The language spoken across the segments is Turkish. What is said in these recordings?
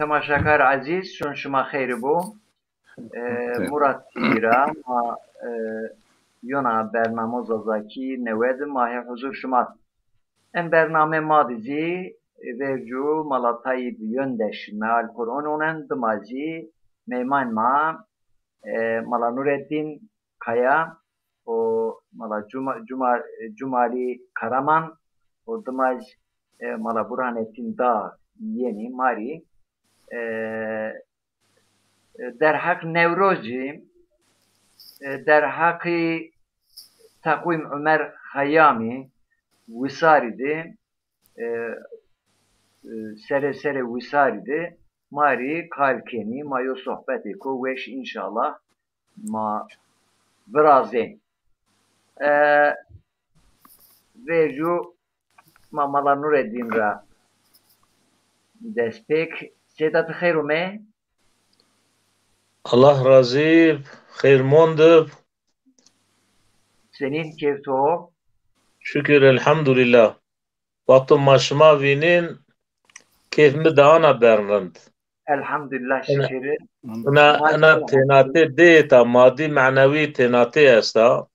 تماشاکار عزیز چون شما خیر بو مراد ایرا ما یونا برنامه زازاکی نوید ماه حضور شما ام برنامه ما دیزی و جو ملاتای بیوندش مال قرآنونن دمازی میمان ما مالا نوردین کایا و مالا جمالی کaraman و دماز مالا برهانتین دار یعنی ماری در حق نوروزی در حق تقویم عمر خیامی وساریده سر وساریده ماری کالکنی ما یو صحبتی کو وش انشالله ما برازین و جو ما مالا نوردین را دستپیک سیدات خیرومه Allah razı, hayır mondu. Senin kefto. Şükür elhamdülillah. Vakti maşıma vinin keyfimi dağına bernand. Elhamdülillah şükür. Ana tenate deyta maddi manevi tenate esta.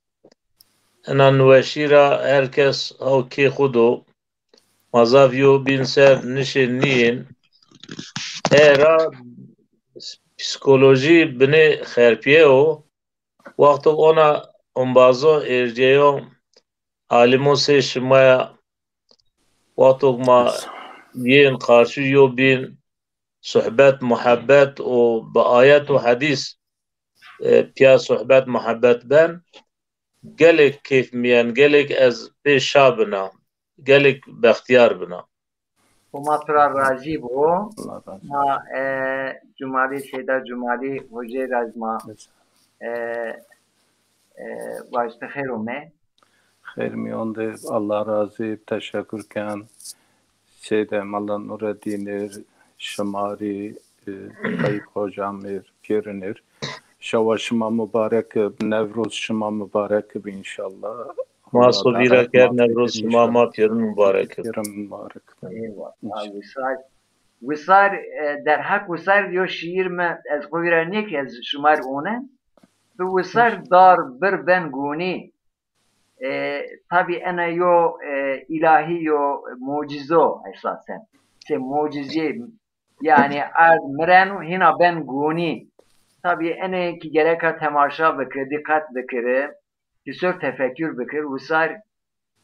Ana nüveşira herkes havki kudu. Mazavyo bin ser nişin niyin. Era psikoloji bini kherpiye o. Vakti ona bazı erceyo alimo se şimaya vakti ma yin karşı yo bin sohbet muhabbet o ba ayet o hadis piya sohbet muhabbet ben gelek keyf miyan gelek az peşa bina gelek behtiyar bina وما ترى راجي بو ما جمالي سيدا جمالي وجه رازما واجد خير مه خير ميونده الله razı teşekkürken şeyde Mallan Nureddin'ir şımari Tayyip hocamir pirinir şavaşıma mübarek Nevruz şıma mübarek inşallah Masubira ker Nevruz şıma ma pirin mübarek وصار در حق وصار يو شير ما از قويرانيك از شمار اونه وصار دار بر بن گوني tabi ana yo ilahi yo mucizo esasen se mucize yani az mrenu hina ben guni tabi ene ki gereka temaşa bikir dikkat bikir kisur tefekkür bikir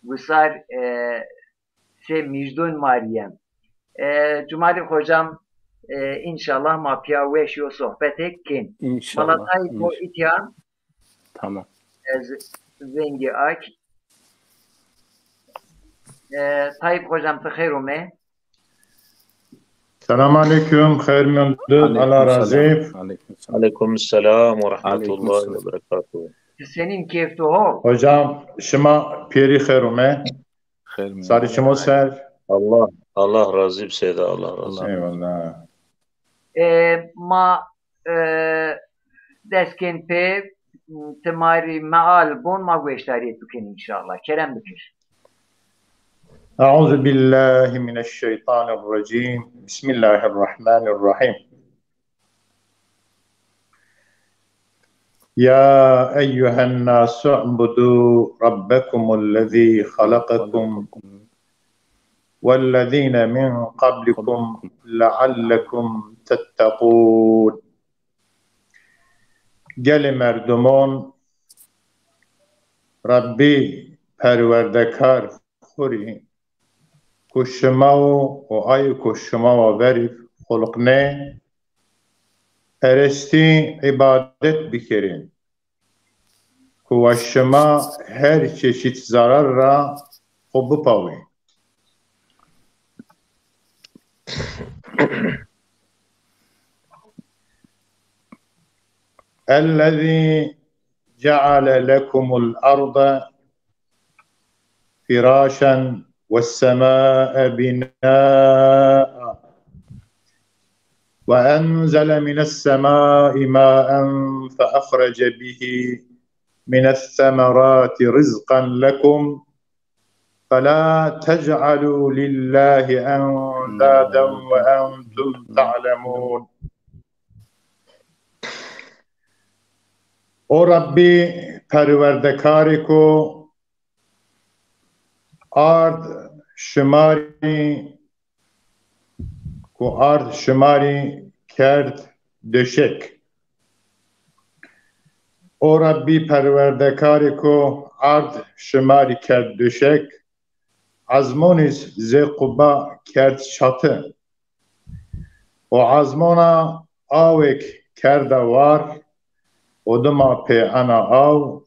vusar se mijdun mariyem Cumali hocam inşallah ma piya veş yo sohbet ekkin inşallah Malatay ko ityan tamam zengi ak Tayyip hocam tıkheyrume Selamun aleyküm, hayır mendud, Allah razı. Aleyküm selam ve rahmetullahi ve berekatuhu. Senin keyftu ho? Hocam, şıma piri hayrume. Sari şımo ser. Allah razı seyda, Allah razı. Eyvallah. Ma desken pe تماري معال بون ما قويشتاري بكين إن شاء الله كلام بكر أعوذ بالله من الشيطان الرجيم بسم الله الرحمن الرحيم يا أيها الناس اعبدوا ربكم الذي خلقكم والذين من قبلكم لعلكم تتقون گل مردمان ربی پروردگار خوری کشما و آی کشما و ورif خلق نه پرستی عبادت بکرین کشما her çeşit zarar را خوب پاوین الذي جعل لكم الأرض فراشا والسماء بناء وأنزل من السماء ماء فأخرج به من الثمرات رزقا لكم فلا تجعلوا لله أندادا وأنتم كنتم تعلمون. O Rabbi perverdekari ko ard şumari kerd döşek. O Rabbi perverdekari ko ard şumari kerd döşek. Azmoniz zekuba kerd çatı. O azmona avek kerda var. Oduma pe ana av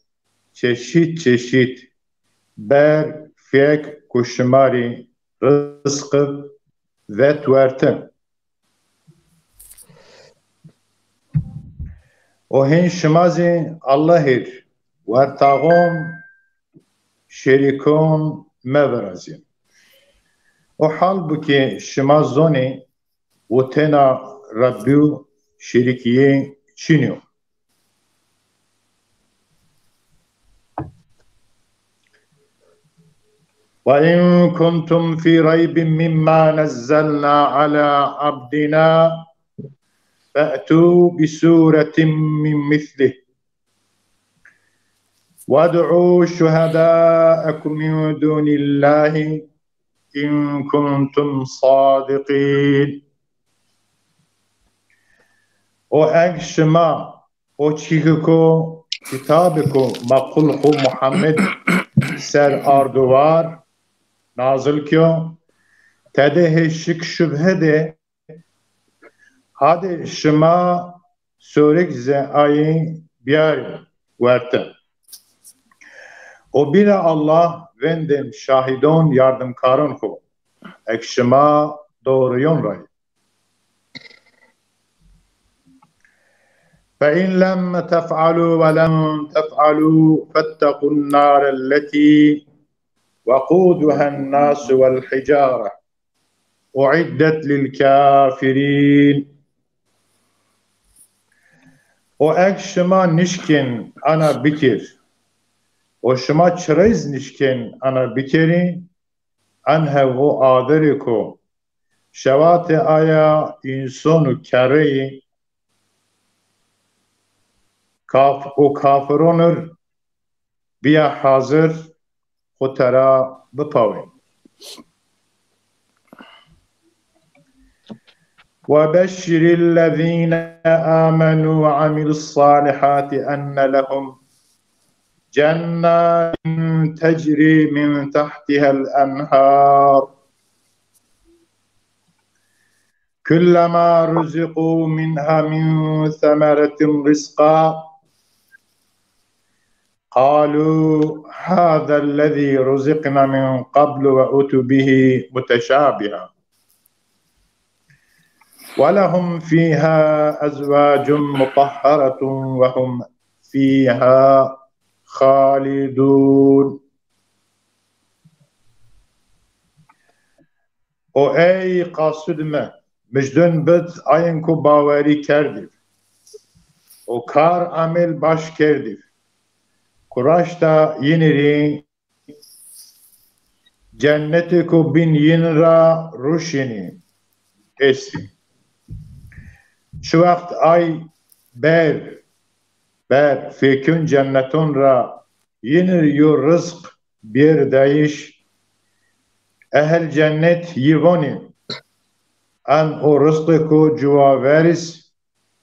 çeşit ber fiyek kuşmari rızkı ve tvertin. O hin şmazi Allah'ir vertağım şerikon meverazin. O halbuki şmazoni o tena Rabbi şerikiye çiniyor. وَإِن كُنتُمْ فِي رَيْبٍ مِّمَّا نَزَّلْنَا عَلَى عَبْدِنَا فَأْتُوا بِسُورَةٍ مِّن مِّثْلِهِ وَادْعُوا شُهَدَاءَكُم مِّن دُونِ اللَّهِ إِن كُنتُمْ صَادِقِينَ. O ekşima, o çihiko, kitabiko, makulhu Muhammed ser arduvar, nazıl kyo, tede şık şübhede, hadi şıma sörek ze ayın biyar verte. O bile Allah vendem şahidon yardımkarın ko, ekşıma doğru yonray. فَإِنْ لَمْ تَفْعَلُوا وَلَمْ تَفْعَلُوا فَاتَّقُوا النَّارَ الَّتِي وَقُودُهَا النَّاسُ وَالْحِجَارَةُ اُعِدَّتْ لِلْكَافِرِينَ. O ek şıma nişkin ana bikir, o şıma çırez nişkin ana bikeri, anhevu adıriko, şevate aya insonu kereyi, o kafironur biya hazır khutara bipavin. وَبَشِّرِ الَّذ۪ينَ آمَنُوا وَعَمِلُوا الصَّالِحَاتِ أَنَّ لَهُمْ جَنَّاتٍ تَجْرِي مِنْ تَحْتِهَا الْأَنْهَارُ كُلَّمَا رُزِقُوا مِنْهَا مِنْ ثَمَرَةٍ رِزْقًا قالوا هذا الذي رزقنا من قبل وأتوا به متشابها ولهم فيها أزواج مطهرة وهم فيها خالدون. O ey kasudme müjdün bid ayın ku baveri kerdir. O kar amel baş kerdir. Kuraşta yiniri cenneti ku bin yinra ruşini esti. Şu vakt ay ber fekün cenneton ra yinir yu rızk bir deyiş ehl cennet yivoni an o rızkı ku cuvaveris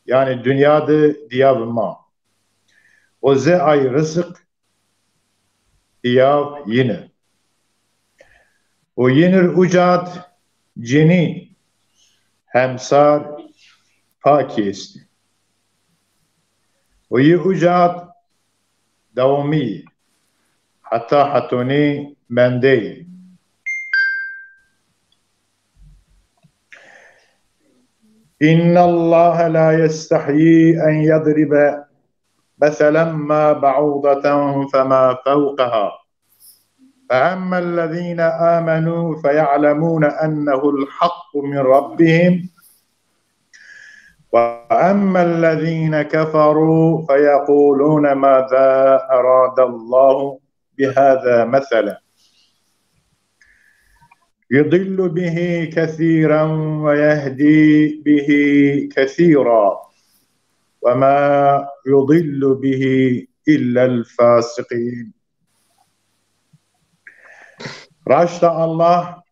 yani dünyada diyavma o ze ay rızk diyav yine o yinir ucat cini hemsar paki esti. O yi ucat davami hatta hatoni mendeyi. İnna Allah la yestahyi en yadribe مثلا ما بعوضة فما فوقها فأما الذين آمنوا فيعلمون أنه الحق من ربهم وأما الذين كفروا فيقولون ماذا أراد الله بهذا مثلا يضل به كثيرا ويهدي به كثيرا وما يضل به إلا الفاسقين. راشد الله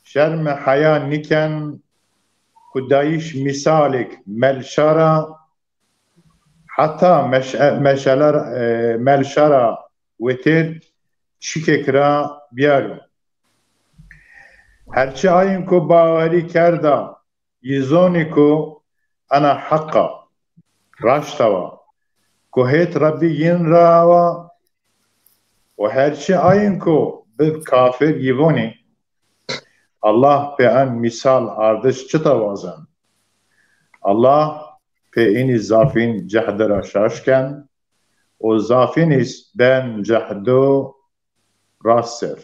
شرم حياة نكن كدايش مثالك ملشرة حتى ملشرة وتر شككرا بيارو هرچی آین کو باوری کرده یزونی کو انا حقا راشتوا کو هیت ربی ین راوا و هرچی آین کو بد کافر یوونی الله به ان مثال ardış çıtavazan Allah pe ini zafin cahdera şaşken o zafiniz ben cahdo rasser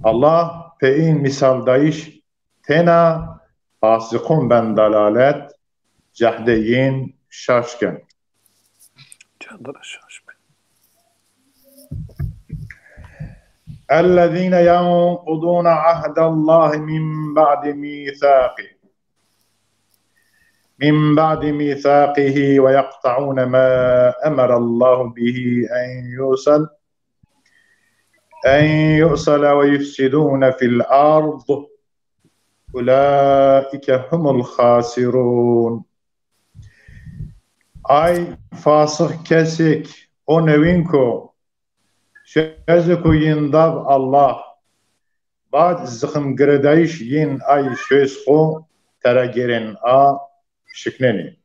Allah pe in misal dayış tena fasıkun ben dalalet cahdeyin şaşken cahdera şaşken الذين ينقضون عهد الله من بعد ميثاقه ويقطعون ما أمر الله به أن يؤصل ويفسدون في الأرض أولئك هم الخاسرون. Ay fasık kesik o nevinko şeziku yindav Allah bad zıkhım gredayış yin ay şözko teragerin a şikneni.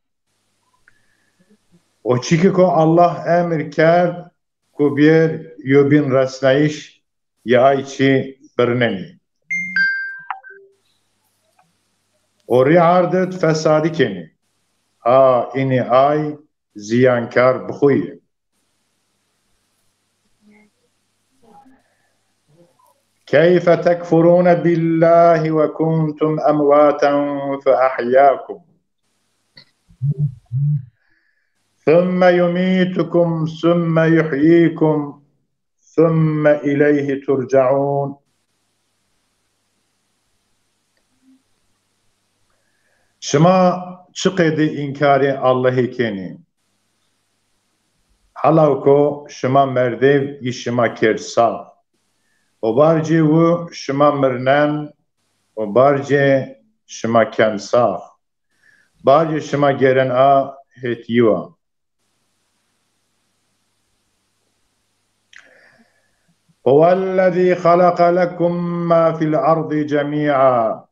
O çikiko Allah emir ker kubir yobin rasnayış ya ayçi birneni. O riardet fesadi keni. Ha ini ay ziyankar bxuyi. كيف تكفرون بالله وكنتم أمواتا فأحياكم ثم يميتكم ثم يحييكم ثم إليه ترجعون. شما چقدر inkari Allah'ı keni halavko şما merdev işima kersa o barci u şما mırnen o barci şما kensa barci şما geren a hetiwa. هو الذي خلق لكم ما في الأرض جميعا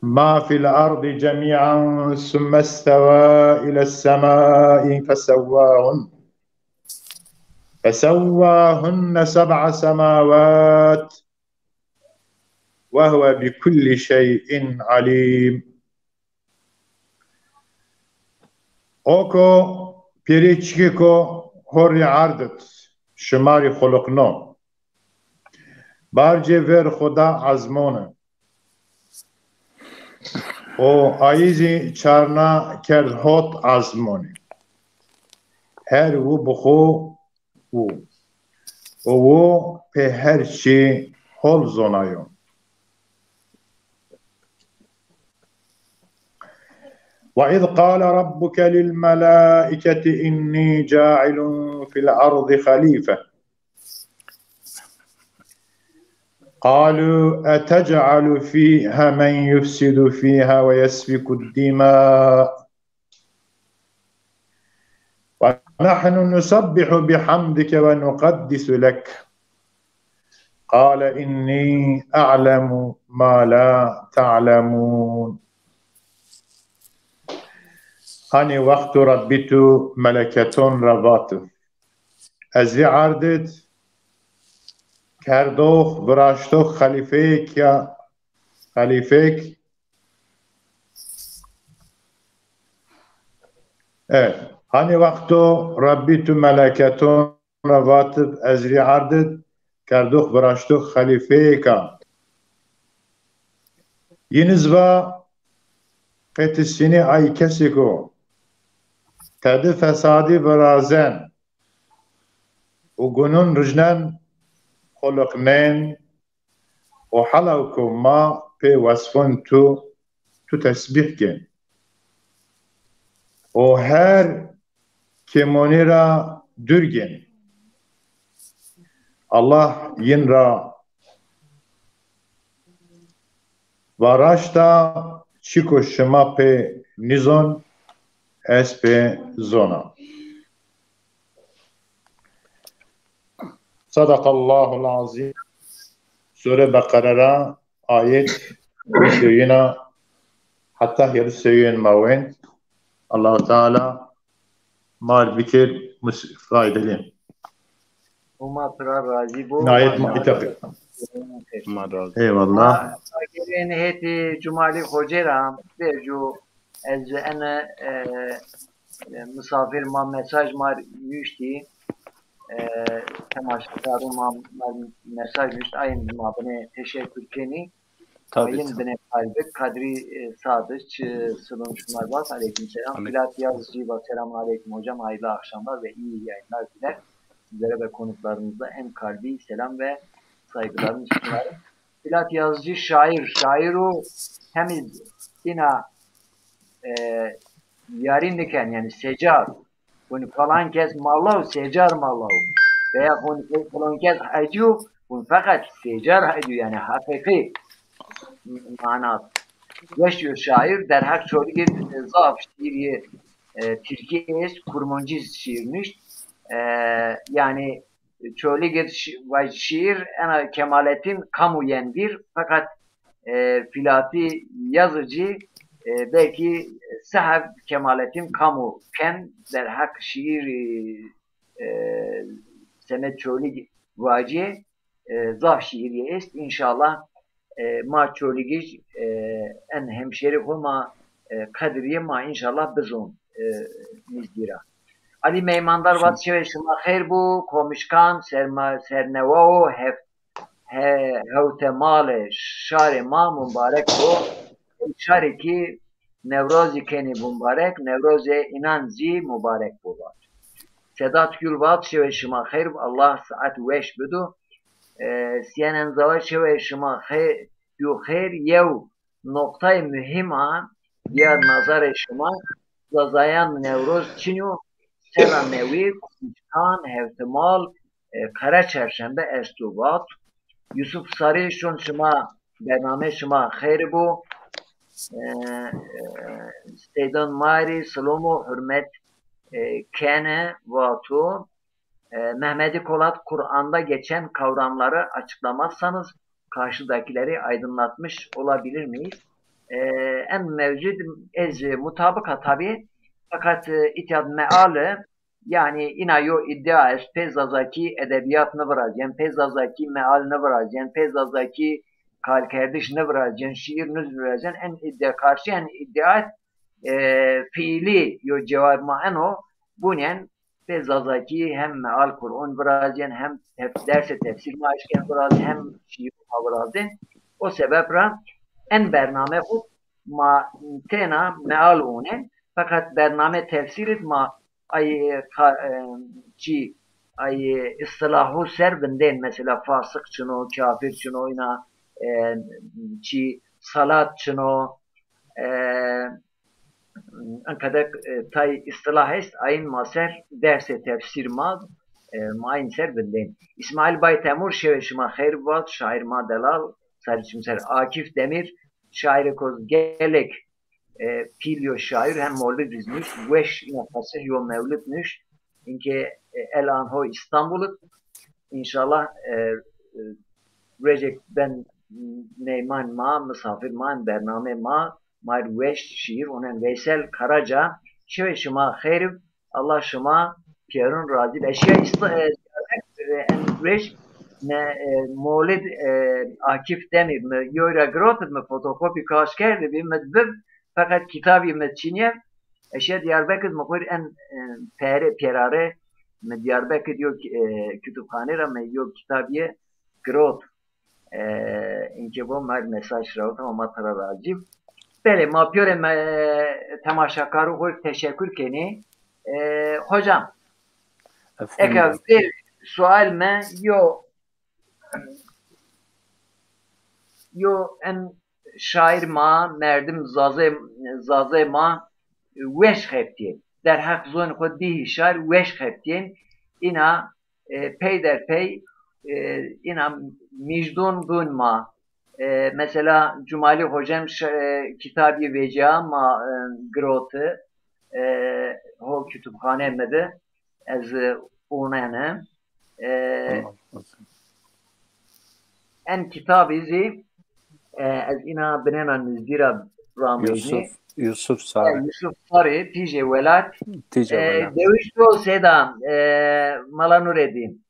ما في الأرض جميعا ثم استوى إلى السماء فسواهن 7 سماوات وهو بكل شيء عليم. Oko pirichiko hori ardet şemari xolokno barce ver xoda azmone o aizi çarna kerd hot azmone her u bxo o pe her şey hol zonayon. وَإِذْ قَالَ رَبُّكَ لِلْمَلَائِكَةِ إِنِّي جَاعِلٌ فِي الْأَرْضِ خَلِيفَةً قَالُوا أَتَجْعَلُ فِيهَا مَنْ يُفْسِدُ فِيهَا وَيَسْفِكُ الدِّمَاءَ وَنَحْنُ نُسَبِّحُ بِحَمْدِكَ وَنُقَدِّسُ لَكَ قَالَ إِنِّي أَعْلَمُ مَا لَا تَعْلَمُونَ. Hani vaktu rabbitu meleketun rabatu ezri ardet kerdoh vraştoh halifek ya halifek evet hani vaktu rabbitu meleketun rabatu ezri ardet kerdoh vraştoh halifeka yinizva petisini ay kesiko Tedi fesadi verazen وقنون رجنان خلقنين وحلقكم ما في وصفون تو تسبيح كن وهر كموني را درجن الله ينرا واراشتا چيكو شما في نزون اس في زونا صدق الله العظيم سورة بقرة آية بسيونا حتى يرسيون موين الله تعالى مال بكر فايدة لين وما ترى راضي بو نهاية ما اتفق ما راضي اي والله اگرین هیتی جمالی خوجرم بیجو از انا مسافر ما mesaj مار نوشتی تماشاکارو ما mesaj نوشت ayın ma bana teşekkür keni tabii ayın bana kalbi kadri sadıç sılınçlar var aleykümselam Aleyküm. Filat Yazıcı ve selamun aleyküm hocam hayırlı akşamlar ve iyi yayınlar diler sizlere ve konuklarınıza en kalbi selam ve saygılarımı sunarım. Filat Yazıcı şair o temiz bina yarın diken yani secar bunu falan kez mallav secar mallav veya bunu falan kez hacı bunu fakat secar hacı yani hakiki manası yaşıyor şair der hak çoğu zaaf şiiri Türkiye kurmancı şiirmiş yani çoğu şiir en Kemalettin kamu yendir fakat Filati yazıcı belki sahab Kemalettin kamu ken der hak şiir senet çoğu vaci zaf şiiri est inşallah ma çoğu en hemşeri huma kadriye ma inşallah bizon nizdira Ali Meymandar vat şeve şuma xeyr bu komuşkan serneva o hevtemale şare ma mübarek bu şare ki Nevrozi keni mübarek Nevrozi inanzi mübarek bu var. Sedat Gül vat şeve şuma xeyr Allah saat veş budu siyenen zava şeve şuma xeyr yev noktayı mühim an diğer nazar şuma zazayan Nevroz çinyo Sena Nevi, Kuşkan, Hevtemal, Kara Çarşembe, Estubat, Yusuf Sarı, şun şuma, bername şuma xeyr bu, Steydan Mari, Slomo, Hürmet, Kene, Vatu, Mehmedi Kolat, Kur'an'da geçen kavramları açıklamazsanız karşıdakileri aydınlatmış olabilir miyiz? En mevcud mutabıka tabi fakat itiyat meali yani inayo iddia es pezazaki edebiyat ne varajen pezazaki meal ne varajen pezazaki kalkerdiş ne varajen şiir ne varajen en iddia karşı en iddia fiili yo cevap maano bunen pezazaki hem meal Kur'an varajen hem derse tefsir maaşken varajen hem şiir varajen o sebeple en bername bu ma tena meal unen fakat bername tefsirit ma ay ıstılahu serbinden mesela fasık çıno, kafir çıno ina salat çıno kadar tay ıstılah est ayın maser derse tefsir ma main serbinden İsmail Bay Temur şeveşima xeyr vat şair ma delal sarıçımser Akif Demir şair koz gelek Pilyo şair hem mevlid izmiş, veş nefası yo mevlidmiş. İnke elan ho İstanbul'u inşallah Recep ben neyman ma misafir ma bername ma mar veş şiir onun Veysel Karaca şeve şuma xeyr Allah şuma Pierun razı eşya en veş ne mevlid Akif Demir mi yoyra grotet mi fotokopi kaş kerdi bir medbib fakat kitabı metçiniye eşya Diyarbakır mukur en perare me Diyarbakır diyor kütüphane ra me yok kitabı grot ince bu mer mesaj ra ama tara razı bele ma piore temaşakarı koy teşekkür keni hocam eka bir sual me yo en şair ma merdim zaze ma weş heptiyen der hak zon ko dihi şair weş heptiyen ina peyderpey ina micdun bun ma mesela Cumali hocam kitabı veca ma grote ho kütüphane mede az onane en kitabı از اینا بنیان نزدیرا رامجنی Yusuf Sarı. Yusuf Sarı tije velat Ticaret. deviş to seda mala Nureddin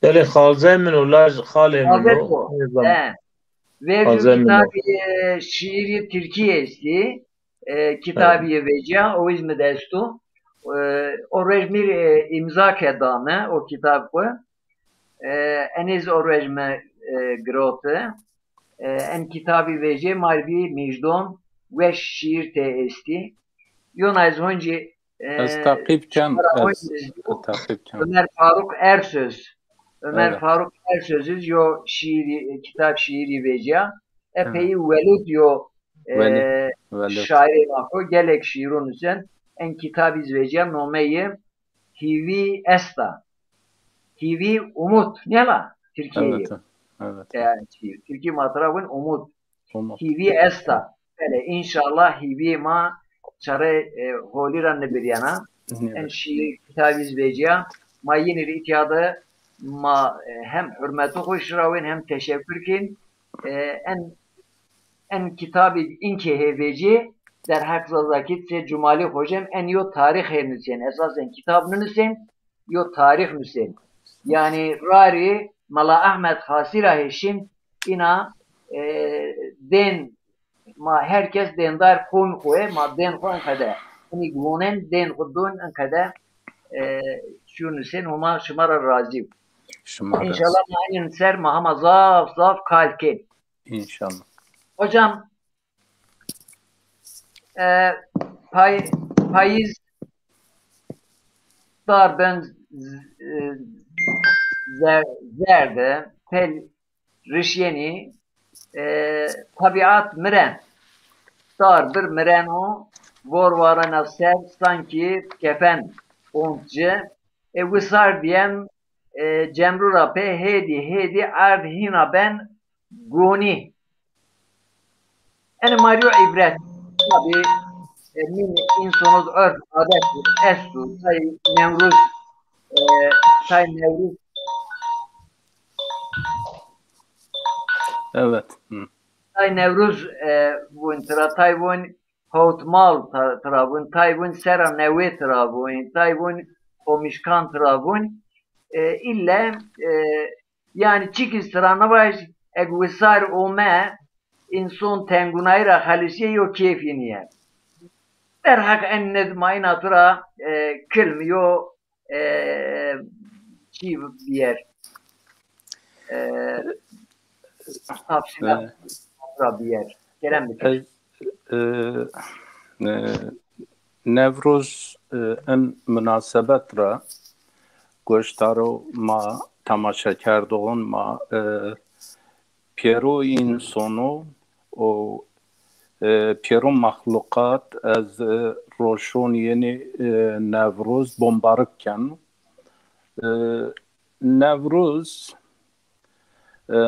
Yani Halze min ular Hale min Hazret o. o ve Halze min o. kitabı şiiri Türkiye esti kitabı veca o izmi destu o rejmir imza kedame o kitabı eniz o rejme grote en kitabı veje malvi mecdon ve şiir te esti. Yon az önce Az takipken Ömer Faruk Ersöz. Ömer Evet. Faruk Ersöz'üz yo şiiri kitap şiiri veje epey velud yo şairi mako gelek şiirun üzerine en kitabı veje nomeyi Hivi Esta. Hivi Umut ne la Türkiye'yi. Evet. Yani Türkiye matrafın umut. Umut. Hivi esta. Böyle inşallah hivi ma çare holiranı bir yana. En şiir kitabız vecia. Ma yeni itiyadı ma hem hürmeti hoşravın hem teşekkürkin en kitabı inke heveci der hakza zakit se Cumali hocam en yo tarih hemnüsen. Esasen kitabını nüsen yo tarih nüsen. Yani rari Mala Ahmet Hasira Heşim ina den ma herkes dendar kon koye ma den kon kada hani güvenen den kudun an kada şunu sen huma şımara razı İnşallah aynen ser mahama zaf kalke İnşallah. Hocam payız dar ben zerde tel rişyeni tabiat miren dar bir miren o vorvara nafser sanki kefen onca wisar diyen cemrura pe hedi ard hina ben goni en mario ibret tabi min insonuz örf adet estu say Nevruz Evet. Tay Nevruz bun Tayvun Hotmal Trabun Tayvun Sera Nevi Trabun Tayvun Omişkan Trabun illa yani çikiz strana baş egvisar ome inson tengunayra halisiye yo keyfiniye derhak enned mayna tura kilmiyo çiv bir tavsiye bir yer. Gelen bir Nevruz en münasebet ra goştaro ma tamaşa kerdon ma Piero insonu o Piero mahlukat az roşon yeni Nevruz bombarıkken Nevruz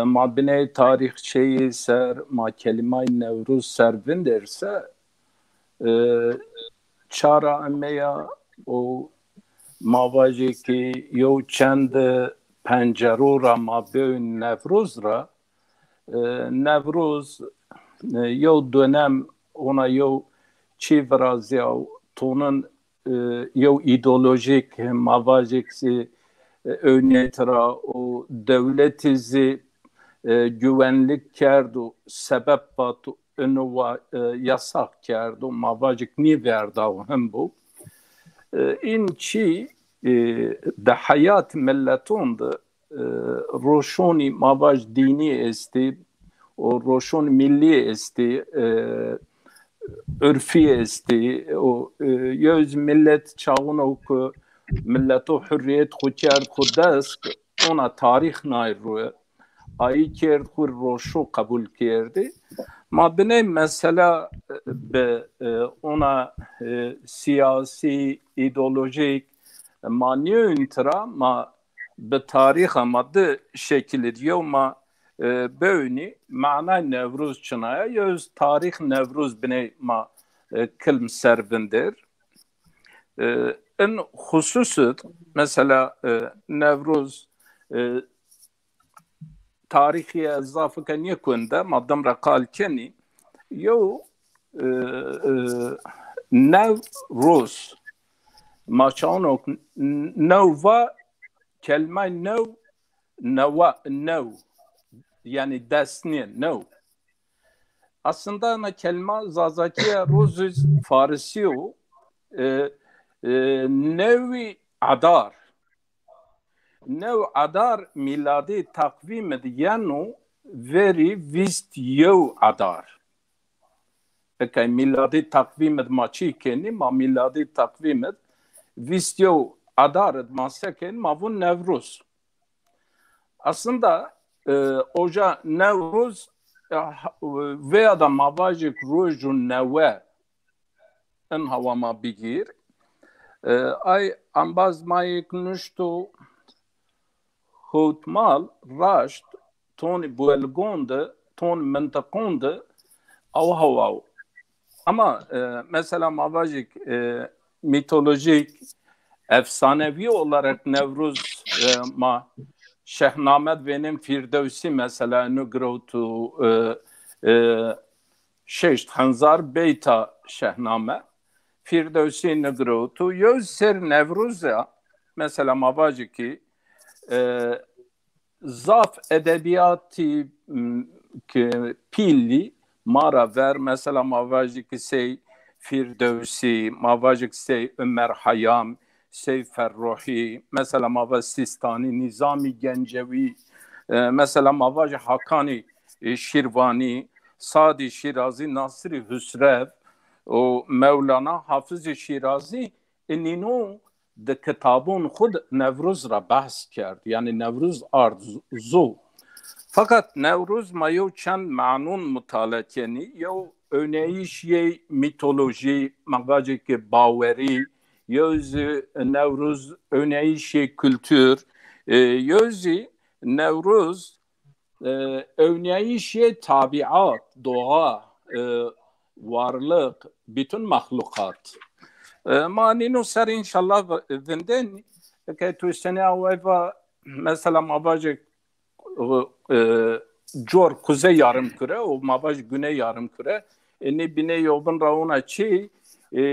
ma bine tarihçeyi ser ma kelimay Nevruz servin derse çara emeya o mavacı ki yo çend pencerura ma bön Nevruz ra Nevruz yo dönem ona yo çivrazya tonun yo ideolojik mavacıksi örneğitra o devletizi güvenlik kerdu sebep batu önüva yasak kerdu mavacık ni verdav hem bu inçi de hayat milletunda roşoni mavaj dini esti o roşon milli esti örfi esti o yüz millet çağına oku ملتو حریت خود کرد خود دست اونا تاریخ نای روی آیی کرد خود روشو قبول کرده ما بنای مثلا به اونا سیاسی ایدئولوژیک ما نیونترا ما به تاریخ ما ده شکل دیو ما بونی معنی نوروز چنایه یوز تاریخ نوروز بنای ما کلم سربندر ان خصوصت مثلا نوروز تاریخی اضافه کنی کنده مادام را قال کنی یو نوروز ما چانو نووا کلمه نو yani desniye no. Aslında ana kelime zazakiye roz Farisi o nevi adar. Nev adar miladi takvim diyenu veri vist yev adar. Peki miladi takvim maçı keni ma miladi takvim vist yev adar masaken mavun Nevruz. Aslında oja Nevruz veya da mavajik rojun neve en havama bigir ay ambaz mayık nuştu hutmal raşt ton buelgonde ton mentekonde av havav ama mesela mavajik mitolojik efsanevi olarak Nevruz ma Şehnamed benim Firdevsi mesela nugrotu şeşt hanzar beyta şehname Firdevsi nugrotu yüz ser Nevruz'a mesela mavacı ki zaf edebiyatı pilli mara ver mesela mavacı ki sey Firdevsi mavacı ki sey Ömer Hayyam Seyf Ferruhi, mesela Mava Sistani, Nizami Gencevi, mesela Mava Hakani Şirvani, Sadi Şirazi, Nasri Hüsrev, o Mevlana Hafız Şirazi, inino de kitabun khud Nevruz ra bahs kerd, yani Nevruz arzu. Fakat Nevruz mayo çend ma'nun mutalakeni, yo öneyiş mitoloji, magacı ki baweri, Yüzü Nevruz öneyişi kültür, yüzü Nevruz öneyişi tabiat, doğa, varlık, bütün mahlukat. Maninu ser inşallah vinden ki tu sene aveva mesela mabacık jor kuzey yarımküre, o mabacık güney yarımküre, ne bine yobun rauna çi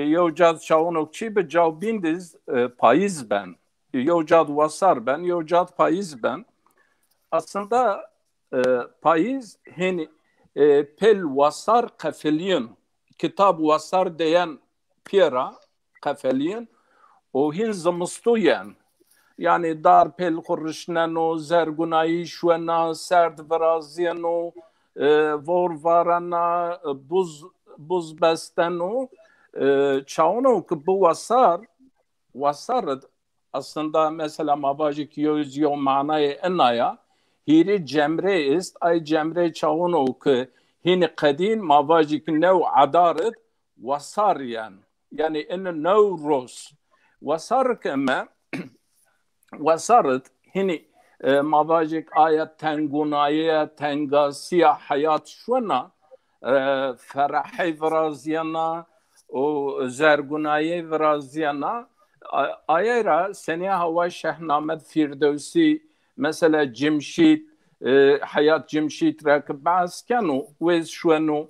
Yo cad şavunokçi be cav bindiz payız ben. Yo cad vasar ben, yo cad payız ben. Aslında payız hani pel vasar kafeliyin. Kitap vasar diyen pira kafeliyin. O hin zımıstuyen. Yani dar pel kuruşneno, zergunayi şuena, serd vraziyeno, vor varana, buz besteno. Çağını ki bu vasar aslında mesela mabacık yüzüyor manayı enaya hiri cemre ist ay cemre çağını ki hini kadin mabacık nev adaret vasar yani en Nevruz vasar keme vasaret hini mabacık ayet tengunaya tengasiya hayat şuna ferahi vraziyana o zergunayi vraziyana ayera seneye hava Şehnamed Firdevsi mesela Cimşit hayat Cimşit rakib baskanu vez şuenu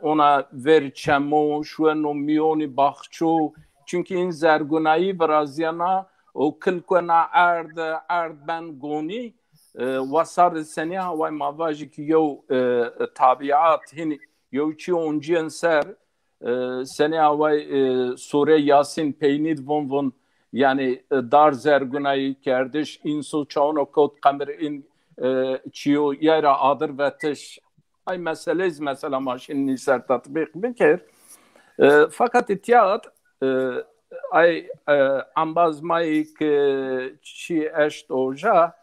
ona verçemo şuenu miyoni bahçu çünkü in zergunayi vraziyana o kılkuna ard ben goni vasar seneye hava mavajik yo tabiat hini yo çi onjiyen ser sene avay sure Yasin peynid von yani dar zergunayı kerdiş insu çağın okut kamir in çiyo yara adır ve teş ay meselez mesela maşin niser tatbik bikir fakat itiyat ای انباز مایی که چی اشت اوجا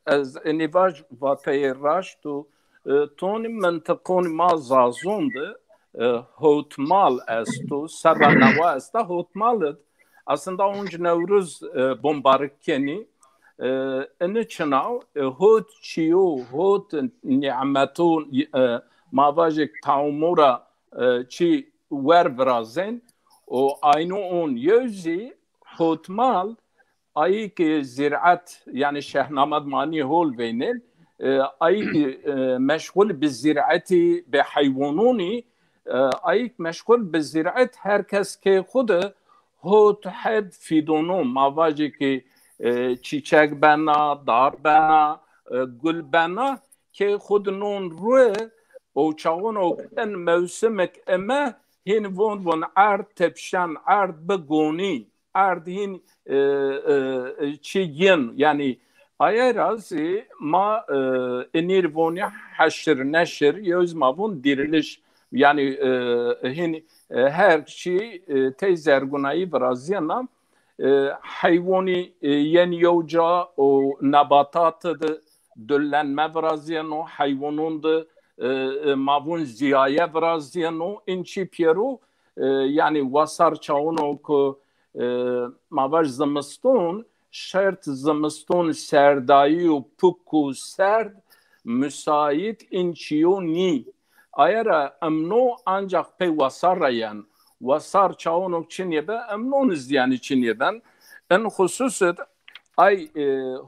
از نیواج واتای راشت و تون منطقون ما زازونده هوتمال است و سر نوا است هوتمال aslında onca Nevruz bombardıkeni ne çınav hot çiyo hot nimetun mavajek taumura çi ver brazen o aynı on yüzü hotmal ayı ki ziraat yani şehnamad mani hol beynel ayı ki meşgul bi ziraati bi hayvanuni ayı meşgul bi ziraat herkes ki xudu هو تحب فیدونو مواجه که چیچک بنا دار بنا گل بنا که خود نون روی او چاون او ان موسمک اما هین وون عرد تبشن عرد بگونی عرد هین چی ین یعنی آیا رازی ما انیر وونی حشر نشر یوز ما وون دیرلش yani her şey tezergunayı Brazya'na hayvani yeni yoca o nabatatı da döllenme Brazya'no hayvanın da mavun ziyaya Brazya'no inçi piero yani vasar çağını ku mavaj zımstun şert zımstun serdayı puku serd müsait inçiyo ni Ayara emno ancak pe vasarayan vasar çağınok Çinye'de emnonuz yani Çinye'den en hususet ay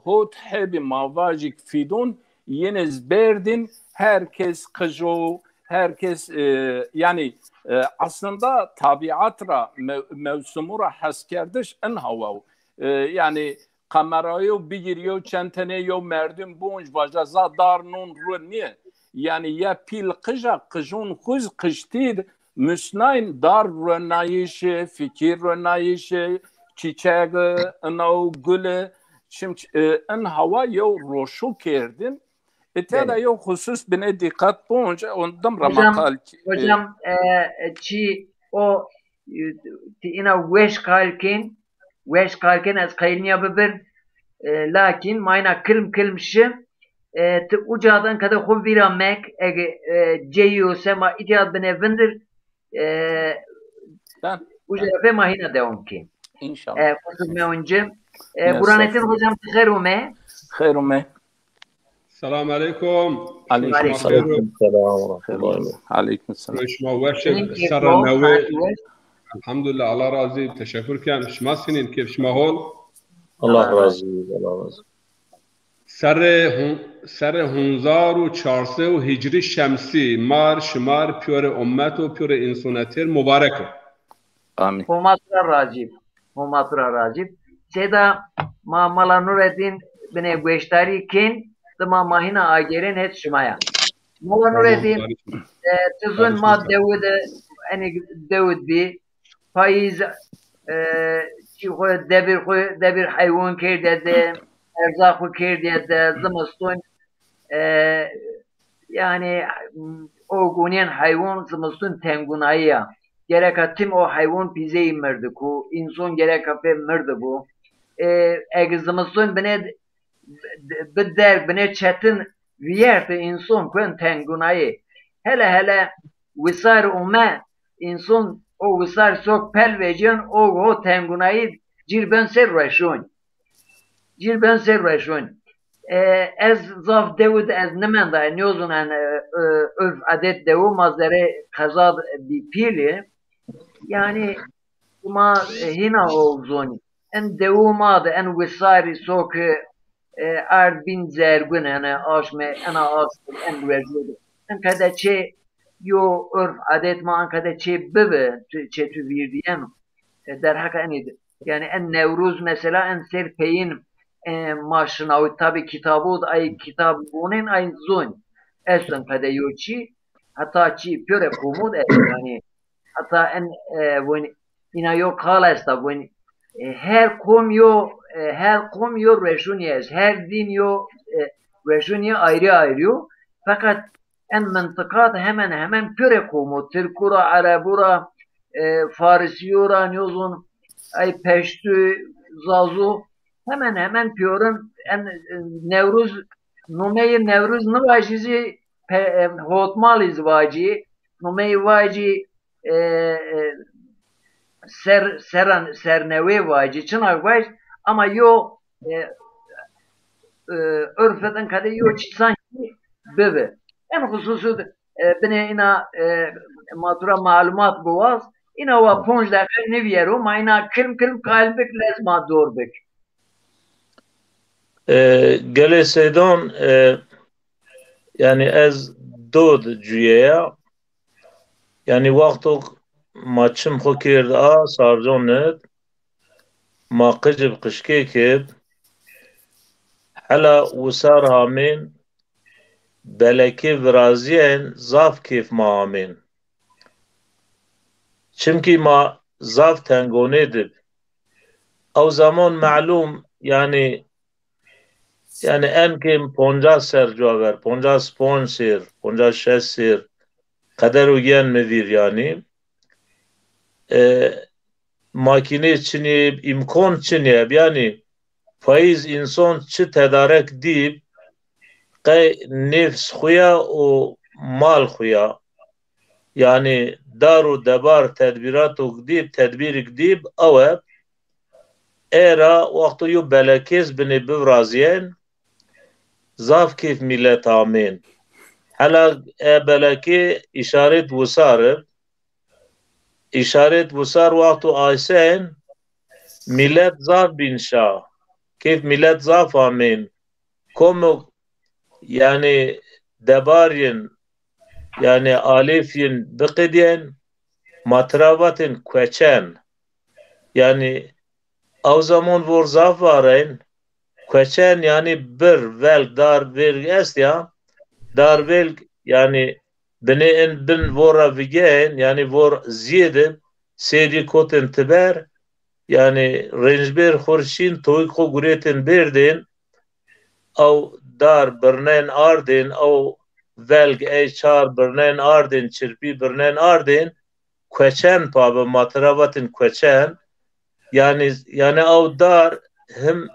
hot hebi mavajik fidon yeniz berdin herkes kıjo herkes yani aslında tabiatra mevsumura haskerdiş en hava yani kamerayı bigiriyor çentene merdin bunç vajaza darnun ru niye yani ya pil kıja kıjun kuz kıştid müsnayn dar rönayişi fikir rönayişi çiçeği nav gülü şimdi en hava yo roşu kerdin da yo husus bine dikkat bunca ondan ramakal hocam çi o ina weş kalkin az kaylniya bibir lakin mayna kılmışı te ucadan kada xo viramek ceyo sema itiyad bine vindir ucadan mahina devam ki inşallah kusme önce Burhanettin hocam khairume Selamun aleyküm. Aleyküm selam. Aleyküm selam. شما وشد سر نوه الحمدلله الله راضی تشکر کنم شما سنین که شما هول Allah razı olsun. سر 1400 هجری شمسی مار شمار پیور امت و پیور انسانتر مبارک Amin. Humatura Racib. Seda Mala Nureddin bine güeştari kin tıma mahina agerin het şumaya. Mala Nureddin tızın ma Davud bi faiz debir hayvan kerdede erzakı kerdede zımastun yani o günün hayvan zımastun tengunayya gerek atim o hayvan pizeyi mırdı ku insan gerek ape mırdı bu egzimastun bine bider bine çetin viyerte insan kun tengunayı hele wisar ume insan o wisar sok pelvecin o tengunayı cirben ser reşun ez zaf Davud ez nemenda niyozun an örf adet devu mazere kazad bi pili yani ma hina olzoni en devu mad en wisari sok ard bin zergun ana aşme ana as en verdi en kada çe yo örf adet ma an kada çe bebe çe tu virdiyen der haka enid yani en Nevruz mesela en serpeyin maşınavi tabi kitabı ay kitabının ay zon essen kada yoçi hatta çi pöre komod yani hatta en when ina yo kalasta when her kom yo reşunyes her din yo reşunya ayrı fakat en mıntıkat hemen pöre komod Türkura Arabura Farisi öğreniyorsun. Ay peştü, zazu. Hemen piyorun Nevruz numeyi Nevruz nıvajizi hotmaliz vaci numeyi vaci sernevi vaci çınar vac ama yo örfeden kadar yo sanki bebe en hususu bine ina matura malumat boğaz ina va ponj dakika ne viyero ma ina kılm kalbek lezma dorbek gelê sêdan yani ez dod cuyêya yani wextok ma çim xwe kir a sarjon net ma qicib qişkê kir hela wisar hamên belekê viraziyên zav kêf ma amên çimkî ma zav tengonê dib ew zaman melûm yani en kêm 50 ser caver 50 sponj sêr 50 sêr qeder û giyan mevîr yani makine çinê imkan çinê yani faiz insan çi tedarek dîb qey nefs xuya û mal xuya yani dar û debar tedbîrat û tedbîrik dîb ew era wexta yo belekêz binê bivraziyên zav kêf millet amên hela belekê îşaret wisar işaret vusar vaktu aysen millet zaf bin şah keyf millet zaf amin komuk yani debaryen yani alefyen bıkıdyen matravatin kveçen yani o zaman vor zaf varen kveçen yani bir vel dar bir est ya dar vel yani bine bin vora vigen yani vor ziyede sedi koten tiber yani renjber khurşin toy ko guretin berdin او dar birnen ardin او velg çar birnen ardin çirpi birnen ardin kveçen pabı matravatin kveçen yani o dar hem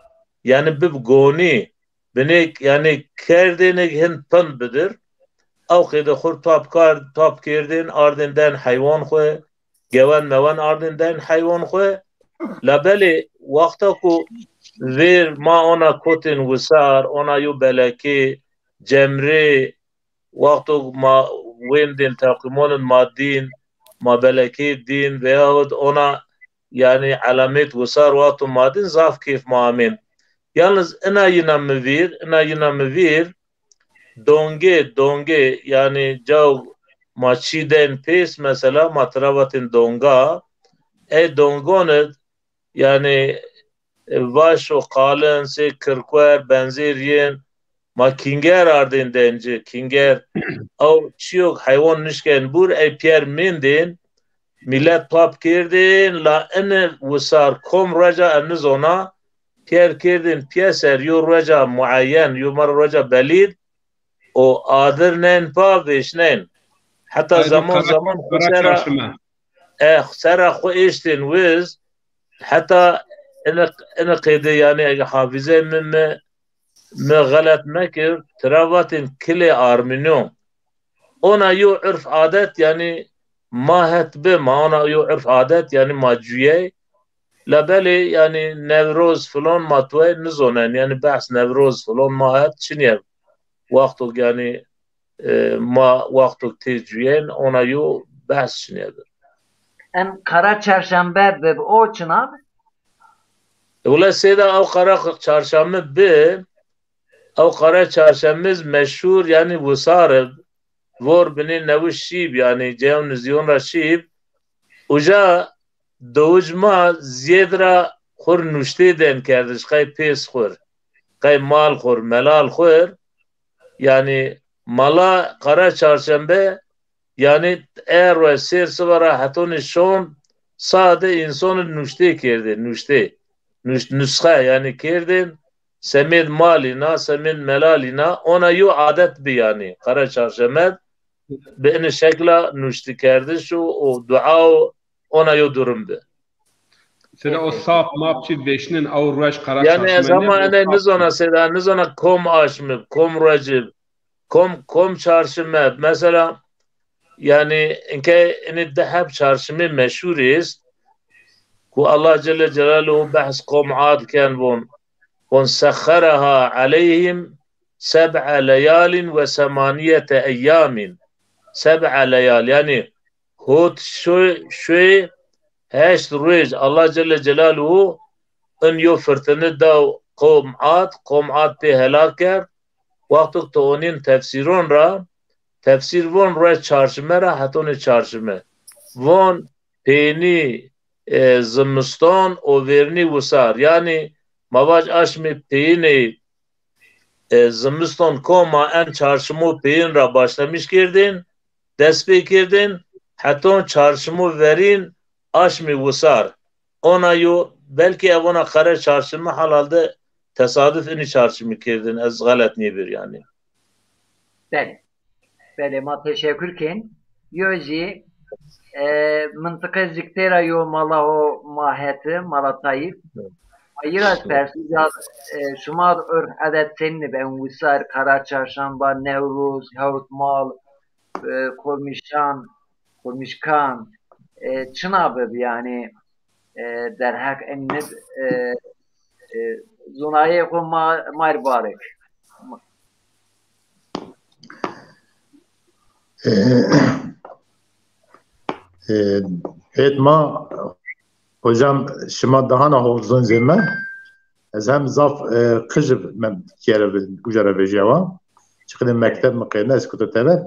yani bib goni binek yani kerdinek hin pın bidir او خیلی خور تاپ کردن آردندن حیوان خواه گوان موان آردندن حیوان خواه لبلی وقتا کو ویر ما اونا کتن وسار اونا یو بلکی جمره وقتا ما ویندن تاقیمون مادین ما بلکی دین و یاد اونا yani علامت وسار وقتا مادین زاف کیف ما امین yalnız ina yina mevir donge yani cav maçiden pes mesela matravatin donga dongonet yani vaş o kalın se kırkwer benzeriyen ma kinger ardındenci kinger o çiyok hayvan nişken bur pier mindin millet pap kirdin la ene vusar kom raca eniz ona pier kirdin piyeser yu raca muayyen yu mar raca belid o adırnen pa veşnen hatta zaman sera xo eştin viz hatta ene qede yani hafize me galat mekir travatin kile armino ona yu urf adet yani mahet be ma ona yu urf adet yani macuye labeli yani nevroz falan matwe nizonen yani bahs nevroz falan mahet çinyev وقتی یعنی ما وقتی تجربیان onayı bahs nedir? En kara çarşamba be o çınav? Ola seda o kara çarşamba be o kara çarşambız meşhur yani vusar vor beni nevşib yani cevn ziyon raşib uca doğujma ziyedra khur nuşte den kardeş kay pes khur kay mal khur melal khur yani mala kara çarşamba yani eğer ve sersi vara hatun şon sade insanın nüşte kerdi nüsha yani kerdin semid malina semid melalina ona yu adet bi yani kara çarşamba beni şekla nüşte kerdi şu o dua ona yo durumdu. Sera o sap mapçı veşnin av ruş kara Yani çarşıma ama ene nizona seda nizona kom aşmı, kom racib, kom çarşıma mesela yani inke ene de hep çarşıma meşhur ist ku Allah Celle Celaluhu bahs kom Ad kan von sakharaha aleyhim seb'a leyalin ve semaniyete eyyamin seb'a leyal yani hut şu هشت روز الله جل جلاله ان يو فرتنه دا قوم عاد به هلاك کرد وقت تو اونین تفسیر وون روی چارشمه را حتون چارشمه وون پینی زمستان و ورنی وسار یعنی مواج اشمی پینی زمستان کوما ان چارشمو پین را başlamış کردین دست پی کردین حتون چارشمو ورین aşmi vusar ona yo belki evona kare çarşımı halalde tesadüf ini çarşımı kirdin ez galet nibir yani. Bele ma teşekkür ken yoji mıntıka ziktera yo mala o maheti mala tayif ayırat persizat şumar ör adet senni ben vusar kara çarşamba nevruz havutmal kurmişkan çınabı yani derhak ennet zunaye ko mar barek etma hocam şima daha ne olsun zemme az hem zaf kıjib men kere gujara bejava çıkın mektep mekayna eskutu teber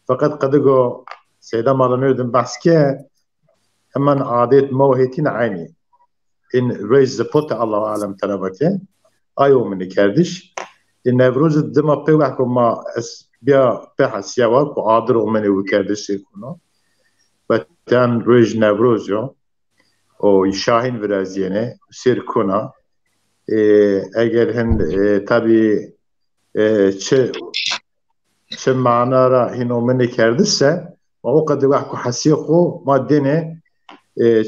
fakat kadıgo seyda malanıyordum bahske hemen adet muhetin aynı in reis zepot Allah alem talabate ayo mini kardeş in Nevruz dema pe vahko ma es bia pe hasyawa ko adır o meni u kardeş kuno batan reis Nevruz yo o şahin viraziyene sir kuna eğer hen tabi çe manara hino meni kardeşse o kadar vahko hasiyako maddene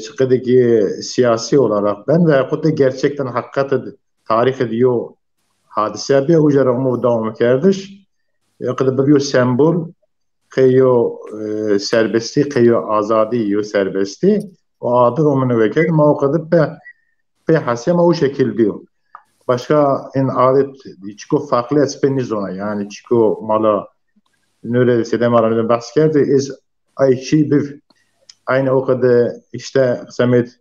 çıkıdaki siyasi olarak ben ve hatta gerçekten hakikaten tarih ediyor hadise bir ucara mu devam kardeş kadar bir sembol kayo serbesti kayo azadi yo serbesti o adır onu verir ama o kadar pe hasema o şekil diyor başka en adet çıko farklı espeniz ona yani çıko mala nöre sedemalarından bahsederdi is ay şey bir aynı o kadar işte Samet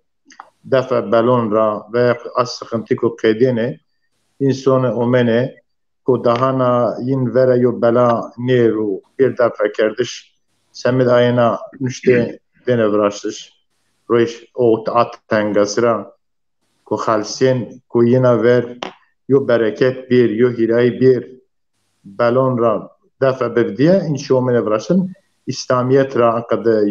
defa balon ra ve az sıkıntı ko kedine insana omene ko dahana yin vera yo bela neru bir defa kardeş Samet ayına nüşte dene vrasış roş o tangasra ko halsen ko yina ver yo bereket bir yo hiray bir balon ra defa bir diye inşo omene vrasın İslamiyet ra kadar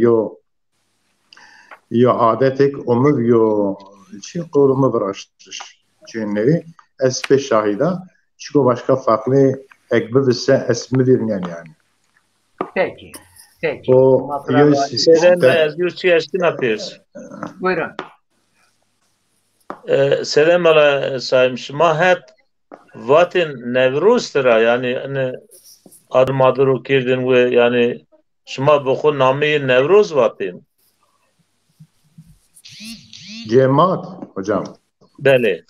yo adetek umur yo çi korumu bıraştır cenneri espe şahida çünkü başka farklı ekbe ise esmi verilen yani. Peki. O Selen yurtçı yaştın yapıyoruz. Buyurun. Selam ala sayım şmahet vatin Nevruz'tıra yani adım adır kirdin ve yani şma bu nami Nevruz vatin. Cemaat hocam. Beli.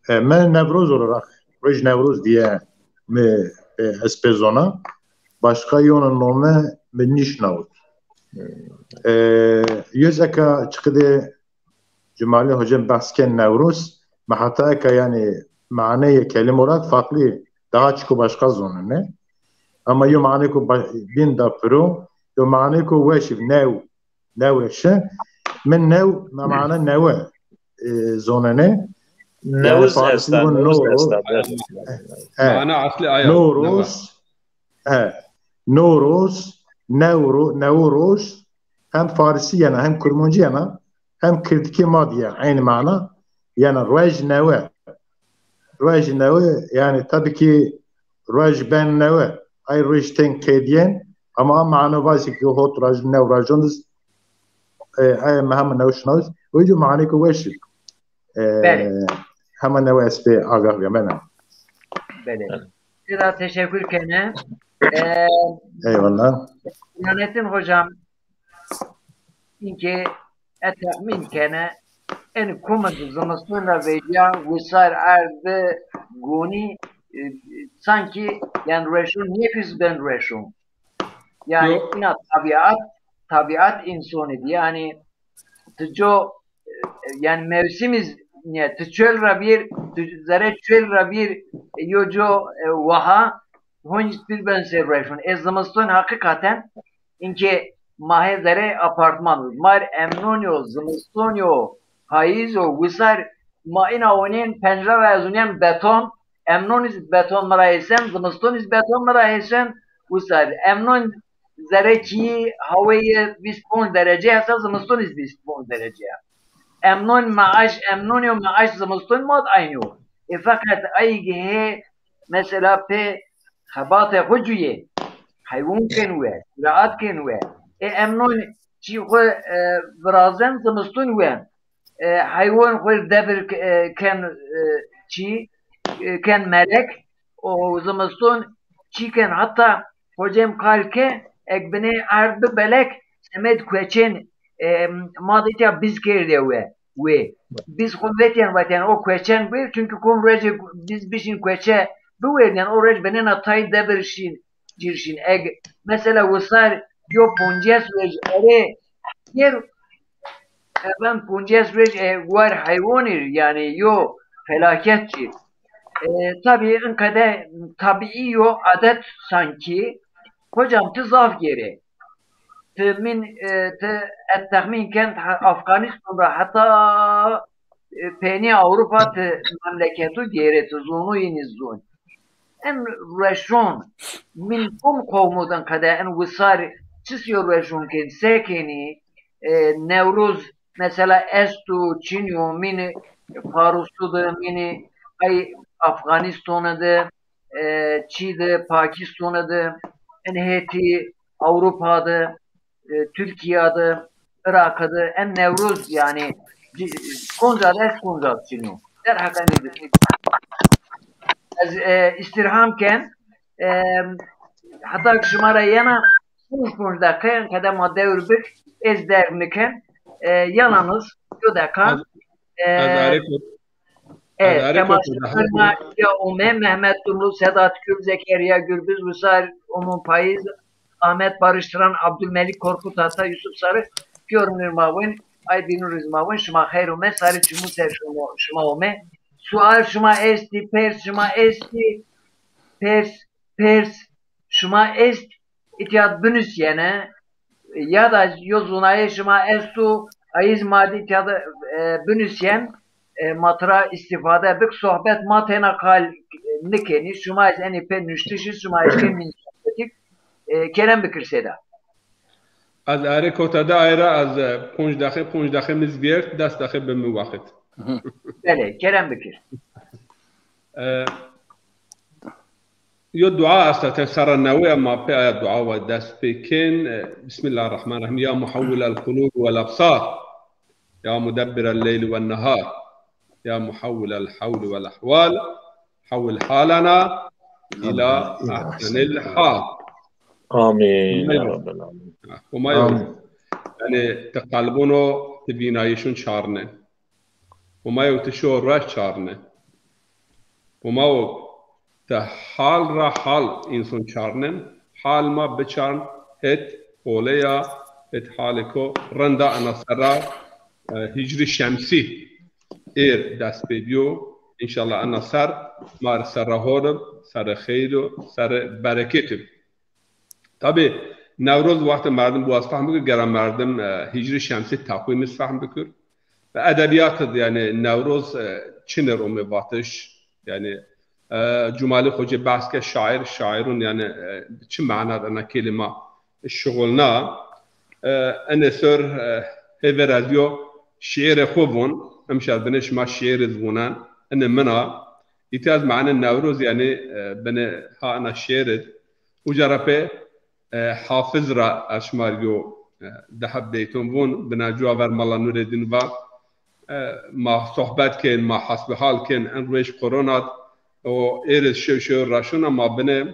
Ben Nevruz olarak Roj Nevruz diye mi espezona başka yönün nome mi nişnavut. Yüzeka çıkıdı Cumali hocam bahsken Nevruz mahataka yani manaya kelime olarak farklı daha çıkı başka zonu ne? Ama yo manaya ko bin da pro yo manaya ko veşiv nevşe من نو ما معنى نوى زوننه نوز استا معنى اصلي ايه نوروز نوروز hem Farisi yana hem Kurmanca yana hem Kırdıki Madiye aynı mana yani Rej Neve yani tabii ki Rej ben Neve ay Rejten Kediyen ama mana vaziki hot Rej Neve Rajonuz هم نوشناش ويجو معانيك وش هم نواس في آگاه بمنا. بله. Size teşekkür ederim. Eyvallah. Yönetim hocam inke etahmin kene en komedi zamanında veya vesaire ardı goni sanki yani reşun niye biz ben reşun yani Yok. ina tabiat insanıydı yani tıco yani mevsimiz ne tıçöl rabir zere çöl rabir yojo vaha honç bir ben reşun zamanında hakikaten inke mahezere apartman mar emnonyo zımstonyo haizo wisar ma ina onen pencere ve azunen beton emnoniz beton marayesen zımstoniz beton marayesen wisar emnon zereki havayı 20 derece hesa zımstoniz 20 derece emnon maaş emnonyo maaş zımston mod aynı fakat ayge mesela pe xabat xujuye hayvan kenwe ziraat kenwe امنون چی خو برازن زمستون وین حیوان خو دبر کن چی کن ملک و زمستون چی کن حتی هجم کار که اگبنه عرب بلک سمت کوچن مادیتیا biz کرده و biz خودتین واتین او کوچن بیر çünkü kum rece biz bişin koçe bu yerden o rece benen atay debirşin girşin mesela usar yo punjes wej yer ben punjes wej var hayvanir yani yo felaketçi tabii en kadar tabii yo adet sanki hocam tızaf geri min tahmin kan Afganistan'da hatta peni Avrupa memleketu geri tuzunu yenizun en reşon min kum kovmudan kadar en visar çiziyor reşon ki sekeni Nevruz mesela estu Çinyo mini Farusu'da mini ay Afganistan'da Çin'de Pakistan'da en heti Avrupa'da Türkiye'de Irak'da en Nevruz yani konzat Çinyo der hakkında از استرهام کن حتی شماره یانا 5 دقیقه kadar madde ürбük ezder miken yalnız şu dakika temaslarına ya Ume Mehmet Dumlu Sedat Gül Zekeriya Gürbüz Vusar Umun Payiz Ahmet Barıştıran Abdülmelik Korkut Ata Yusuf Sarı Görünür Mavun Aydınur İzmavun Şuma Hayrume Sarı Çumu Ser Şuma Ume Sual şuma esti, pers şuma esti, pers şuma est, itiyat bünüs yene, ya da yozunaya şuma estu, ayiz maddi itiyat bünüs yen, matra istifade bük sohbet matena kal nikeni, şuma ez eni pen nüştişi, şuma eşken min sohbetik, kerem bikir seda. از اره کتا دایره از 5 دقیقه مزگرد 10 دقیقه به موقت بله kerem bikir. يو دعاء استتسر النووي ما في دعاء ودس بكين بسم الله الرحمن الرحيم يا محول القلوب والابصار يا مدبر الليل والنهار يا محول الحول والاحوال حول حالنا الى احسن الحال آمين يا رب العالمين. وما يوم يعني تقلبونه تبينايشون شارنه وما يوتشو راش شارنه وما حال را حال انسان چارنن حال ما بچارن هت اولیا هت حالکو رندا انصرا هجری شمسی ایر دست بدیو انشالله انصر مار سر هورب سر خیر و سر برکت tabi Nevruz vakti merdم باز فهم بکر گرم مردم هجری شمسی تقویم فهم بکر و ادبیات yani Nevruz çinir o mevatış yani Cumali Hoca bahs ke şairun yani çi manada kelime şugulna ene sör hever radyo şiir خوبون امشاد بنش ما شعر زبونان ان منا يتاز معنا النوروز يعني بن ها انا شعر وجربه حافظ را اشماريو دهب بیتون بون بناجوا ور مالا نوردین و ما صحبت کن ما حسب حال کن ان روش کرونات و ایرز شو راشونا ما بنه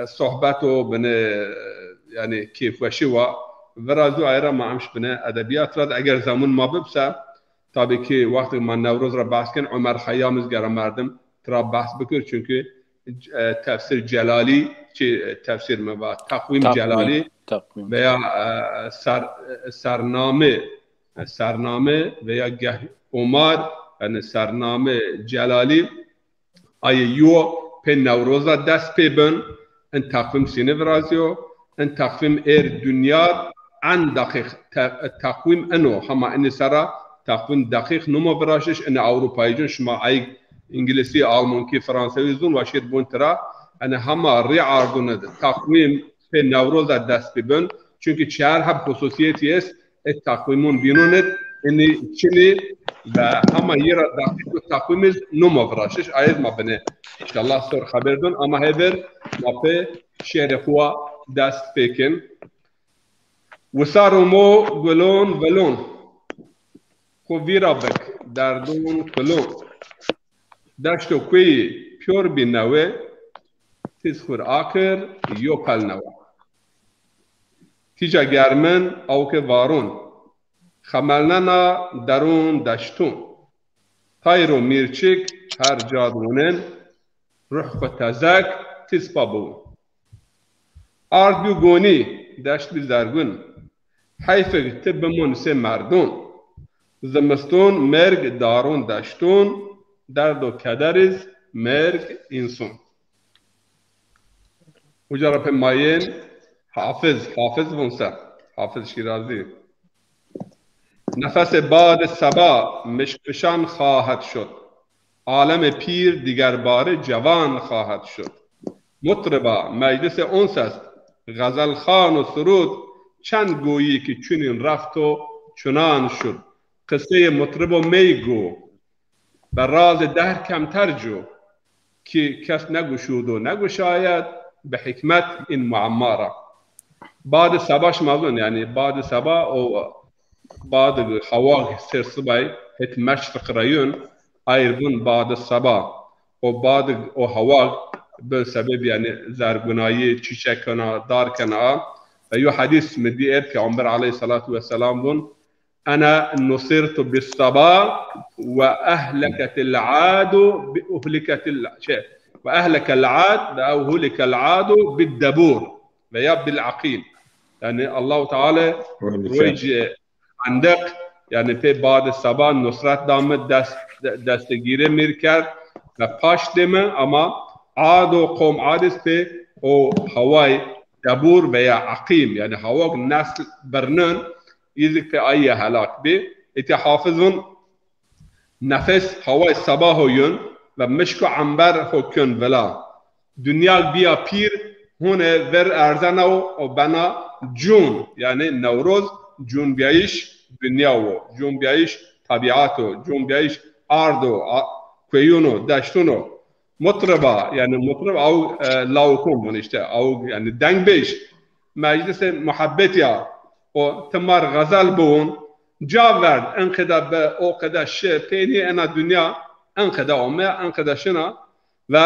صحبت و بنه يعني كيف وشوا ورازو عيرا ما عمش بنا ادبيات راد اگر زمان ما ببسا تابي كي وقت ما نوروز را بحث كن عمر خيام ازگرا مردم ترا بحث بكر چونكه تفسير جلالي چه تفسير ما تقويم جلالي veya sername veya Umar yani sername celali ay yo pe Nevroza dest pe ben en takvim sine vrazio en takvim dünya en dakik takvim eno ama en sara takvim dakik numa vrazış en Avrupa'yı şuma ay İngilizce Almanki Fransızca zun vaşir buntra en hama ri'ardun takvim pe Nevroza dest pe ben çünkü çağır hep hususiyeti es takvimun binonet eni çini ve ama yera dakik takvimiz numa vrazış ayet ma bene inşallah sor haberdun ama hever ma pe şehre huwa dest pekin وصاروا مو قلون بلون خوفي ربك دردون كلون داشتو كوي بيور بنوي تسخر آخر يو پل نوي تيجا گرمن او که وارون خملننا درون دشتون تایرو میرچک هر جادونن روح فتزک تسپا بون آرد بیو گونی دشت بیزرگون حیفه تبمون سه مردون زمستون مرگ دارون دشتون درد و کدرز مرگ انسون اجاره په ماین حافظ ونسا حافظ شیرازی نفس باد صبا مشکشان خواهد شد عالم پیر دیگر باره جوان خواهد شد مطربا مجلس اونس است غزل خان و سرود چند گویی که چنین رفت و چنان شد قصه مطرب و میگو و راز دهر کمتر جو که کس نگشود و نگشاید به حکمت این معماره بعد صباش مازون يعني بعد صبا او بعد هوا سرسبای هت مشرق ريون ايربون بعد الصبا و بعد او هوا بسبب يعني زرگونایی چیچکنا دارکنا ايو حديث مدي پیغمبر عليه الصلاه والسلام بون انا نصرت بالصبا واهلكت العاد واهلك العاد او هلك العاد بالدبور veya بالعقيل yani Allah Teala روی عندك yani pe بعد sabah nusrat damı destgire mirker ve paş deme ama ad o kavm adis pe o havay dabur veya akim yani havak nesl bernen izik pe ayya halak bi eti hafızın nefes havay sabah oyun ve meşku amber hokun vela dünya biya pir hune ver erzana o bana jun yani Nevroz jun biyiş dünya o jun biyiş tabiato jun biyiş ardo kuyuno daştuno mutraba yani mutrab au laukum bunu işte au yani dengbeş meclise muhabbet ya o temar gazal bun javerd enqida be o kadar şey peni ena dünya enqida o me enqida şuna ve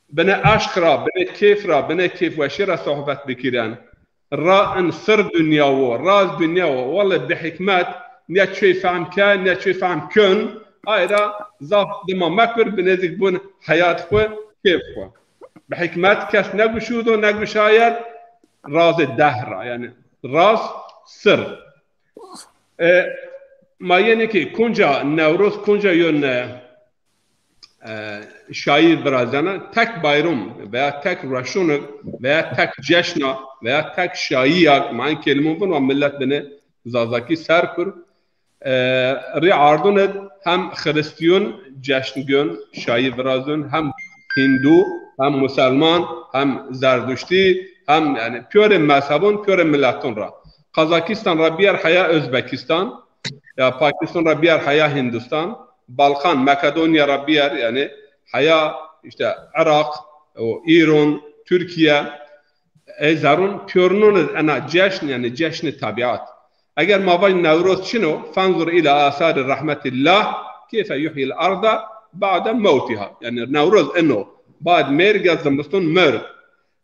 bana aşkra bana keyfra bana keyf ve şira sohbet bikiren ra'en sır dünya o raz dünya o vallahi bi hikmet ne şey fahm kan ne şey fahm kun ayra zaf dema makber benezik bun hayat ko keyf ko bi hikmet kes ne guşudu ne guşayet raz dehra yani raz sır ma yani ki kunca Nevroz kunca yönne şair birazana tek bayram veya tek raşonu veya tek ceşna veya tek şaiyak man kelime bun ve millet beni zazaki serkur ri'ardun hem Hristiyan ceşn gün şair birazın hem Hindu hem Müslüman hem Zerdüşti hem yani pure mezhebun pure milletun ra Kazakistan ra biyer haya Özbekistan ya Pakistan ra biyer haya Hindistan Balkan Makedonya ra biyer yani haya işte Irak o İran Türkiye زارون پیورنون انا جشن يعني جشن طبيعات اگر ما باید نوروز شنو فانظر الى آثار رحمة الله كيف يحيي الارض بعد موتها يعني نوروز انه بعد مرگ زمستون مرگ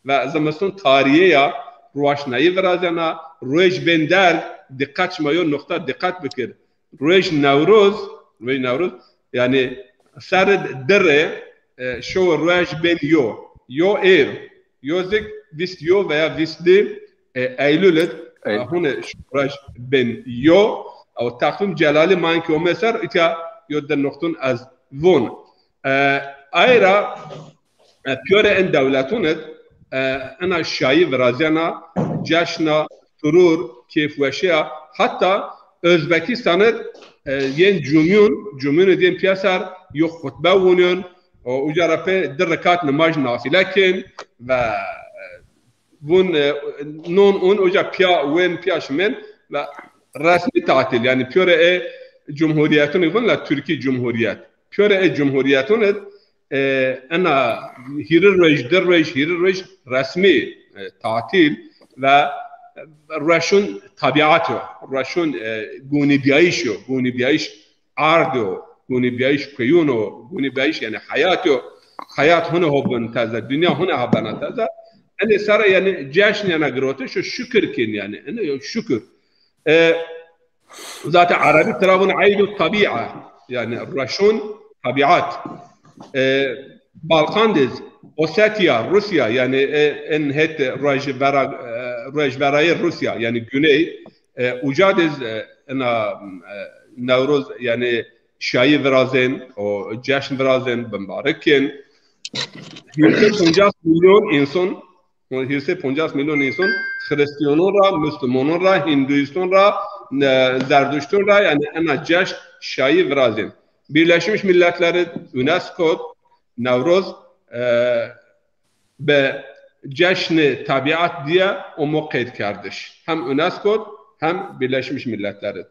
و زمستون تاریه روشنایی ورازنا روش بندر دقت شمایو نقطه دقت بکر روش نوروز yani سر در شو روش بین یو ایر یوزک ویست یو veya ویستی Eylül'et هون روش بین یو او تقویم جلالی مان که مثلا ایتا یود نقطون از وون ایرا پیور این دولتونت انا شایی ورازیانا جشنا سرور کیفوشیا حتی Özbekistan'ın yen cumhuriyet diyen piyasar yok hutbe vuruyor o ucarape derrekat namaz nafilekin ve bun non uca piya wen piyaşmen ve resmi tatil yani piyore cumhuriyetun yvonla Türkiye Cumhuriyet piyore cumhuriyetun ana hirir resmi tatil ve رشون طبیعتو رشون گونی بیایش عردو گونی بیایش کیونو گونی بیایش یعنی حیات هونه هبن تازه دنیا هونه هبن تازه اینه سر یعنی جشن یعنی گروتش شکر کن یعنی اینه شکر ذات عربی ترابون عید الطبیعه یعنی رشون طبیعت بالقاندز Ossetya, Rusya yani en het rejverayı Rusya yani Güney ucadız Nevruz yani şayi verazen o ceşn verazen mübarekken 150 milyon insan 150 milyon insan Hristiyanlara, Müslümanlara, Hinduistanlara, Zerdüştlara yani en ceşn şayi verazen Birleşmiş Milletler'in UNESCO Nevruz به جشن طبیعت diye o قید کردش هم UNESCO هم Birleşmiş Milletler'in.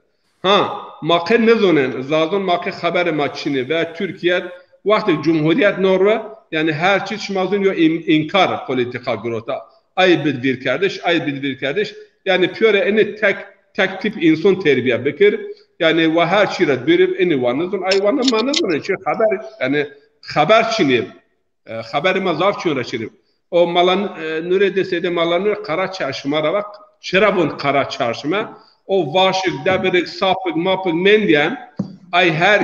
Makı ne zonen zazon makı haber maçını ve Türkiye vakti Cumhuriyet Norve yani her çift şmazın yo inkar politika grota ay bildir kardeş yani piyore eni tek tip insan terbiye bekir yani ve her çiret birib eni vanızın ay vanı manızın için haber yani haber çinib خبر ما زاف چون رشیدیم او مالان نوره دسته مالان نور قرا چارشما را وقت چرا بون قرا چارشما او واشک دبرک ساپک ماپک مندیم ay her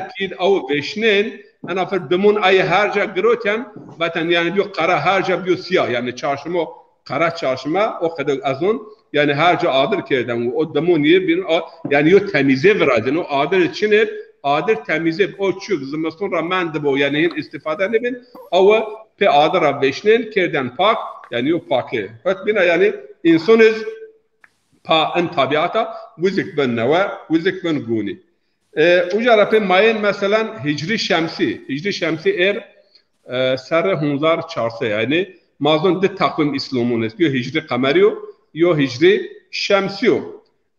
ki او veşnen ana fer demun ay harca groten vatan yani bir qara harca bir siyah yani çarşıma qara çarşıma o kadar azon yani harca adır kerden o demun yer bir yani yo temize veradın o adır için adır temize o çük zımastın ramand bu yani istifade ne bin ama pe adır veşnen kerden pak yani yo pakı hat bina yani insanız pa en tabiata vüzik ben neva vüzik ben guni ucara pe mayen mesela hicri şemsi ser hunzar çarşı yani mazlum de takvim İslam'ın istiyor hicri kameriyo yo hicri şemsiyo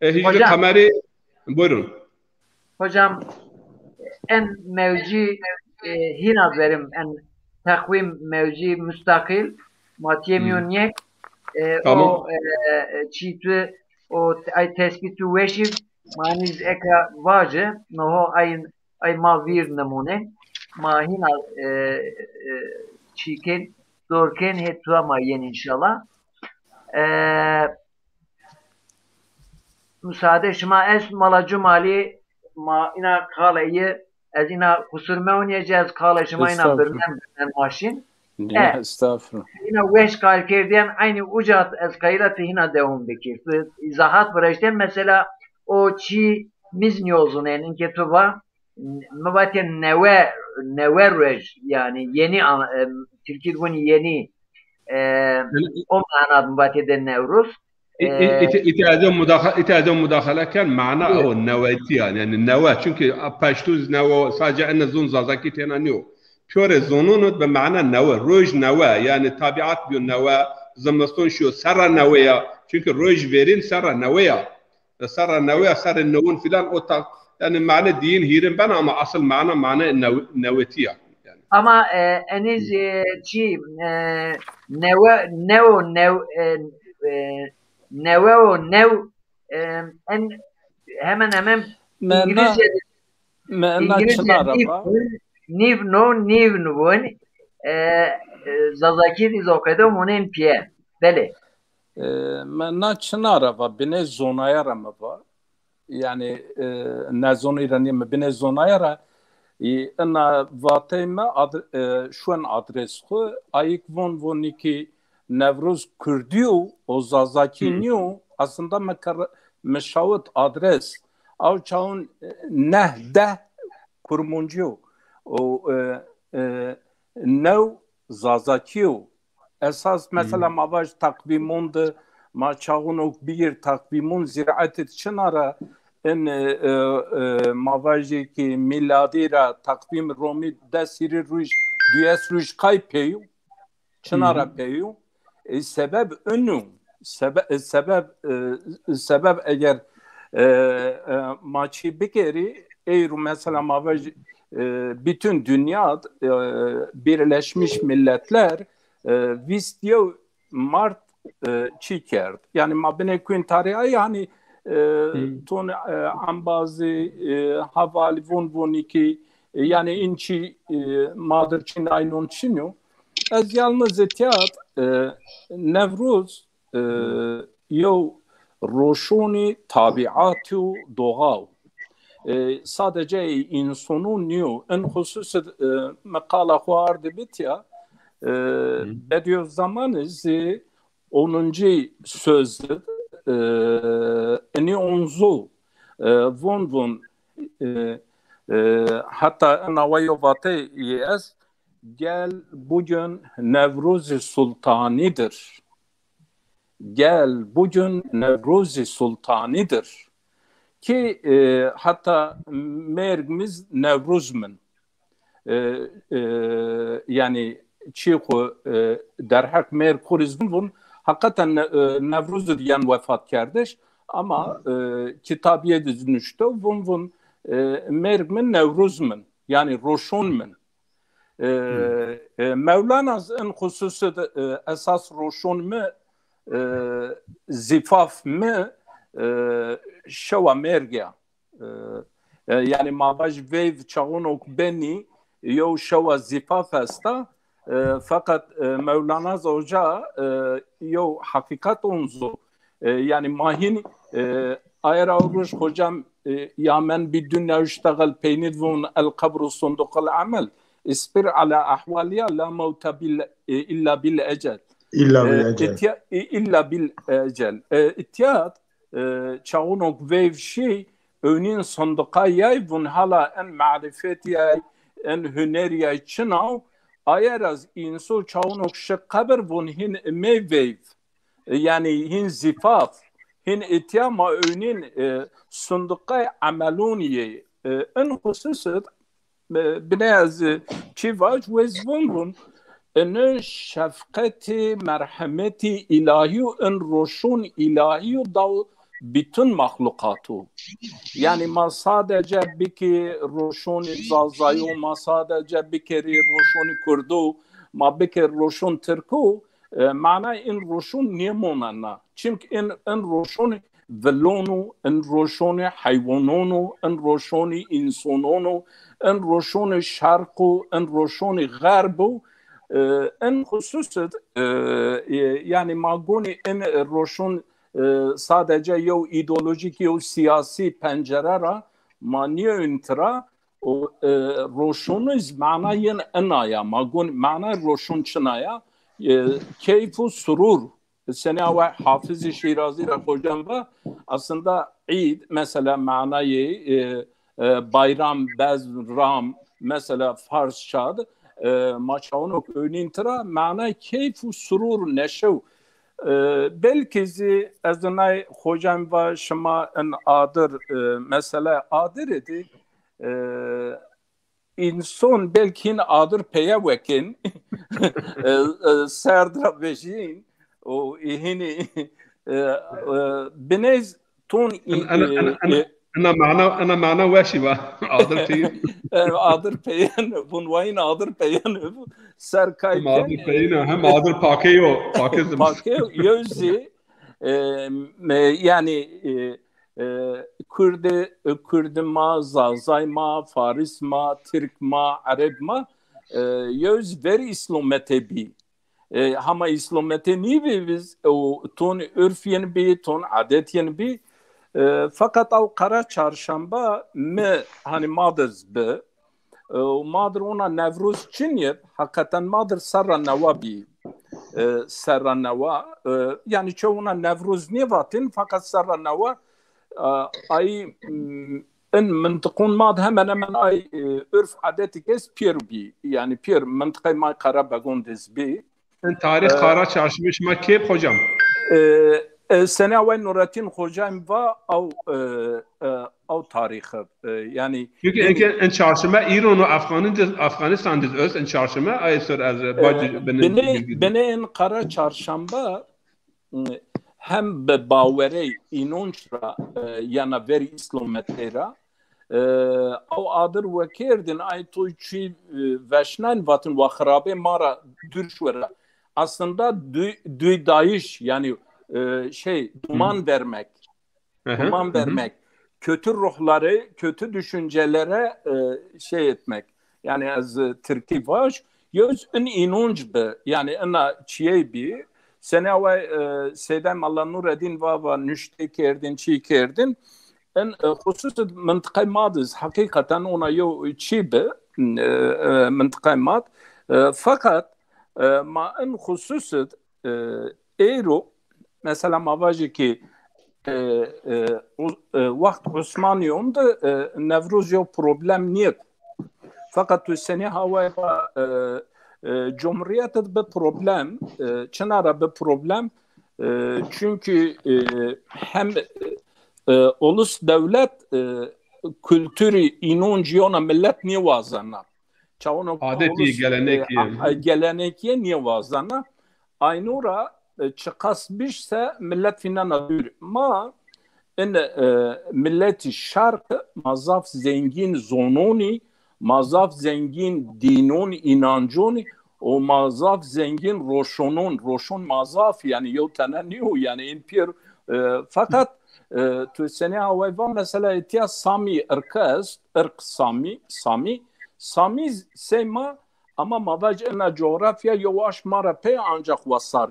hicri kameri buyurun hocam en mevci hina verim en takvim mevci müstakil matiyemiyonye o çiğitü o ay tespitu veşiv maniz eka vacı noho ay ma vir namune ma hina çiğken dorken hetua mayen inşallah müsaade şuma es malacı mali ma ina kalayı az ina kusur oynayacağız kala şuma ina birden maşin estağfurullah ina veş kalkerden aynı ucat az kaylati hina devam bekir izahat bıraşten mesela o çi mizniyozun en ketuba mabaten neverrej yani yeni Türkiye bunu yeni o manada mabateden Nevruz İtadın müdahalekan mana o nevati yani neva çünkü paştuz neva sadece en zon zazaki tenaniyo pure zonunu be mana neva roj neva yani tabiat bir neva zımnaston şu sarra nevaya çünkü roj verin sarra nevaya sarra nevun filan o yani mana din hirin ben ama asıl mana nevatiya yani ama eniz çi neve en hemen Mena İngilizce çınaraba niv nuvun zazaki diz okuydu munin piye. Beli. mena çınaraba bine zonaya ramaba yani ne zonayra niye bine zonaya انا واتيما شو ان ادرس خو ayık von iki Nevruz Kürdüyo o Zazakiniyo aslında meşavut adres av çağın nehde kurmuncu o nev Zazakiyo esas mesela mavaş takvimonda ma çağın o bir takvimon ziraat için ara en mavajı ki miladi ra takvim Romi desiri ruj dües ruj kay peyu çınara peyu sebep önüm sebep eğer maçı bir kere eğer mesela mavajı bütün dünya Birleşmiş Milletler vistiyo Mart çiker yani mabine kuin tarihi yani ton am bazı havali von iki yani inçi madır çin aynon çinu az yalnız etiyat Nevruz yo roşoni tabiatı doğal sadece insanın niyo en husus makala xuar debit ya bediyor zamanız 10. sözü eni onzu von hatta navayovatı yes gel bugün Nevruz Sultani'dir. Gel bugün Nevruz Sultani'dir. Ki hatta mergimiz Nevruz'mun. Yani çiğku derhak merkurizm von hakikaten Nevruz diyen vefat kardeş ama kitabiye düzünüşte von mergmin Nevruz'mun yani roşonmun. Mevlana'nın en hususu esas roşon mu zifaf mı şeva mergya yani mavaj vev çağın ok beni yo şeva zifaf hasta fakat Mevlana Hoca yo hakikat onzu yani mahin eğer avruş hocam ya men bir dünya iştegal peynir von el kabru sondukal amel اصبر على أحوالها لا موت إلا بالأجل إلا بالأجل اتيات çağınok vev şey önün sonduqa yayvun hala en marifeti en hüneriye çınav ayaraz inso çağınok şıkkabır vun hin mevev yani hin zifaf hin itiyama önün sonduqa ameluniye en hususet بناز چیواج و زونگون ان شفقت مرحمت الهی و ان روشون الهی و دو bütün mahlukatı. Yani ma sadece bir ki roşon zazayo ma sadece bir kere roşon kurdu ma bir kere roşon Türkü mana in roşon niyemonana. Çünkü in roşon velonu in roşon hayvanonu in roşon insanonu en roşoni şarkı, en roşoni garbu, en hususet yani magoni en roşon sadece yo ideolojik yo siyasi pencerera maniye intra o roşoniz manayın enaya magon mana roşon çınaya keyfu surur sene ve Hafız-ı Şirazi hocam var aslında Eid mesela manayı bayram bez ram mesela Fars şad maçaunok önintra mana keyfu surur neşev belki azınay hocam ve şema en adır mesela adır edi insan belki adır peye vekin serdra vejin o ihini binez ton أنا معنا واشي بقى عادر بين عادر بين بونوين عادر بين سركايتن عادر بين هم عادر باكيو باكيو يوزي يعني Kürt ma, Zazay ma, Faris ma, Türk ma, Arap ma yüz veri İslamete bi. Ama İslamete niye biz o ton örf yeni bi, ton adet yeni bi. Fakat o Kara Çarşamba me hani madız be. Madır ona Nevruz Çinyet hakikaten madır Sarra Neva bi. Sarra Neva yani çoğuna Nevruz Nevatin fakat Sarra Neva ay en منطقون ماد hemen hemen ay örf adeti kes pier bi yani pier منطقه ما Karabagondez bi tarih Kara Çarşamba şma kep hocam sene ve Nurettin hocam va او تاریخ yani çünkü en çarşamba İran ve Afganistan'da öz en çarşamba ayetler az beni en Kara Çarşamba hem به باوری اینونچ را یا veri İslam'etera او آدر وکردن ay توی چی وشنن واتن و خرابه mara dürşvera aslında düydayış yani duman vermek duman vermek kötü ruhları kötü düşüncelere etmek yani az Türkiye var yüz en inonç be yani ana çiğ bir Sene ve Seydem Allah Nureddin ve nüşte kerdin, çiğ kerdin. En hususi mıntıkay madız. Hakikaten ona yo çiğ be mıntıkay mad. Fakat ma en hususi Eiro mesela mavacı ki vakt Osmaniyon'da Nevruz yo problem niyet. Fakat tu sene hava Cumhuriyet bir problem. Çınar'a bir problem. Çünkü hem ulus devlet kültürü inançı ona millet niye vazana? Adeti gelenekiye niye vazana? Aynura çıkasmışsa millet finan adır. Ma milleti şark mazaf zengin zononi mazaf zengin dinun inancun o mazaf zengin roşon mazaf yani yotananiu yani impir fakat tu sene havayva mesela etiya Sami ırk Sami sema ama mavac ena coğrafya yavaş mara pe ancak vasar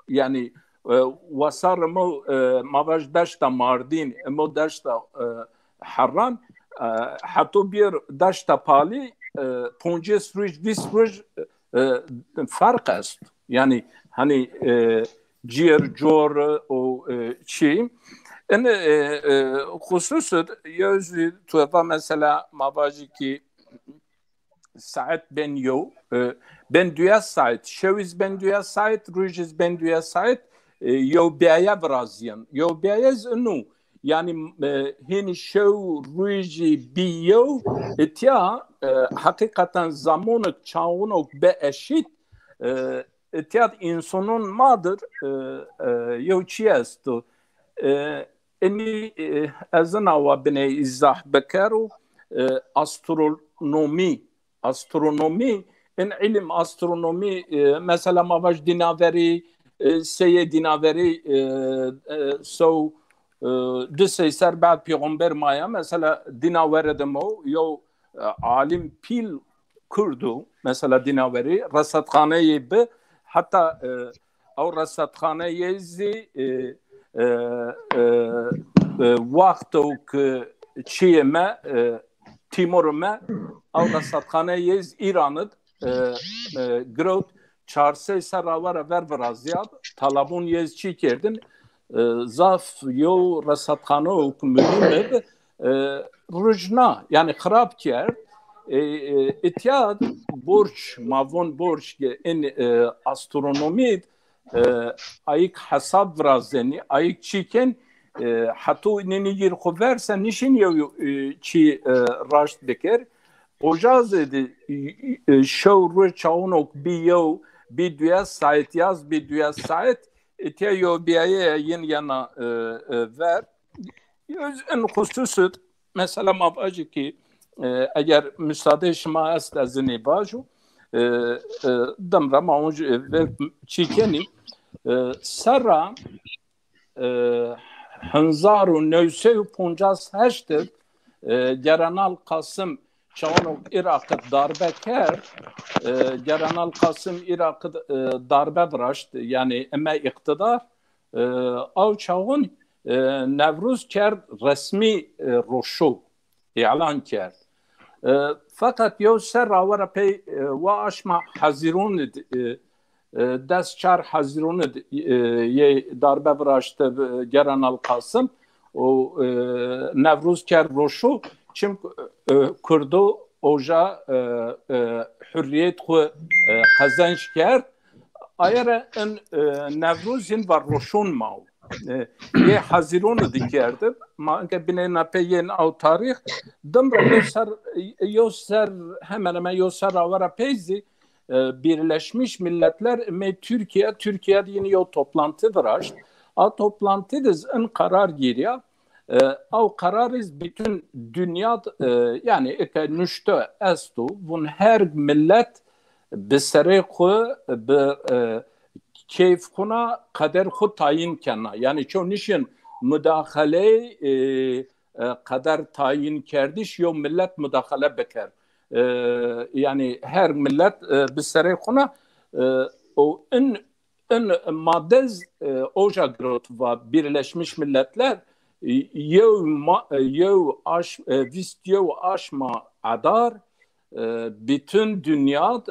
yani vasar mı mavac deşta Mardin mı deşta Harran hatta bir daşta pali ponces ruj visruj fark است yani hani ciğer jor o şey en hususu yüzü tuva mesela mavaji ki saat ben yo ben duya saat şeviz ben duya saat rujiz ben duya saat yo beya brazyan yo beya znu yani hini şev ruji biyo etya hakikaten zamanı çağınok be eşit etya insanın madır yoçiyestu eni azna wa bine izah bekaru astronomi en ilim astronomi mesela mavaj dinaveri seye dinaveri so dse ser بعد پیغمبر maya mesela dinaveri demo yo alim pil kurdu mesela dinaveri rasatxaneyi be hatta o rasatxaneyi vakto ki çiyeme Timur'me o rasatxaneyi İran'ı grot çarse saravara ververaziyat talabun yez çi kerdin zaf yo rasatxane hükümeti rujna yani xarab kerd etiyad borç mavon borç en astronomi ayık hesap vrazeni ayık çiken hatta neni yer khoversen nişin yo çi raşt beker ocaz dedi şovru çaunok biyo bir duya saat yaz bir duya saat etiyo biye yen yana ver en hususu mesela mavacı ki eğer müsaade şma est az nebaju damra mauj vel çikeni sera 1958 General Kasım çavanok Irak'ı darbe kerd General Kasım Irak'ı darbe bıraşt yani eme iktidar av çavun Nevruz kerd resmi roşu ilan kerd fakat yo ser ravara pey ve aşma hazirun dest çar hazirun ye darbe bıraştı General Kasım o Nevruz kerd roşu çim kurdu oja hürriyet xwe qezenc kerd ayere en Nevruzên var roşon maw yê hezîron dikerdin ma enke binê nepeyên ew tarîx dimre yo ser hemen hemen yo ser rawera peyzî Birleşmiş Milletler me Türkiye yine yo toplantı vıraşt a toplantı diz en karar giriyor او قرارız bütün dünya yani nüşte estu bun her millet besere xu be keyf xuna kader xu tayin kana yani ço nişin müdahale kader tayin kerdiş yo millet müdahale beker yani her millet besere xuna o en maddez oja grot va Birleşmiş Milletler Yo aşma adar bütün dünya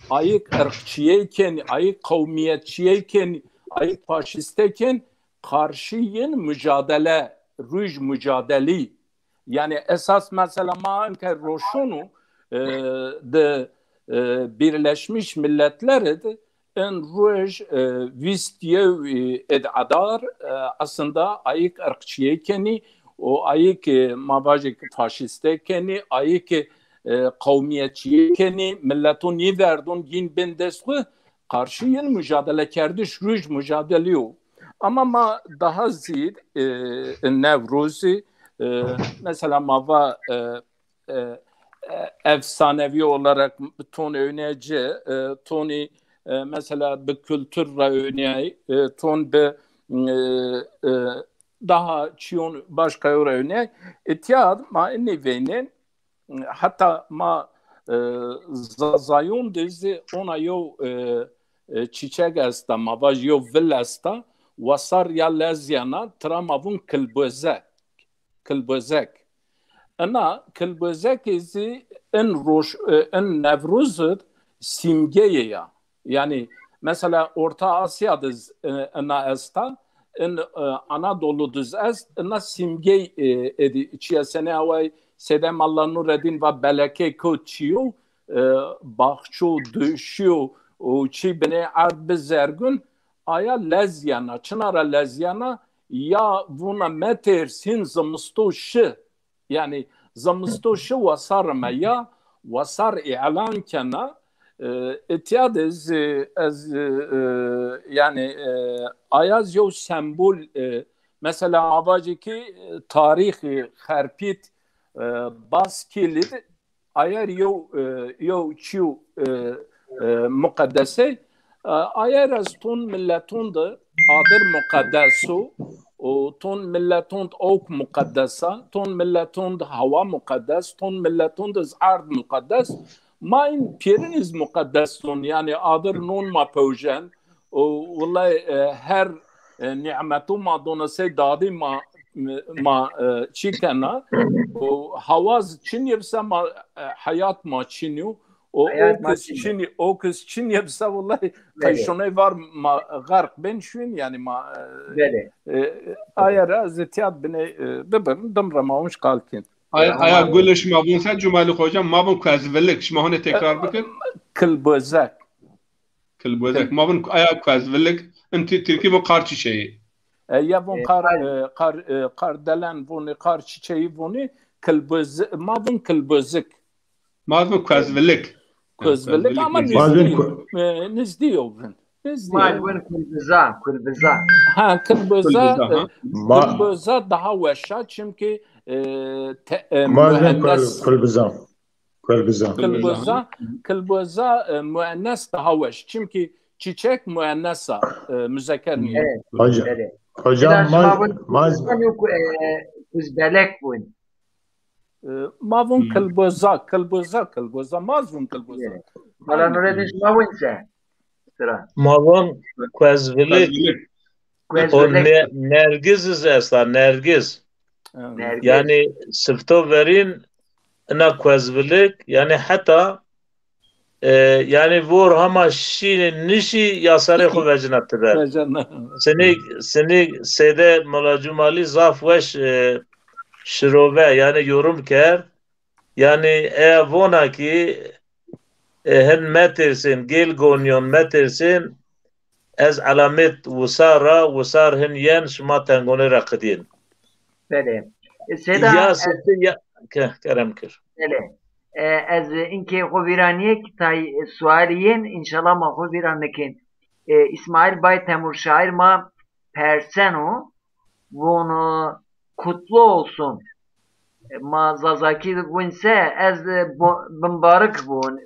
ayık ırkçıyken, ayık kavmiyetçiyken, ayık faşisteyken karşıyın mücadele, rüj mücadeli. Yani esas mesela maanke roşunu de Birleşmiş Milletler'de en rüj vistiyev edadar aslında ayık ırkçıyken o ayık mabajik faşisteyken ayık kavmiyetçiyken milletun yiverdun gin bendesku karşıyın mücadele kerdiş rüj mücadele o. Ama ma daha ziyid Nevruzi mesela mava efsanevi olarak ton önece toni mesela bir kültür örneği ton bir daha çiyon başka örneği etiyad ma nevinin hatta ma zayun dizi ona yo çiçek asta ma vaj yo villasta wasar ya lezyana tramavun kilbözek ana kilbözek izi en roş en Nevruz'd simgeye ya yani mesela Orta Asya'da ana esta en Anadolu'da est ana simge edi çiyasene avay sedem Allah Nureddin ve beleke koçiyo bahço düşüyor o çi bine ard bezergün aya lezyana çınara lezyana ya buna meter sin zamstoşu yani zamstoşu vasar ya vasar ilan kana etiyad az yani ayaz yo sembol mesela avacı ki tarihi harpit baskili ayar yo çiu mukaddese ayar az ton milletun da adır mukaddesu o ton milletun ok mukaddesa ton milletun da hava mukaddes ton milletun da ard mukaddes Mein piriniz mukaddesun yani adır non ma pöjen o vallahi her nimetu ma donase dadi ma çikana o havaz çin yapsa ma hayat ma çiniu o kız çin yapsa vallahi kayşone var ma gark ben şun yani ma ayara zetiyat bine bebem damramamış kalkin Aya gülüş mabun sen cumali hocam mabun kazvelik şmahone tekrar bakın. Kılbözek. Mabun aya kazvelik enti Türkiye bu kar çiçeği. Ya bu kar delen bunu kar çiçeği bunu kılbözek mabun kılbözek. Mabun kazvelik. Kazvelik ama nizdi yovun. Mabun kılbıza. Ha kılböza daha veşa çünkü مازن مؤنث كلبزان كلبوزا مؤنث تهاوش çünkü çiçek müennesa müzekker niye? Evet. hocam Evet. hocam maz Kuzbelek bu. Mavun كلبوزا mazvun كلبوزا. Bana Nureddin şuna bu ise. Sıra. Mavon Quezvilik o Kuzbelek. Nergiz esta Nergiz. Nergis. Yani sıfto verin na Quezvilik yani hatta yani vur hama şirin nişi yasare xo vecinatte der. Seni sede malacumali zaf veş şirove yani yorum ker yani vona ki hen metersin gel gonyon metersin ez alamet vusar hen yen şma tengone rakidin. Böyle. Ya Seda sıftı ya kerem kir. böyle. Ez inke xoviraniye ki tay sualiyen inşallah ma xovirannekin İsmail Bay Temur şair ma perseno bunu kutlu olsun ma zazaki bunse ez mübarek bun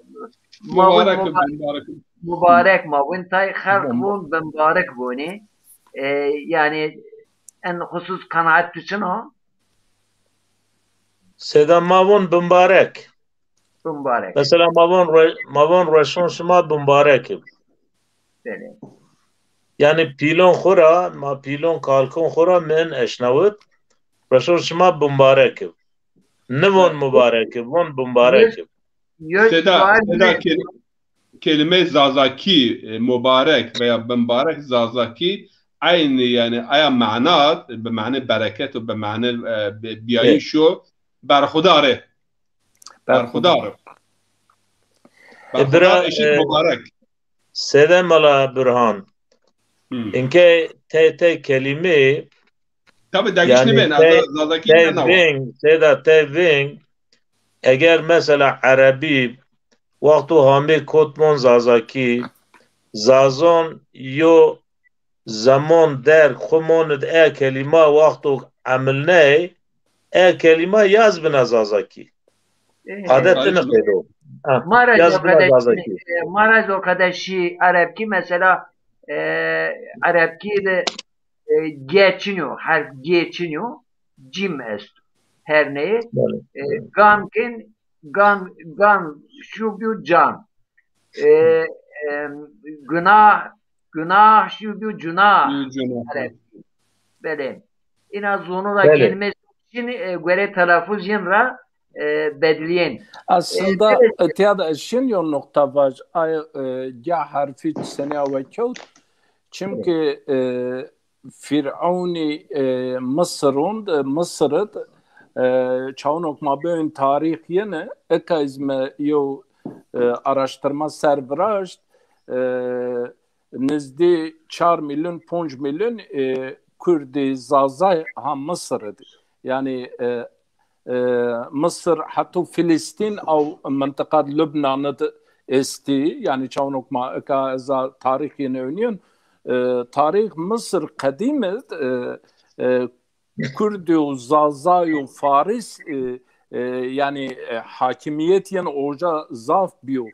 mübarek ma bun tay halk bun mübarek buni yani en husus kanaat için o Seda mavon bimbarek. mübarek. Mesela mavon reşon şma bimbarek. Böyle. Yani pilon khora ma pilon kalkon khora men eşnavut reşon şma bimbarek. Nevon mübarek, von mübarek. Seda kelime zazaki mübarek veya mübarek zazaki aynı yani aya manat bimane bereket ve bimane biyayişo berhudare. Berhudare. Berhudare eşit mübarek. Seda mala Burhan. İnke te kelime tabi değişni ben zazaki Seda teving eğer mesela Arabi vaktu hami kotmon zazaki zazon yo zaman der khumon kelima vaktu amilne kelima yaz bina zazaki adetine koydu. Maraz o kadar şey Arapki mesela Arapki de geçiniyor, her geçiniyor, cim est, her neyi, gankin, gan, şu bir can, günah, şu bir cunah, Arapki, böyle, ina zonu da kelimesi için göre telaffuz yinra bedliyen. Aslında tiyada eşin yon nokta var, ya harfi sene ve kevt, çünkü Firavuni Mısır'ın çawnok ma bön tarih yene ekazme yo araştırma serviraşt nizdi 4 milyon 5 milyon Kurdi zazay ha Mısır'dı. Yani Mısır hatta Filistin او منطقة لبنان استي يعني çawnok ma eka tarih yene önüyon tarih Mısır kadime Kürdü, Zazayu, Faris yani hakimiyet yani oja zaf biyo.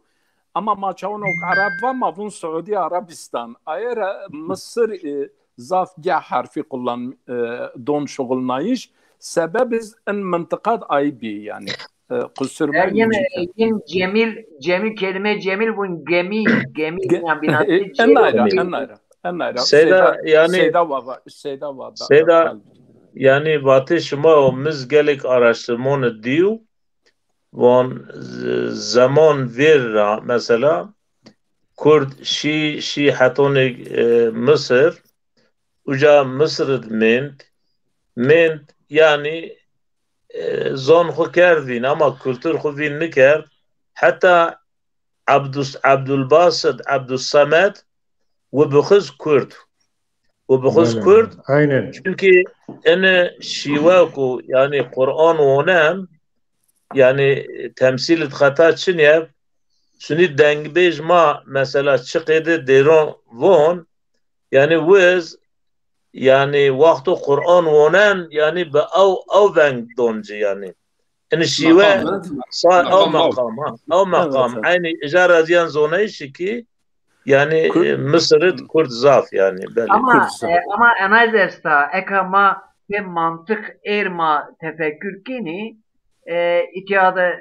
Ama maçawnok Arap ve mavun Suudi Arabistan. Eğer Mısır zaf ya harfi kullan don şugulnayiş sebebiz en mıntıkat aybi yani. Kusur Cemil kelime Cemil bun gemi yani binası Seda yani batı şuma o mizgelik araştırmanı diyor von zaman ver mesela Kurd şi hatonik Mısır uca Mısır mint yani zon xo kerdin ama kültür xo vin nikerd hatta Abdülbasit Abdülsamed ve bıxız Kürt aynen çünkü ene şivaku yani Kur'an onem yani temsil et hata çin yap suni dengbej ma mesela çıkıdı deron von yani vız yani وقت قرآن ونن يعني بأو بنك دونجي يعني إن الشيوة صار أو مقام يعني إجارة ديان زونيش ki yani Mısır'ı Kürt zaf yani belli. Ama analizesta ekama ve mantık erma tefekkür kini itiyadı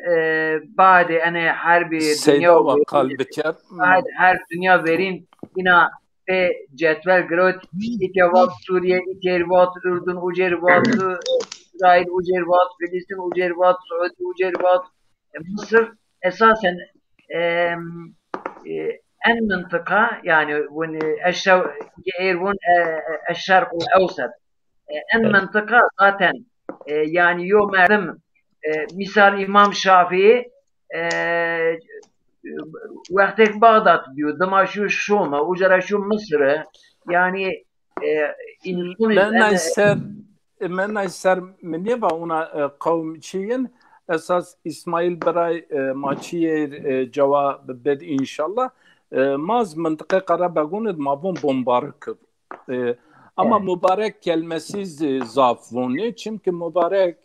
bade hani her bir dünya her dünya verin ina ve cetvel grot itiyavat Suriye itiyavat Ürdün ucervat İsrail ucervat Filistin ucervat Suudi ucervat Mısır esasen en mıntıka yani Eşşark Evsat en mıntıka zaten yani yo merdim misal İmam Şafii vaktek Bağdat diyor dama şu Şum'a ucara şu Mısır'ı yani من اثر منی و اونا قوم چین اساس اسماعیل برای ماچی جواب بد انشالله ماز منطقه قرابگوند مابون بمبارک ama mübarek kelimesi zafvuni çünkü mübarek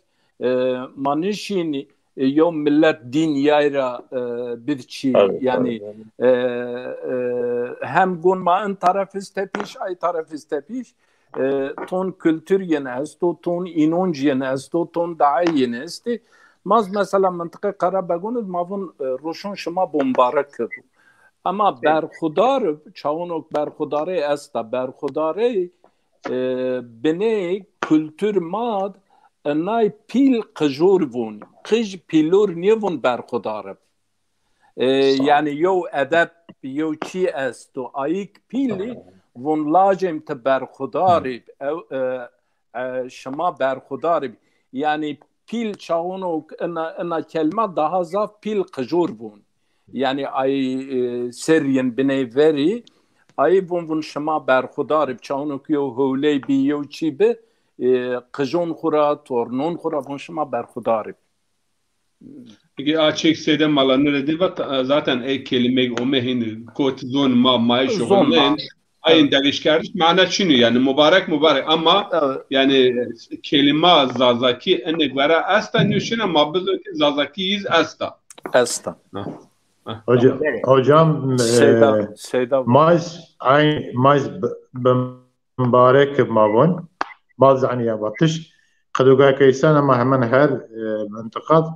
manişini yo millet din yayra birçi yani hem gun ma en taraf istepiş ay taraf istepiş ton kültür yine است و ton inanç yine است و ton dahi yine است maz mesela منطقه قرابگوند مابون روشن شما بمبارک ama berxudar çavunok berxudare esta berxudare bine kültür mad nay pil qjur vun qj pilor nevun berxudare yani yo edep yo çi esto ayik pili vun lajem te berxudari şama berxudari yani pil çavunok ena kelime daha zaf pil qjur vun yani ay seryen bineveri ay vun şama berxudar bçanok yo hole bi yo çibe qjon xura tornon xura vun şama berxudar Peki açık sede malanır dedi zaten kelime o mehin kot zon ma şoğlen ayın derişkarış mana çinu yani mübarek ama yani kelime zazaki ene gara asta nüşüne mabızı zazakiyiz asta Hocam maz mübarek mabon bazı yani yabatış kaduga kaysan ama hemen her mıntıkat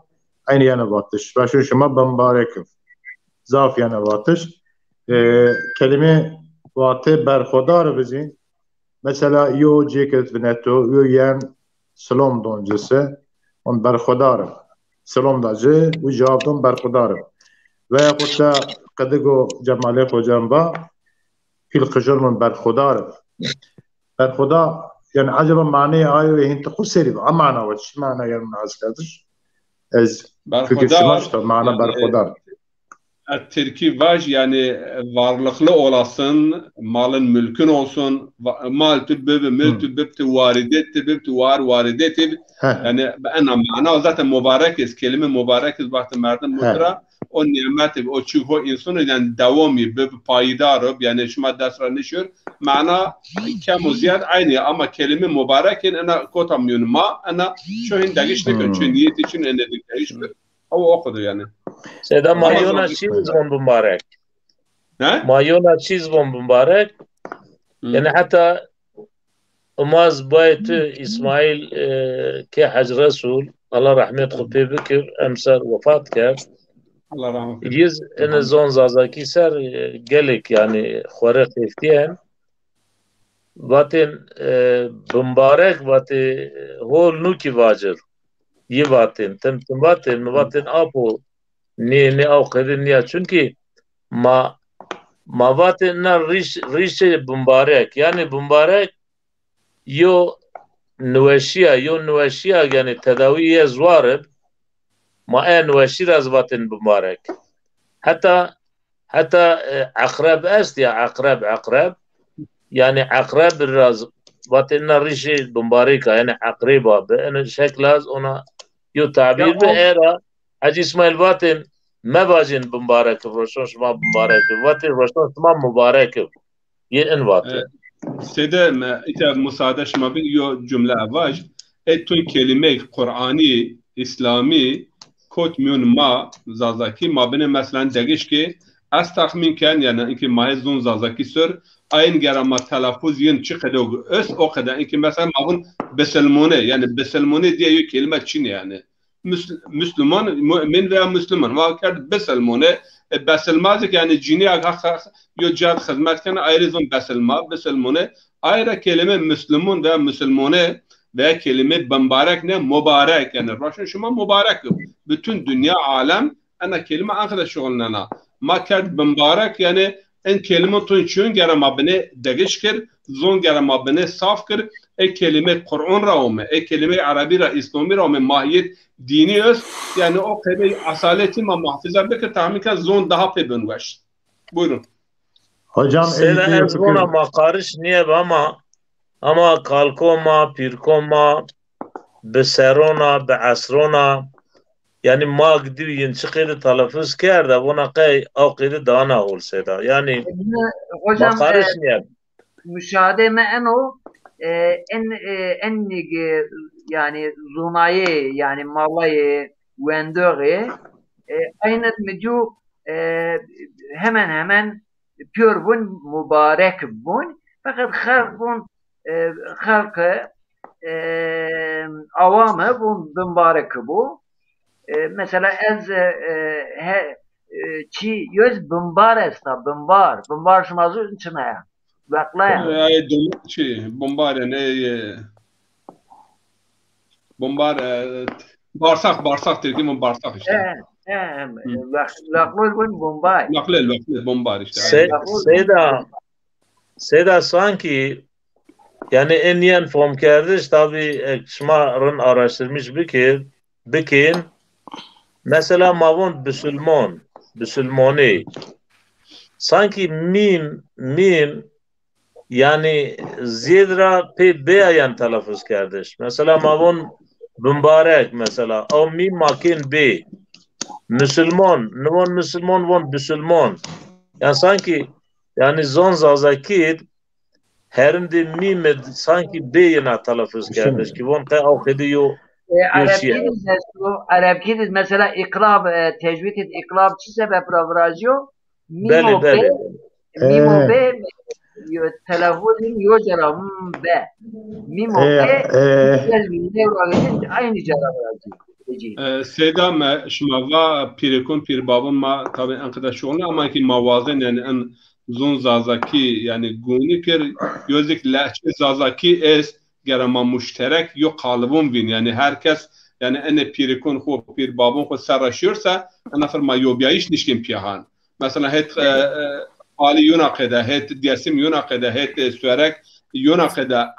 aynı yana batış ve şu şuma mübarek zaf yana batış kelime vatı berxudar bizi mesela yo ceket bineto yo yan selam doncası on berxudar selam dacı u cevaptan berxudar ve hatta kadıgo Cemal'e hocam ba fil qajr min berxudar yani acaba mani ayo ve hint khuseri amana ve şu mana yani nazkadır ez fikir smaşta mana berxudar Türkiye vaj yani varlıklı olasın, malın mülkün olsun, mal tübbü, mül tübbü, varidet tübbü, varidet yani en mana zaten mübarekiz, kelime mübarekiz baktım merdan mutra o nimeti o çuho insanı yani devamı bir payidar yani şuma dersler nişür mana kem ziyad aynı ama kelime mübarekin ana kotamıyorum ma ana şu hindagiş ne kötü niyet için ene dikiş o okudu yani. Seda mayona çiz von mübarek. Ne? Mayona çiz von mübarek. Yani hatta Umaz baytı İsmail ke Hac Resul Allah rahmet khupê bikir emsar vefat kir. Allah rahmet. Yiz en zon zazaki ser gelek yani xware xeftiyen. Vatin mübarek vati hol nuki vacir. Ye vatin vatin apo ne avqedin ya çünkü ma vatin na riş mübarek yani mübarek yo nweşiya yani tedaviye zwarib ma nweşir az vatin mübarek hatta akrab est ya akrab yani akrab biraz vatin na riş mübarek yani akreba be şekl az ona yo tabir be era Hacı İsmail vatin mevacin mübarek roşon şuma mübarek vatin roşon şuma mübarek ye en vatin سده ایتا مساعدش ما بین یو جمله اواج اتون کلمه قرآنی اسلامی کوت میون ما زازاکی ما بین مثلا دگیش که از تخمین کن یعنی اینکه ماه زون زازاکی سر این گرما تلفظ ین چی قدو اس او قدا اینکه مثلا ما بون بسلمونه یعنی بسلمونه دیگه یو کلمه چینه یعنی مسلمان مؤمن و مسلمان ما کرد بسلمونه بسلمازی که یعنی جینی اگه یو جاد خدمت کنه ایرزون بسلمونه ایره کلمه مسلمون و مسلمونه و کلمه مبارک نه مبارک یعنی راشن شما مبارک bütün dünya alem ana kelime ankara şoğulnana ma kerd mبارک yani en kelime tun çün gere mabne degiş kir zon gere mabne saf kir kelime Kur'an ravme kelime Arabi ra İslami ravme mahiyet dini öz yani o kelime asaleti ma muhafaza bekir tahmika zon daha pebunvaş. Buyurun. Hocam Sena ezbona makarış niye ama kalkoma pirkoma beserona beasrona yani ma gidiyor çıkıyor telaffuz kerdi buna kay akıdı dana olsaydı yani hocam makarış niye müşahede me eno en yani zunayı yani malayı vendöre aynet medyu hemen pür bun mübarek bun fakat halk bun halkı avamı bun mübarek bu mesela ez çi yüz bumbar esta bumbar şumazı içine ya vaklaya bumbar yani bumbar bağırsak Türkiye mi bağırsak işte laklol bun bumbar laklol bumbar işte Seda sanki yani en iyi form kardeş tabi şmarın araştırmış bikin mesela mavun Müslümani sanki mim yani zidra pe beyan telaffuz kardeş mesela mavun mübarek mesela o mim makin be Müslüman non Müslüman von Müslüman yani sanki yani zon zazakid herinde mim sanki beyana telaffuz kardeş ki von ka okudiyor Arapkidiz mesela iklab tecvid iklab çi sebep ravrajo mimo be telaffuzin yo jara be mimo be aynı jara ravrajo Seda şmava pirekon pirbabın ma tabi arkadaşlarla ama ki mavazen yani en zon zazaki yani guni kir gözük lehçe zazaki es gerama müşterek yok kalıbın bin yani herkes yani ene pirikon xo pir babon xo saraşıyorsa ana firma yobiyiş nişkin piyahan mesela het ali yunaqeda het diyasim yunaqeda het sürek yunaqeda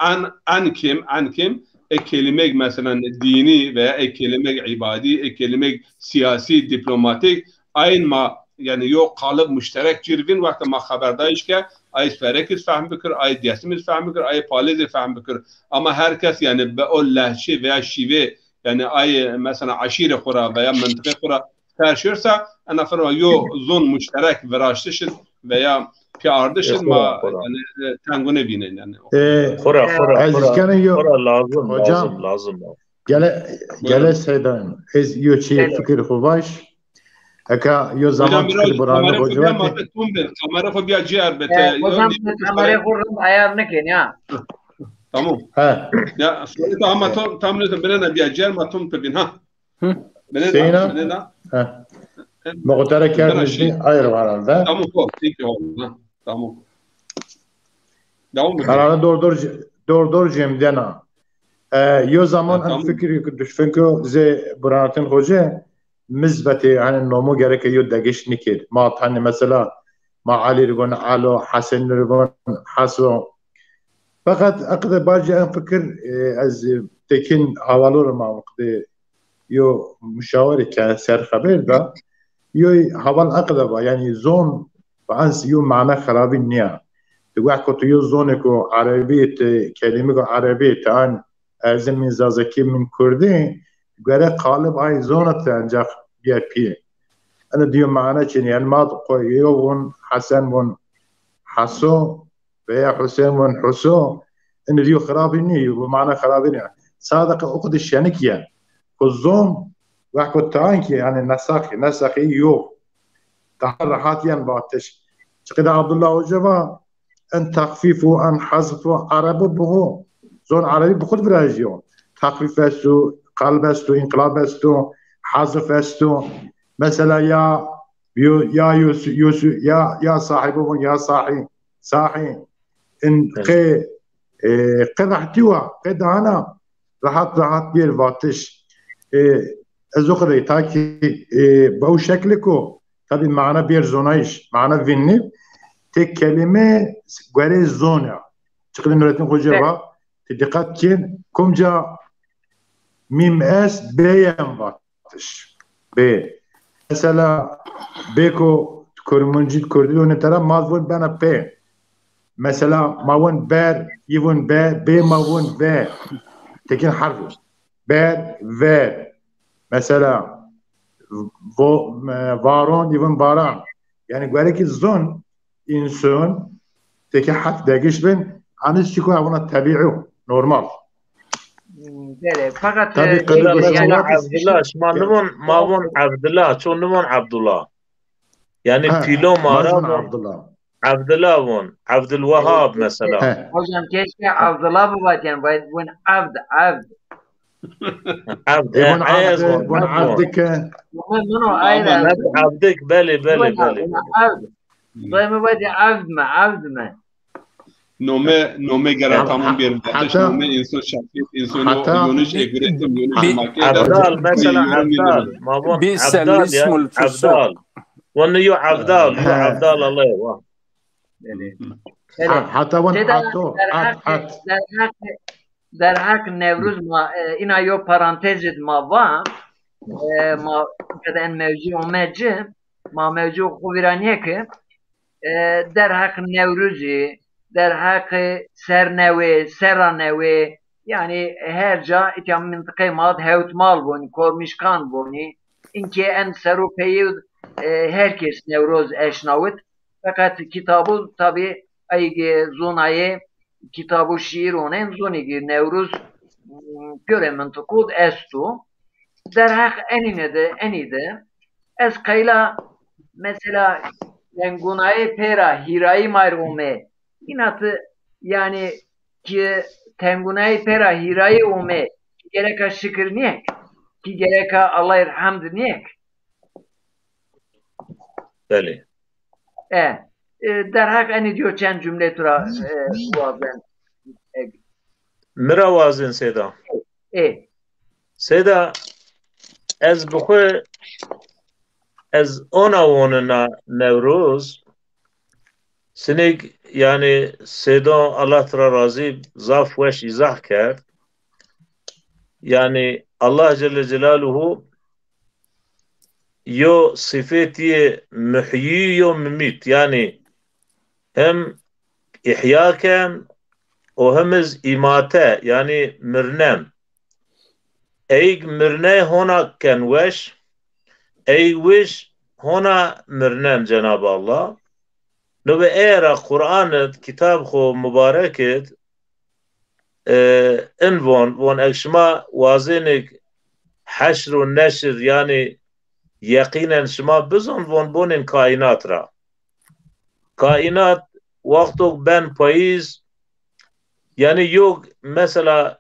an kim kelimek mesela dini veya kelimek ibadi kelimek siyasi diplomatik aynı ma yani yok kalıp müşterek cirvin vakti ma haberdayış ki ay sferekiz fahm bikir, ay diyasimiz fahm bikir, ay palizi fahm bikir. Ama herkes yani be o lehçe veya şive yani ay mesela aşire kura veya mıntıka kura karşıyırsa ana firma yo zon müşterek veraştışız veya piyardışız ma yani tangune binin yani. Kura lazım. Gele Seydan ez yo çi fikir xubaş Eka yo zaman fikir buranı hoca kamera ko bir ciğer bete. Hocam kamera kurun ayarını ken ya. Tamam. Ha. Ya sonra ama tam ne bana bir ciğer ma tom pebin ha. Bana. Ha. Muhtara kermişti ayrı var herhalde. Tamam ko. Tamam. Devam edelim. Kararı doğru cemdena. Yo zaman fikir düşünkü ze buranın hoca مزبتي عن النمو جرك يود دقيش نكيد ما تعني مثلا مع علي رجون علو حسن رجون حسو فقط أقدر باجي أفكر از تكين حوالور ما وقتي يو مشاوري كسر خبير ده يو حوال أقدر يعني زون بعض يو معنى خرابي النيا تقول كنت يو زونكو عربية كلمة عربية عن أزم من زازكي من كردي göre kalıp ay zonat ancak yapıyor. Ana diyor mana için yani ma koyuyor hasan haso veya Hüseyin ve Hüso en diyor خرابيني ومعنى خرابيني صادق أقد الشانكية كزوم وحكو تانكي يعني نسخي يو تحر حاتيا باتش كده عبد الله وجبا ان تخفيف وان حذف عرب به زون عربي بخود براجيون تخفيف استو قلب استو انقلاب استو حذف استو مثلا يا يوسف يا صاحبهم يا صاحي ان قي قدحتيوا قد انا راحت بير واتش ازوخري تاكي بو شكلكو tabii mana bir zonayış, mana vinni tek kelime göre zona. Çıkın Nurettin Hoca var. Dikkat kin kumca mim es beyem batış. B. Mesela beko kurmuncit kurdu onu tara mavun bana p. Mesela mavun ber, yivun b mavun v. Tekin harfi. Ber ver. Mesela varon yivun baran. Yani göre ki zon insan teki harf degiş ben anış çıkıyor avuna tabi'u normal. Fakat Tabii mesela Abdullah şmanımın mavun Abdullah çoğunluğun Abdullah yani pilom Arabun Abdullah von Abdülvahhab mesela hocam keşke Abdullah bu var yani bu abd بون عبدك منو ايضا عبدك بلي طيب بدي عبد ما نومه گره تمام بیرم داشت نومه انسان شخصیت انسان یونش اگریتم یونش ماکه عبدال مثلا عبدال ما بون عبدال ونيو عبدال الله واه حتى در حق نوروز ما اینا یو پرانتزید ما ما کدن موضوع اومده ما موضوع خویرانیه که در حق نوروزی در حق سرنوی yani her ca iki منطقه ماد هوت مال بونی kormişkan بونی اینکه en serupeyi herkes Nevruz eşnavut fakat kitabı tabi ayge zonayı kitabı şiir onen zonigi Nevruz göre منطقود estu der hak enide es kayla mesela lengunayı pera hirayı mayrume inatı yani ki tengunayı pera hirayı ume gereka şükür niyek ki gereka Allah'ır hamd niyek Beli در حق انی دیو چند جمله تو را وازن مرا وازن سیدا سیدا از بخواه از اوننا نوروز سنگ yani سیدا Allah ترا razı zaf وش izah کرد yani Allah Celle Celaluhu yo sıfeti mühyi yo mümit yani hem ihyaken o hemiz imate yani mirnem eyg mirne honakken veş eyviş hona mirnem Cenab-ı Allah nube era Kur'an'et kitab xo mübareket von ekşma vazinik haşr ve neşr yani yakinen şma bizon von bonin kainat ra kainat vaktuk ben payiz yani yok mesela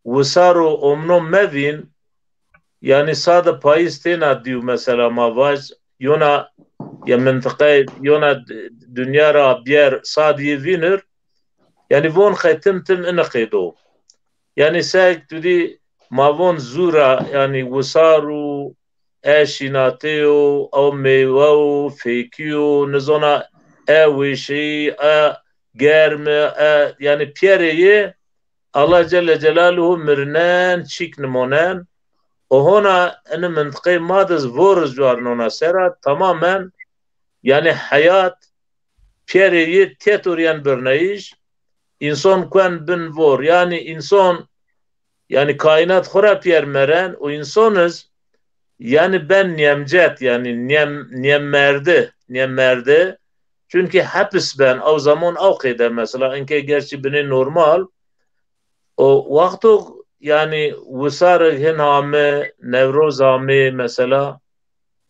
visaru omnum mevin yani sada payiz tena diyor mesela mavaj yona ya mıntıka yona dünya ra biyer sadiye vinir yani von khatimtim inaqido yani sek tudi mavon zura yani visaru اشیناتیو او میوه فیکیو نزونا اویشی گرم yani پیریه Allah Celle Celaluhu mirnen çik nimonen o hona en منطقه madız voruz varnona sera tamamen yani hayat pieriye tetorian berneyiş insan kuen bin vor yani insan yani kainat khora pier meren o insanız yani ben niyemcet yani niyemmerde Çünkü hapis ben o zaman o kadar mesela inke gerçi beni normal o vakti yani vusar hin hame nevroz hame mesela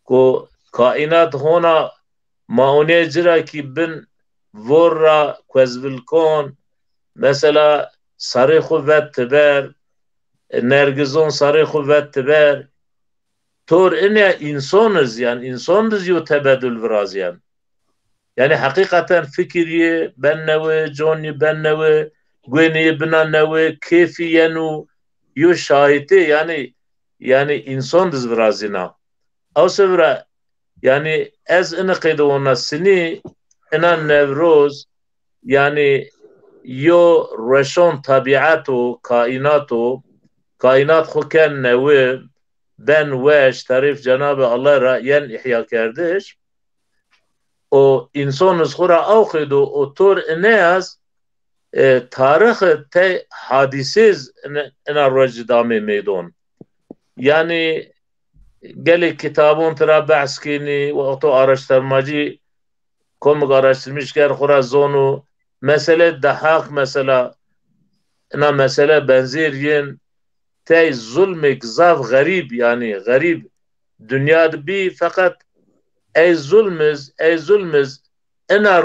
ko kainat hona maune jira ki bin vorra kwezvilkon mesela sarı kuvvet tiber nergizon sarı kuvvet tiber tor ine insanız yani insanız yo tebedül biraz yani. Yani hakikaten fikriye ben neve, Johnny ben neve, Gwenny bina neve, keyfi yenu, yo şahiti yani insanız biraz ina. O sevra yani ez ina kaydı ona sini ina nevroz yani yo reşon tabiatı kainat huken neve ben veş tarif Cenab-ı Allah ra yen ihya kardeş o insanız khura avqidu o tur eneaz tarih te hadisiz ena rajdami meydon yani geli kitabın tıra bahskini ve oto araştırmacı komik araştırmışlar khura zonu mesele dahak mesela ena mesele benzer yin te zulmek zaf garib yani garib dünyada bir fakat ey zulmüz انا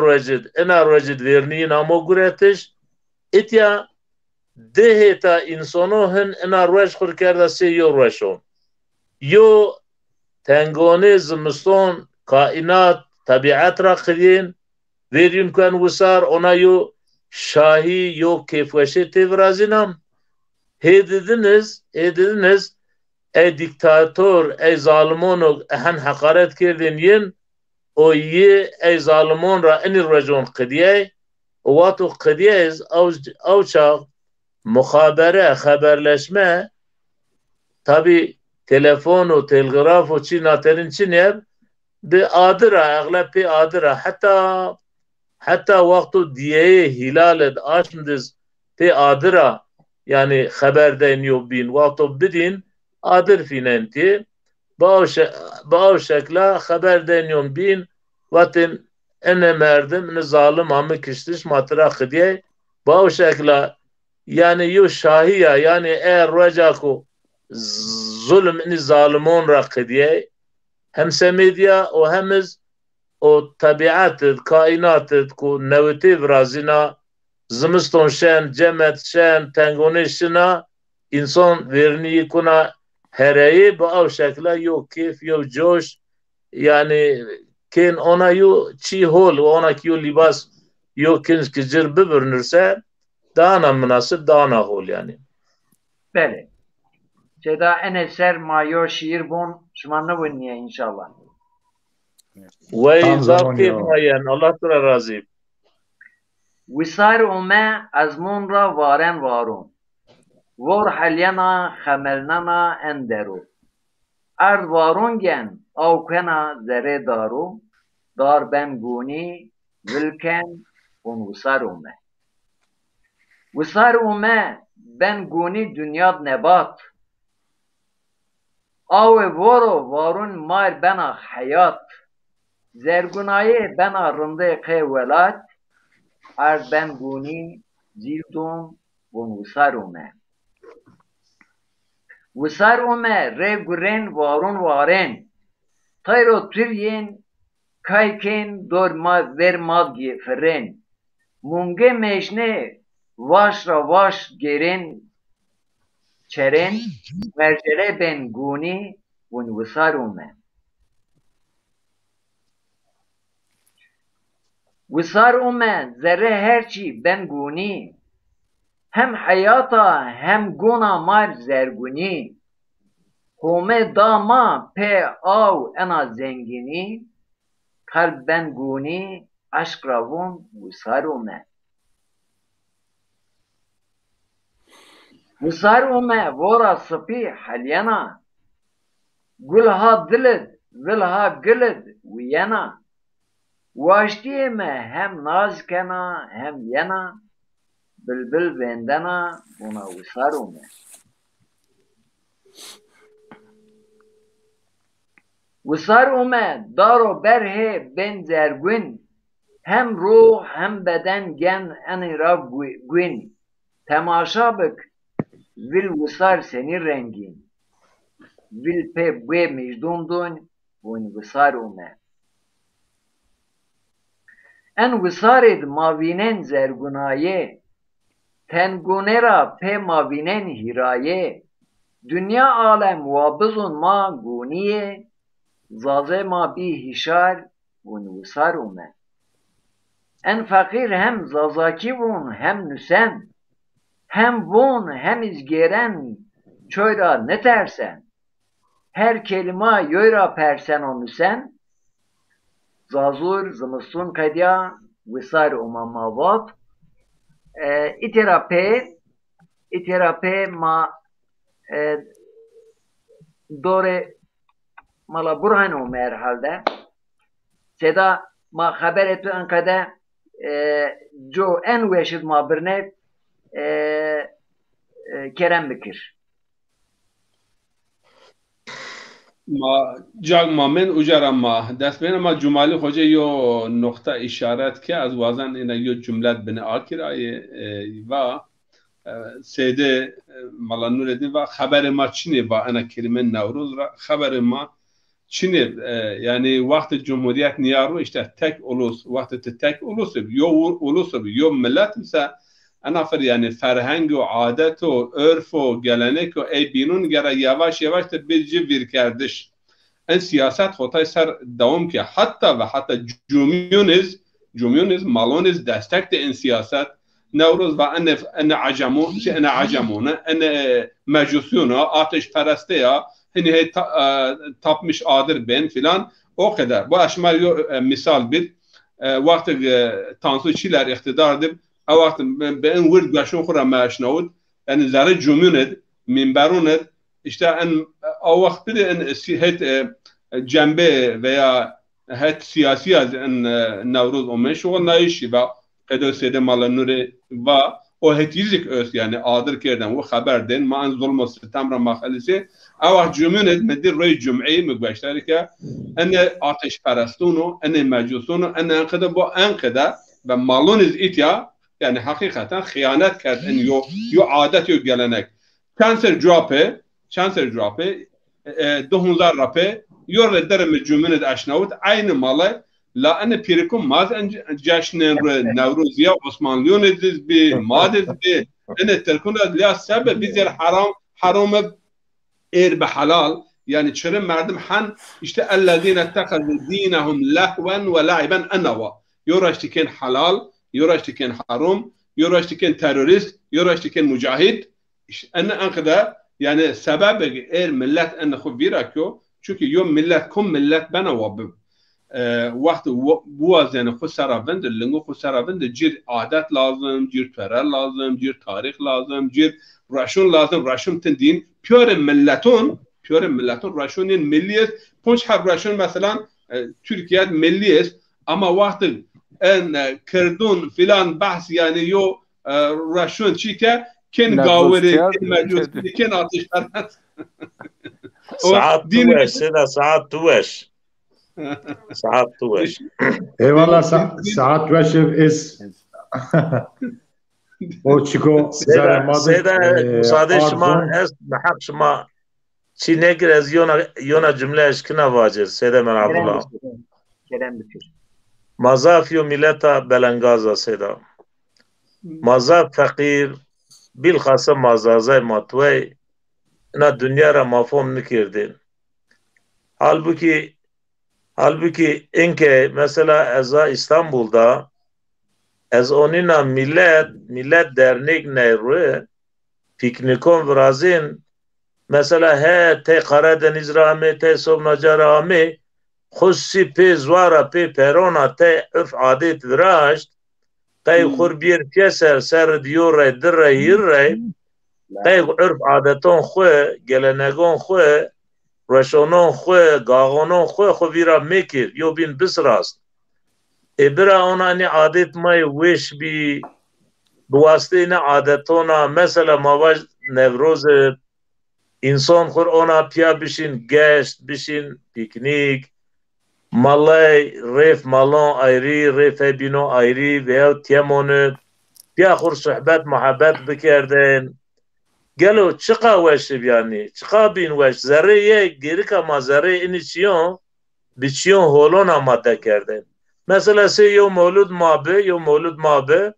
رجد verniği namo guretiş itya deheta insanohen ena rej kur kerda se yo reşon yo tengone zimiston kainat tabiat ra khidin verin kan vusar ona yo şahi yo kefveşe tevrazinam hedidiniz ey diktatör ey zalimonok ehen hakaret kerdin yin o ye ey zalimon ra eni rejon qediye o watu qediye av çağ muhabere haberleşme tabi telefon o telgraf o çi naterin çi ne de adıra aglabi adıra hatta vaktu diye hilal ed aşmdiz te adıra yani haberden yok bin vaktu bidin adır finenti باو شکلا خبر دنیون بین واتن ene merdim ne zalim amı kiştiş matıra khdiye باو şekla yani yu şahiya yani eğer racako zulüm ni zalimon ra khdiye hem semedya o hemiz o tabiat kainat ku nevti vrazina zimiston şen cemet şen tengoni şina insan verni kuna hereyi bu av şekla yo keyif yo coş yani ken ona yo çi hol ona ki yo libas yo ken kicir bibirnirse daha münasip daha hol yani. Bele. Ceda en eser mayo şiir bon şumanlı bu niye inşallah. Ve zapti mayen Allah tura razı. Wisar ume azmun ra varen varun. Vor halyana xemelnana enderu. Erd varun gen avkena zere daru. Dar ben guni vilken un wisar ume. Wisar ume ben guni dünyad nebat. Ave voro varun mar bena hayat. Zergunaye bena rındı velat. Erd ben guni zildun un wisar ume. Wisar ume re guren varun waren. Tayro tiryen kayken dorma vermad feren. Munge meşne vaşra vaş geren çeren mercere ben guni un wisar ume. Wisar ume zerre herçi ben guni. Hem hayata hem guna mar zerguni. Home dama pe av ena zengini. Kalb ben guni aşk ravun wisar ume. Wisar ume vora sıpi halyana. Gulha dilid vilha gilid viyana. Vaştiye me hem naz kena hem yana. Bülbül bendena buna wisar ume. Wisar ume daro berhe ben zergün. hem ruh hem beden gen en ra gün temaşa bık vil vısar seni rengin vil pe bue mecdundun bun vısar ume en vısar ed mavinen zergunaye tengunera pe mavinen hiraye dünya alem vabızun ma guniye zaze ma bi hişar bun vısar ume en fakir hem zazaki vun hem nüsen hem vun hem izgeren çoyra ne tersen her kelime yoyra persen o nüsen zazur zımıstun kadya vısar umamavat iterape ma dore mala burhan o merhalde seda ma haber etu ankada جو en weşid ma birne kerem bikir. ما جاگ ما من اجرا ما دست بین ما جمالی خوجه یو نقطه اشارت که از وازن اینا یو جملت بین آکرای و سیده مالا نوردی و خبر ما چینه با انا کلمه نوروز را خبر ما چینه یعنی وقت جمهوریت نیارو اشته تک اولوس وقت تک اولوس یو اولوس یو ملت مثلا انا فر yani فرهنگ و عادت و عرف و گلنک و ای بینون گره یواش یواش تبیجی ویر کردش این سیاست خودای سر دوام که حتی جومیونیز مالونیز دستک این سیاست نوروز و ان عجمونه ان مجوسیونه آتش پرسته یا هنی tapmış adır ben filan o kadar. Bu aşmal misal bir وقت Tansu Çiller iktidardı o وقت ben ورد گشون خورا ماشنود yani zara cumhuriyet minberunet işte en o وقت bir en het cembe veya het siyasi en Nevruz olmuş o nayişi ve kadar sede malanure ve o het yüzük öz yani adır kerden o haberden ma zulm sitemra mahalisi o وقت cumhuriyet medir rey cum'i mübaşları ki en ateş perestunu en mecusun en kadar bu en kadar ve maloniz itya yani hakikaten hıyanet kerden yo adet yo gelenek cancer cevapı 2000 rape yor derme cumhuriyet aşnavut aynı malay la ene pirikum maz cashnen Nevruziya Osmanlıyın ediz bi madez bi ene terkuna liya sebep bizler haram be halal yani çırın merdim han işte ellezine tekazu dinahum lahven ve la'iben enava yoraştiken halal yoraştiken haram yoraştiken terörist yoraştiken mücahid ene ankada yani sebep millet ene khubiraku çünkü yo millet kum millet bana vabib وقت بوازن خود سراوند لنگو خود سراوند جیر عادت لازم جیر ترر لازم جیر تاریخ لازم جیر راشون لازم راشون تندین پیور ملتون راشونین ملی است پنج هر راشون مثلا ترکیه ملی است اما وقت ان کردون فلان بحث yani yo راشون چی که کن گاوری کن مجوز کن آتش پرست ساعت توش eyvallah saat veşev is o çiko سيدا müsaade şuma ez محق şuma çi negir ez yona cümle eşkina vacir سيدا من عبدالله mazaf yo milleta belengaza سيدا mazaf fakir bilhassa mazazay matway na dünya ra mafhum nikirdin halbuki inke mesela eza İstanbul'da ez onina millet dernek neyru piknikon vrazin mesela he te Karadeniz rame te Somnaca rame خصی pe zwara pe perona te öf adet viraşt tay khur bir keser ser diyor dir yir tay urf adeton xwe gelenegon xwe رشانان خواه گاغانان خواه ویرا میکر یو بین بسراست برا اونا نی عادت مای ویش بی بواسطه این عادتونا مثلا مواج نوروز انسان خور اونا پیا بشین گشت بشین پیکنیک مالای ریف مالان ایری ریف بینو ایری و تیمونه بیا خور صحبت محبت بکردن گلو چقا وش بیانی چقا بین وش ذره یک گیری که ما ذره اینی چیون بچیون هولون آماده کردن مثلا سی یو مولود مابه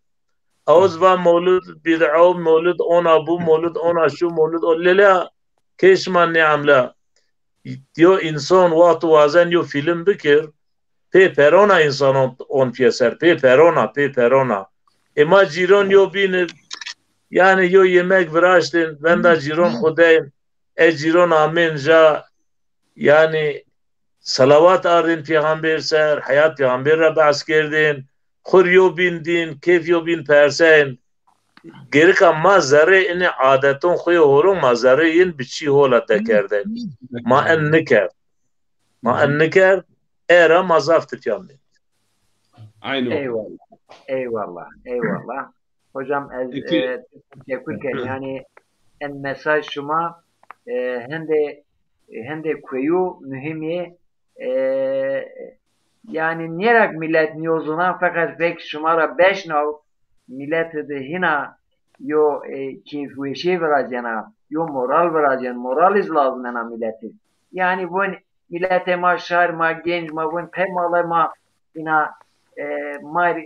اوز و مولود بدعو مولود اون ابو مولود اون اشو مولود لیلا کش من نعمله یو انسان وقت وازن یو فیلم بکر پی پرونا انسان اون پیسر پی پرونا اما جیران یو بین yani yo yemek veraştın ben de ciron khudayım ciron amin ja yani salavat arın peygamber ser hayat peygamber rabbi askerdin khur yo bin din keyf yo bin persen geri ka mazare ini adetun khoy horun mazare in biçi hola tekerdin ma enniker era mazaftık yani. Aynen. Eyvallah. Hocam teşekkür ederim. Yani en mesaj şuma hende koyu mühimi yani niyerak millet niyozuna fakat pek şumara 5 nav millet de hina yo keyfi veracağına yo moral veracağına moraliz lazım ena milleti. Yani bu millete ma şar ma genç ma bu pemala ma ina ma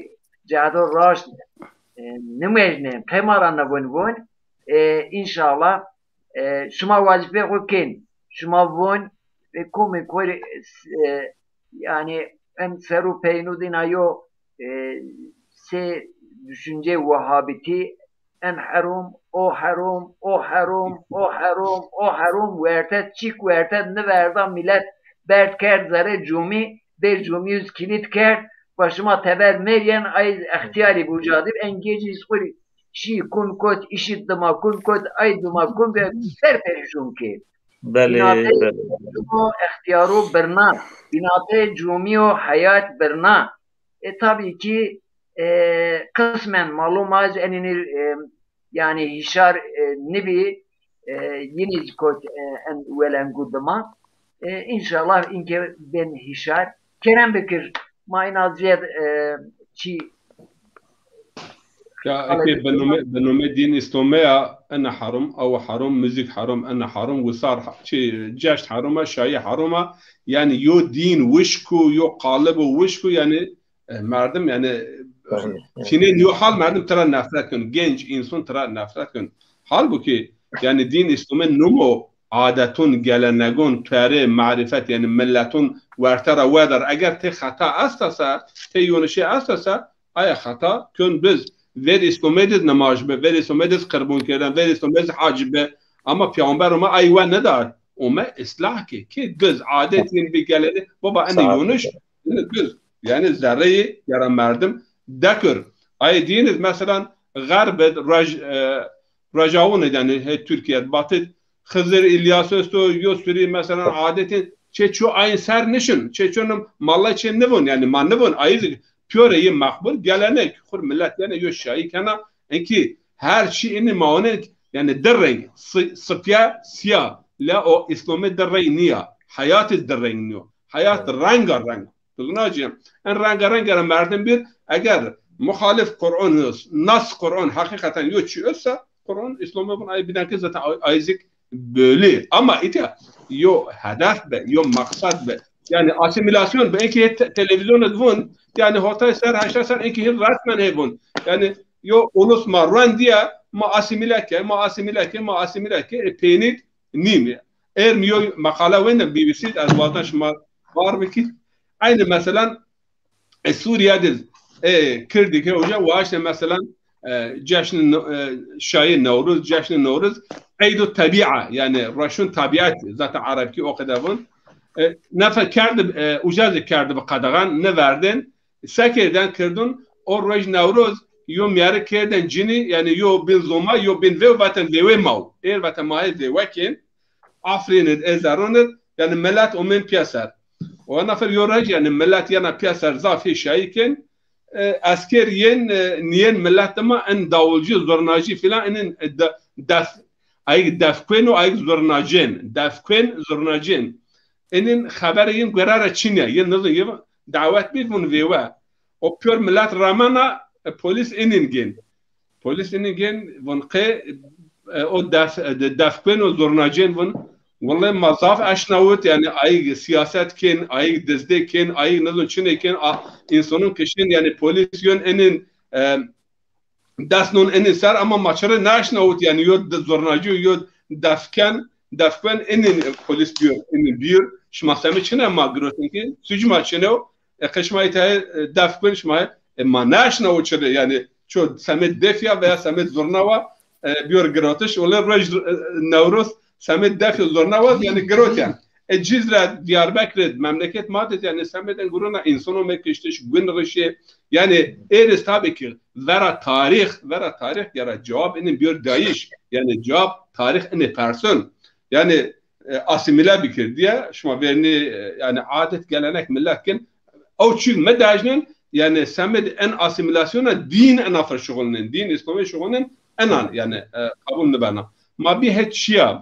jado raş نمجنه قمران نبون inşallah şuma vazife koyken şuma bun komi koy yani en feru peynudin ayo se düşünce vahabiti en harum vertet çık vertet ne verda millet bert ker zare cumi bir cumi yüz kilit ker başıma teber meryen ay ihtiyari bucadır engeci iskuri şi kun kot işit dama kun kot ay dama kun ve perperişum ki bale o ihtiyaru berna binate cumiyo hayat berna tabii ki kısmen malumaz enini yani hişar nibi yeni kot en velen gudama inşallah inke ben hişar Kerem Bekir ما نازیت چی يا أكيد بنومي دين استوميا أنا حرام أو حرام مزيك حرام أنا حرام وصار شيء جاشت حرامة شاي حرامة يعني يو دين وشكو يو قالب وشكو يعني مردم يعني فينين يو حال مردم ترى نفرتكن جنج إنسان ترى نفرتكن حال بكي يعني دين استومي نمو عادتون گلنگون توره معرفت یعنی ملتون ورتره ودر اگر تی خطا استاسا تی یونشی استاسا آیا خطا کن biz ver istomedes namaz be ver istomedes قربون کردن ver istomedes حج be ama پیامبر ما ayva ندار ama ıslah ki biz adetin bir geleni baba anne yonuş biz yani zerreyi yaran merdim dakır ay diniz mesela garbet rajavun yani Türkiye batı Hızır İlyas Öztürk Yosuri mesela adetin çeço aynı ser nişin çeçonun malla çen ne von yani man ne von ayı pöreyi makbul gelenek kur millet yani yoşayı kana enki her şeyini maonek yani derrenk sıfya siyah la o İslam'ı derrenk niya hayatı derrenk niyo hayat rengarenk Tuzunacığım en rengarenk merdim bir eğer muhalif Kur'an nas Kur'an hakikaten yoçuyorsa Kur'an İslam'ı bunu ay bir zaten ayzik böyle ama ite yo hedef be yo maksat be yani asimilasyon be ki televizyon edvun yani hota ser haşa ser ki resmen evun yani yo ulus marran diye ma asimilake penit nim eğer mi yo makala ve BBC az vatandaş var mı ki aynı mesela Suriye'de Kürdi ki hoca ve mesela جشن شاي نوروز جشن نوروز عيد الطبيعة يعني رشون طبيعت ذات عرب كي أقدرون نفر كرد أجازة كرد بقدران نوردن سكردن كردون أو رج نوروز يوم يار كردن جني يعني يو بين زوما يو بين في وطن ذي ماو وطن ماي ذي وكين عفرين الأزارون يعني ملات أمين بياسر ونفر يورج يعني ملات يعني بياسر ضافي شايكن askeriyen niyen millet ama en davulcu zornacı filan en def ay defkuen o ay zornacen defkuen zornacen إنن خبرين قرار تشينيا ينظر دعوات بيفون فيوا أو بير ملات رامانا بوليس إنن جين بوليس إنن جين ونقي أو دافكين وزورناجين ون والله مضاف أشناوت يعني أي سياسات كين أي دزدي كين أي نظر تشيني كين إنسانون كشين يعني بوليس يون إنن دستنون إنن سر أما ماشره ناشناوت يعني يود زورناجي يود دافكن إنن بوليس بيور إنن بيور شما سامي شنو ما قروتين كي سجما شنو قشما يتاه دافكن شما ما ناشناوت شده يعني شو سامي دفيا ويا سامي زورناوا بيور قروتش ولا رج نوروز سامي دفيا زورناوا يعني قروت يعني الجزرة دياربكر مملكت مادت يعني سامي تنقولنا إنسانو مكشتش قن رشة يعني إيرس تابك ورا تاريخ يعني جواب إن بيور دايش يعني جواب تاريخ إن بيرسون يعني أسيميلا بكر ديا شما بيرني يعني عادة جلناك ملكن أو شيء مداجنن يعني سمد إن أسيميلاسيون دين أنا في شغلنا دين إسلامي شغلنا أنا يعني قبول نبنا ما بيه شيء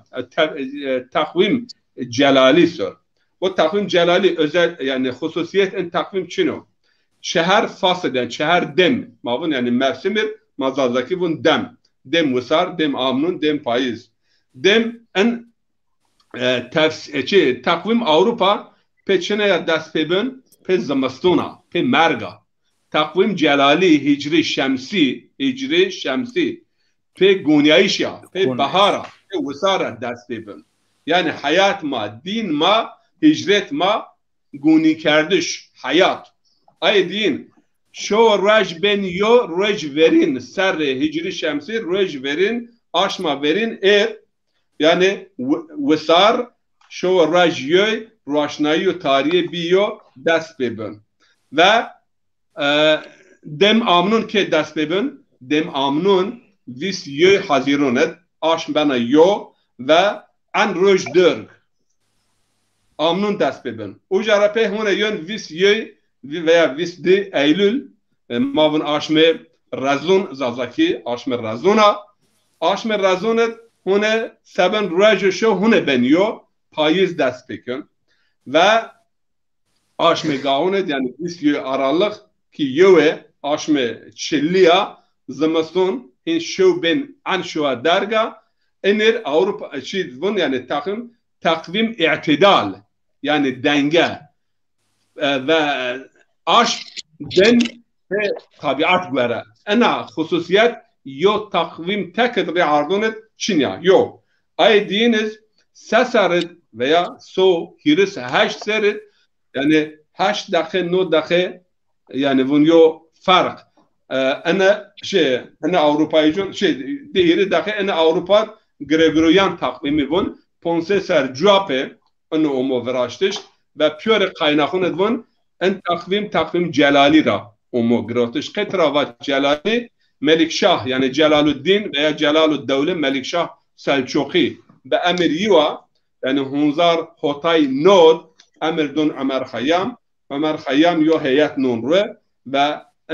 تقويم جلالي صار والتقويم جلالي özel يعني خصوصية إن تقويم شنو شهر فاسد يعني شهر دم ما بون يعني مرسمر مازادaki بون دم وسار دم آمنون دم پاییز دم ان تقویم Avrupa peçine ya dest pebün pe zamastona pe merga تقویم جلالی هجری شمسی pe گونیایشیا pe bahara pe وسارا dest pebün yani hayat ma din ma hicret ma guni kardeş hayat ay din şo raj ben yo raj verin ser hicri şemsi raj verin aşma verin yani وسار شو راجیوی روشنایی و تاریه بیو دست ببن و دم آمنون که دست ببن دم آمنون ویس یوی حضیروند آش بنا یو و ان روش درگ آمنون دست ببن او جرپه هونه یون ویس یوی veya ویس دی ایلول ماون آشمه رزون زازاکی آشمه رزونا آشمه رزوند هونه سبن راجشو هونه بنیو پاییز دست بکن و آشمه گاهونه yani biz yö aralık ki yöve آشمه çilliya زمستون این شو ben an şua derga enir Avrupa bun yani takvim i'tidal yani denge ve aşk den ve tabiat göre ana hususiyet yo takvim teked ve ardunet çinya yo ay diniz sesaret veya so hiris haş serit yani haş dakhe no dakhe yani bun yo fark ana ana Avrupa'yı değeri dakhe ana Avrupa Gregorian takvimi bun ponse ser juape onu omo veraştiş ve pure kaynakını bun en takvim celali ra omo gratiş ketravat celali Melikşah yani Celaluddin veya Celaluddevle Melikşah Selçukî به امر یوا یعنی هنزار هوتای نود امر دون عمر خیام یو هیئت نون رو و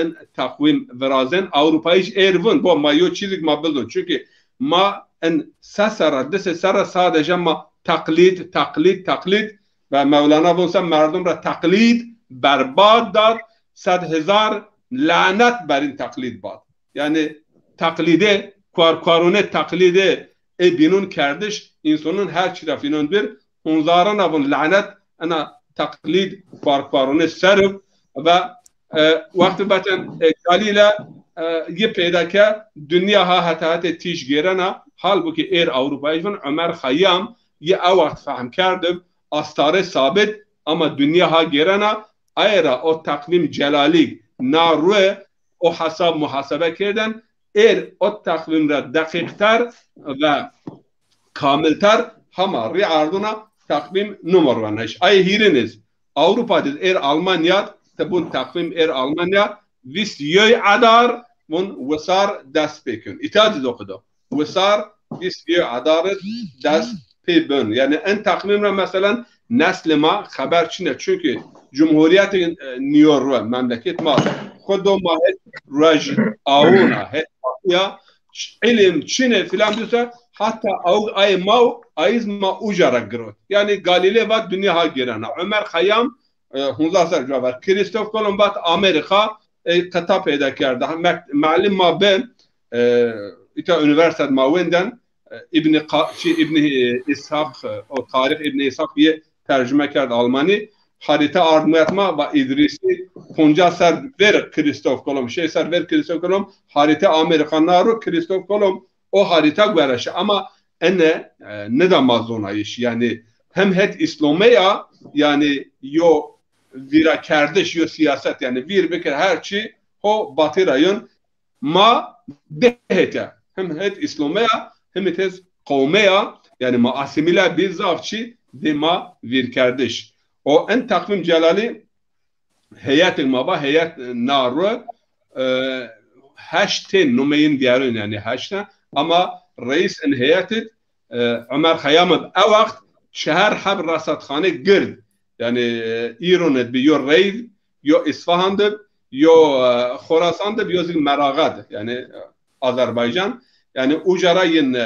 ان تقویم ورازن اروپایش ایرون با ما یو چیزی ما بلدون çünkü ما ان سر sadece ما تقلید و مولانا بونسا مردم را تقلید برباد داد 100,000 لعنت بر این تقلید باد yani takliده kvarune taklide binun kardeş insanın her çirafinin bir hunzaran avun lanet ana taklid kvarune serv ve vakti baten galile ye pedake dünya ha hatat tiş gerana halbuki Avrupa'yı Ömer Hayyam ye avakt fahm kardım astare sabit ama dünya ha gerana ayra o takvim celali narue o hasab muhasebe keden o takvimde dakiktar ve kamiltar hama riarduna takvim numaraneş. Ay hiriniz Avrupa'da Almanya tabun takvim Almanya vis yoy adar mun vesar dest pekün. İtaat okudu. Vesar vis yoy adar dest pekün. Yani en takvimle mesela neslima haber çine çünkü Cumhuriyet New York memleket ma خودم ماهت رج آونا هت یا علم چینه فلان دوستا hatta ay mav ayız ma ujara grot. Yani Galile ve dünya ha girana. Ömer Khayyam hunzasar cevap. Kristof Kolomb Amerika kitap peyda kerdi. Malim ma ben ita üniversite mavenden İbn İshak o tarih İbn İshak diye tercüme kerdi Almani. Harita ardmayatma ve İdrisi Konca ser ver Kristof Kolomb. Şey ser ver Kristof Kolomb. Harita Amerikanlar Kristof Kolomb o harita göreşi ama ne de mazonayış yani hem het İslamiya yani yo vira kardeş yo siyaset yani bir bekir her şey o batırayın ma behete hem het İslamiya hem het kavmiya yani ma asimile bir zavçı de ma vir kardeş o en takvim celali heyet maba heyet naru haşten numeyin diyarın yani haşten ama reis en heyetit Ömer Khayyam o vakt şehir hab rasatkhane gird yani İran'da bir yo reis yo İsfahan'da yo Khorasan'da yo zil Meragad yani Azerbaycan yani ujarayın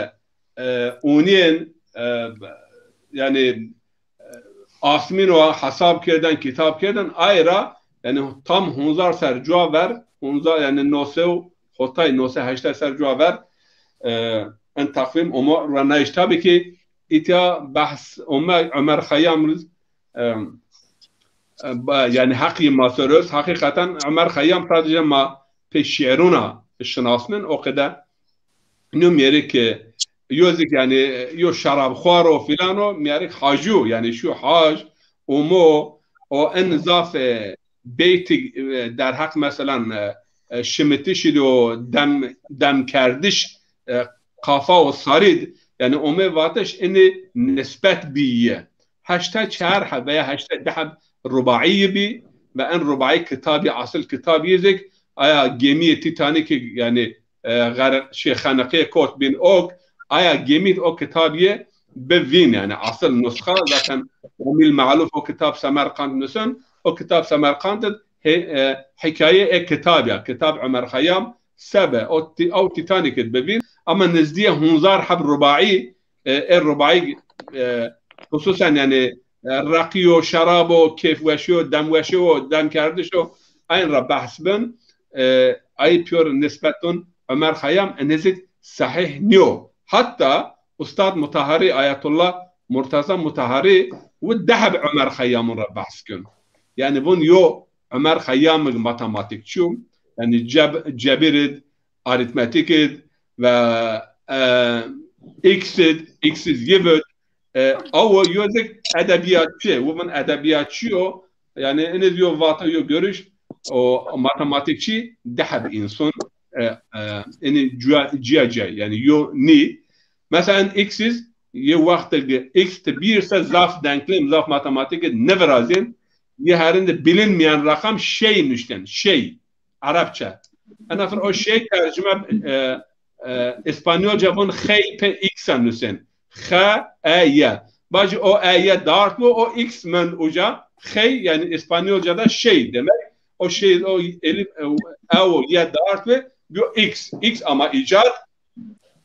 uniyen yani asmin o hesap kerden kitap kerden ayra yani tam hunzar ser ver hunzar yani nosev hotay nose haşta ser ver en takvim ama ranayış tabii ki ita bahs Ömer Khayyam yani hakkı masörüz hakikaten Ömer Khayyam sadece ma peşşeruna şınasının o kadar nümerik yozik yani yo şarab kharo filano miyarik haju yani şu haj umo o en zaf beyti der hak mesela şimitişi o dem kardeş kafa o sarid yani ume vatış eni nispet biye haşta çar veya haşta dehab rubai bi ve en rubai kitabı asıl kitabı yezik aya gemi Titanic yani şeyhanaki kot bin ok aya gemi o kitabı bevin yani asıl nuskha zaten umil ma'luf o kitap Semerkant nüsün o kitap Semerkant hikaye kitabı kitap Ömer Khayyam سبع أو تيتانيك ببين أما نزديه هنزار حب رباعي الرباعي خصوصا يعني رقيو شرابو كيف وشو دم كردشو أين ربع حسبن أي بيور نسبتون عمر خيام نزد صحيح نيو حتى أستاذ مطهري آية الله مرتضى مطهري والذهب عمر خيام ربع حسكن يعني بون يو عمر خيام ماتماتيك شو yani cebirid, aritmetikid ve x'id yivit ama yüzük edebiyatçı, bu edebiyatçı o yani en diyor vata yo görüş o matematikçi dehab insan yani cihaca yani yo ni mesela x'id ye vakti x birse zaf denklem zaf matematik never azin ye herinde bilinmeyen rakam şey nüşten şey Arapça. Ana for o şey tercüme İspanyolca bun xey pe x anüsen. Xa aya. Bacı o aya dart bu o x men uca xey yani İspanyolca'da şey demek. O şey o elif o ya dart ve bu x ama icat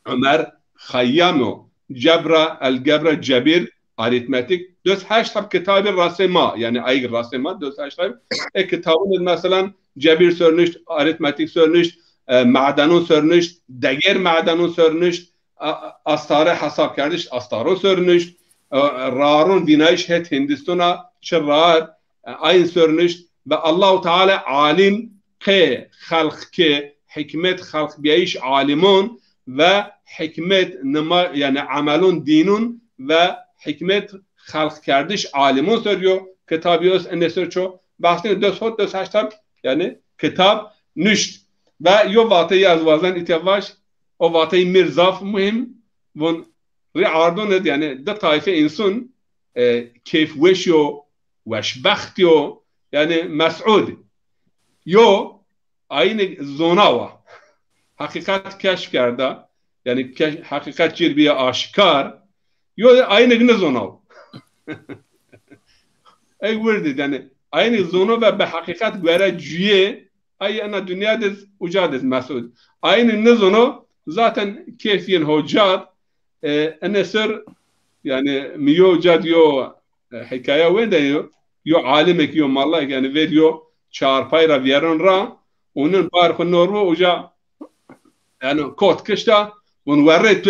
Ömer Khayyam cebra el gebra cebir aritmetik 4 kitabı rasema yani ay rasema 4 kitabın mesela cebir sörnüşt, aritmetik sörnüşt, madanun sörnüşt, deger madanun sörnüşt, astare hesap kardeş, astaro sörnüşt, rarun binayış het Hindistan'a çırrar, aynı sörnüşt ve Allah-u Teala alim ke, halk ke, hikmet halk biyiş alimun ve hikmet nima yani amelun dinun ve hikmet halk kardeş alimun söylüyor. Kitabı ne söylüyor? Bahsini 4 yani kitap nüşt ve yo vatayı az vazan itavaş o vatayı mirzaf mühim bun ri'ardun yani da taife insun keyf weşyo weşbahtyo yani mes'ud yo aynı zonava hakikat keşf kerda yani hakikat cirbiye aşikar yo aynı güne zonav ey word yani aynı zonu ve hakikat göreceği ay ana dünyada ucadız Mesud. Aynı ne zonu zaten keyfiyen hocat أنا سر يعني ميو جاد يو حكاية وين ده يو عالمك يو مالله يعني فيديو شار بايرا فيرون را ونن بارخ النورو وجا يعني كوت كشتا ونوريت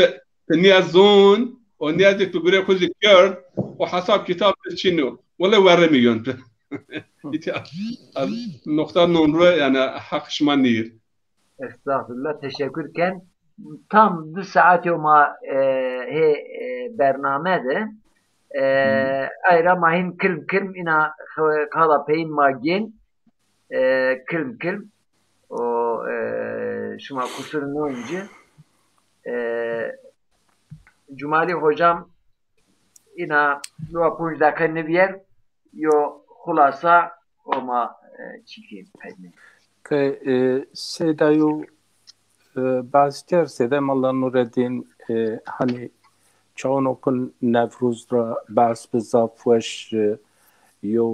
تنيا زون ونيادك تقولي خذ كير وحساب كتاب شنو ولا ورا مليون النقطة نورو يعني حق شمانير. Estağfurullah, teşekkürken tam 2 saat yoma he bernamede ayra mahin kılm ina kala peyin magin kılm o şuma kusurun önce Cumali hocam ina dua 5 dakika neviyer yo hulasa oma çikim peyin. که سیدایو بازگر سیده مالا نوردین هنی چاونو کن نوروز را باز بزافوش یو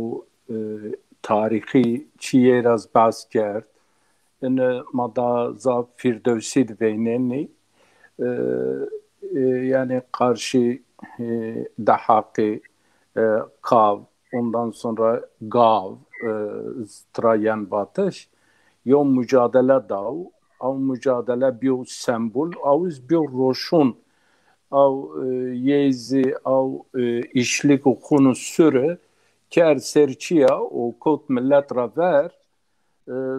تاریخی چیه راز باز کرد این مادا زاف فیردوسی دویننی yani karşı Dahaki, Kav, ondan sonra Gav, Trayan Batış yo mücadele dav, av mücadele biyo sembol, av biyo roşun, av yezi, av işlik o konu süre, ker serçiya o kot millet raver,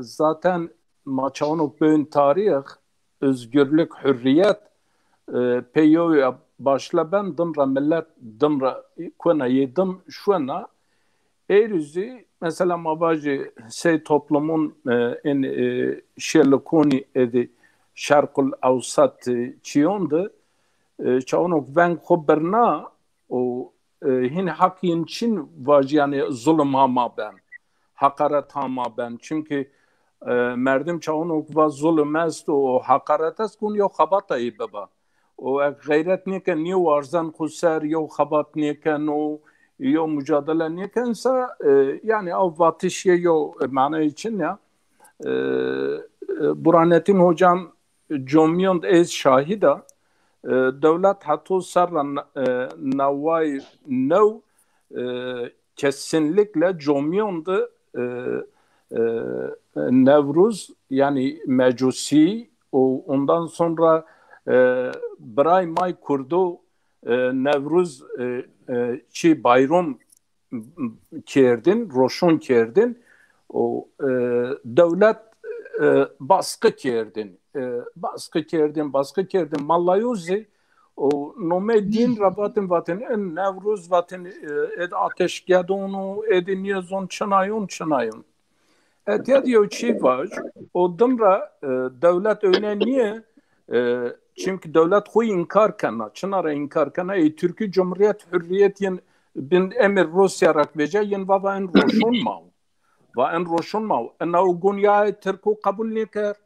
zaten maçanok bön tarih, özgürlük, hürriyet, peyoya başla ben dımra millet, dımra kuna yedim şuna, Eyrüzü mesela mabajı toplumun en şerlikoni edi şarkul avsat çiyondu çaonok ben haberna o hin hakin çin vaj yani zulüm hama ben hakaret hama ben çünkü merdim çaonok va zulüm est o hakaret est kun yo khabatayı baba o gayret niye niye varzan khusar yo khabat niye no yo mücadele niyekense yani avvatışya yo mana için ya Burhanettin hocam Comyon ez şahida devlet hatta sarra navay no kesinlikle Comyon'da Nevruz yani Mecusi ondan sonra Bray May kurdu Nevruz çi bayram kerdin, roşun kerdin, o devlet baskı kerdin, baskı kerdin, mallayuzi o nome din rabatın vatin en Nevruz vatin ed ateşgedonu ediniyazon çınayun. Ya diyor çi var, o dımra devlet öne niye çünkü devlet koyu inkar kana, çınara inkar kana, Türkiye Cumhuriyet Hürriyeti'nin bin emir Rusya rakveca yin va en roşun mav, en o günyayı Türkiye kabul nekar,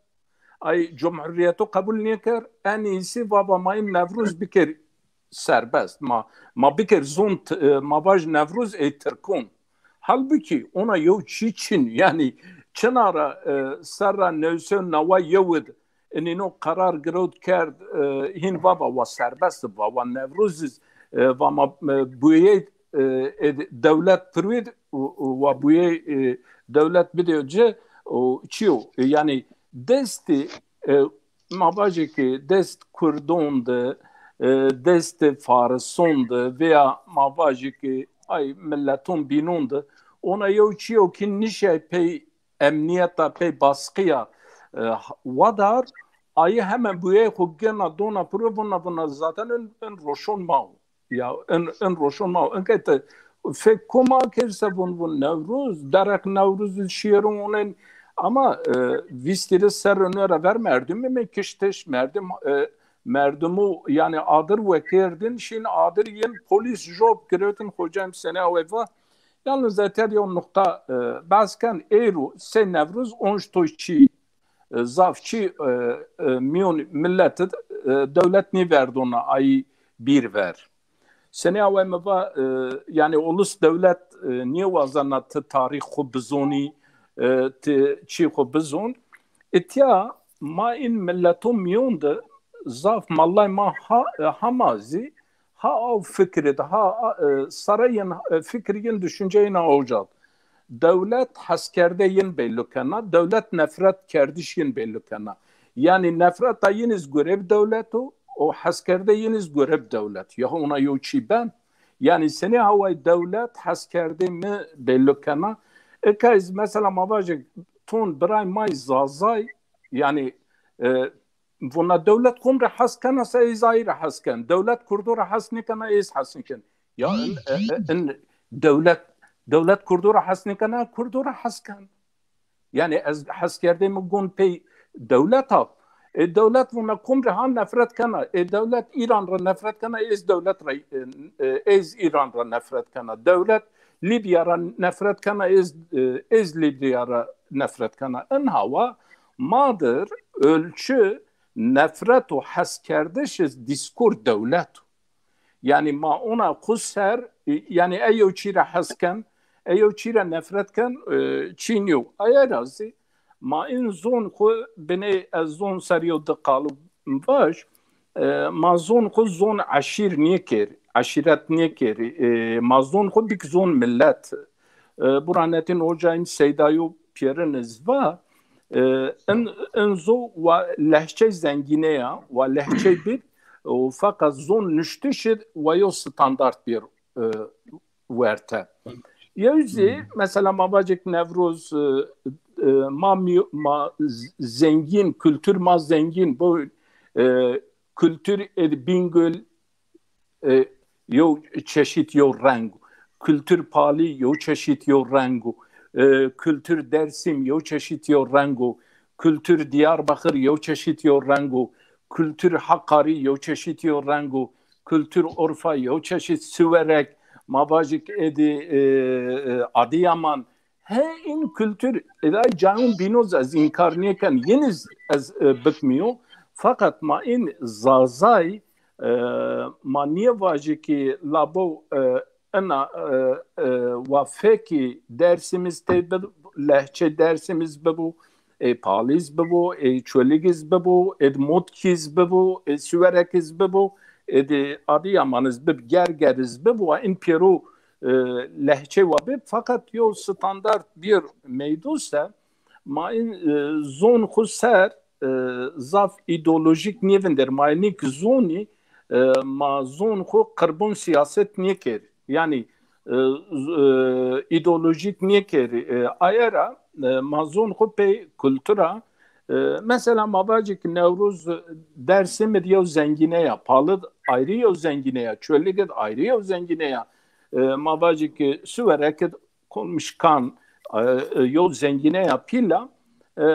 ay Cumhuriyeti kabul nekar, en iyisi va mayın Nevruz bikir serbest, ma bikir zont, ma vaj Nevruz Türkün. Halbuki ona yo çiçin, yani çınara sarra nevsön nava yevud, اینو قرار گرفت کرد این و سربست و نوروز و ما بویه دولت پروید و بویه دولت بدهجه چیو یعنی دست ما باشه که دست کردوند دست فارسوند veya ما باشه که ay milleton binond ona yo çiyo ki nişe pey emniyeta pey baskıya wadar ayı hemen bu hukukena dona provona zaten en roşon mau ya en roşon mau enkete fek koma kerse bun Nevruz darak Nevruz şiirun onun ama vistiri serönöre vermerdim mi kişteş merdimu yani adır vekerdin şimdi adır yen polis job kiretin hocam sene eva yalnız zaten yon nokta bazken eru sen Nevruz onçtoçi Zavçı milyon milleti devlet ne verdi ona ayı bir ver. Sene avemeva yani ulus devlet niye vazanatı tarih kubzoni çi kubzon etya ma in milletum milyonda zaf mallay ma hamazi ha av fikri ha sarayın fikriyin düşünceyin avcal. Devlet haskerdeyin belli kana, devlet nefret kerdişin belli kana. Yani nefret ayiniz görev devletu, o haskerde yiniz görev devlet. Ya ona yoçi ben. Yani seni havay devlet haskerde mi belli kana. Ekayız mesela mabacık ton biray may zazay yani buna devlet kumre haskana sa izayre haskan. Devlet kurdura hasnikana iz hasniken. Ya devlet kurdura hasnikana kurdura haskan. Yani az haskerde mi gun pey devlet ha. Devlet buna kumre han nefret kana. Devlet İran ra nefret kana iz devlet ra iz İran ra nefret kana. Devlet Libya ra nefret kana iz Libya ra nefret kana. En hava madır ölçü nefret o haskerdeşiz diskur devlet. Yani ma ona kusser yani eyo çira hasken eyo çira nefretken çiniyo ayarazi ma in zon ko bene zon seriyo de qalı baş ma zon ko zon aşir niker aşiret niker ma zon ko bik zon millet buranetin hocayın seydayo pieriniz va انزو و لهجه زنگینه و لهجه بید و فقط زون نشته شد و یا ستاندارد بیر ورته یوزی مثلا ما باجک نوروز ما zengin kültür ma zengin bu kültür bingöl yo çeşit yo renk kültür pali yo çeşit yo rengu kültür Dersim yo çeşit yo rengu, kültür Diyarbakır yo çeşit yo rengu, kültür Hakkari yo çeşit yo rengu, kültür Urfa yo çeşit Süverek, Mabajik edi Adıyaman. He in kültür eday canım binoz az inkarniyken yeniz az bitmiyor. Fakat ma in zazay ma niye vajik ki labo ana vafeki dersimizde lehçe dersimiz bu paliz bu çöligiz bu mutkiz bu süverekiz bu Adıyamanız bu gergeriz bu in Peru lehçe var fakat yo standart bir meydusa ma in zon khusar zaf ideolojik nivendir ma nik zoni ma zon khu karbon siyaset niker yani ideolojik niker ayara mazun kupe kültüra mesela mabacık Nevruz Dersim diyor zengine ya palı ayrı yo zengine ya çöllük ayrı yo zengine ya mabacık süverek konmuşkan yo zengine ya pilla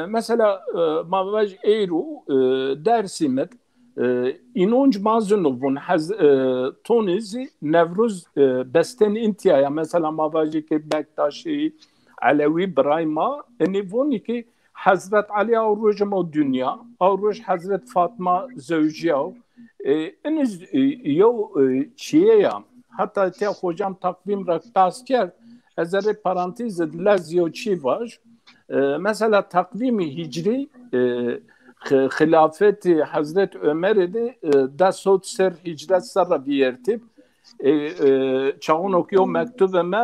mesela mabacık Eyru Dersim İnonç mazunubun tonizi Nevruz besten intiyaya mesela mabacık Bektaşi Alevi Brahma enivoni ki Hazret Ali avrucum dünya avruc Hazret Fatma zevciya eniz yo çiyeya hatta te hocam takvim raktasker ezere parantez lazio çi var mesela takvimi hicri خلافت حضرت عمر ده دست سر هجرت سر بیرتیب چون اوکیو مکتوب ما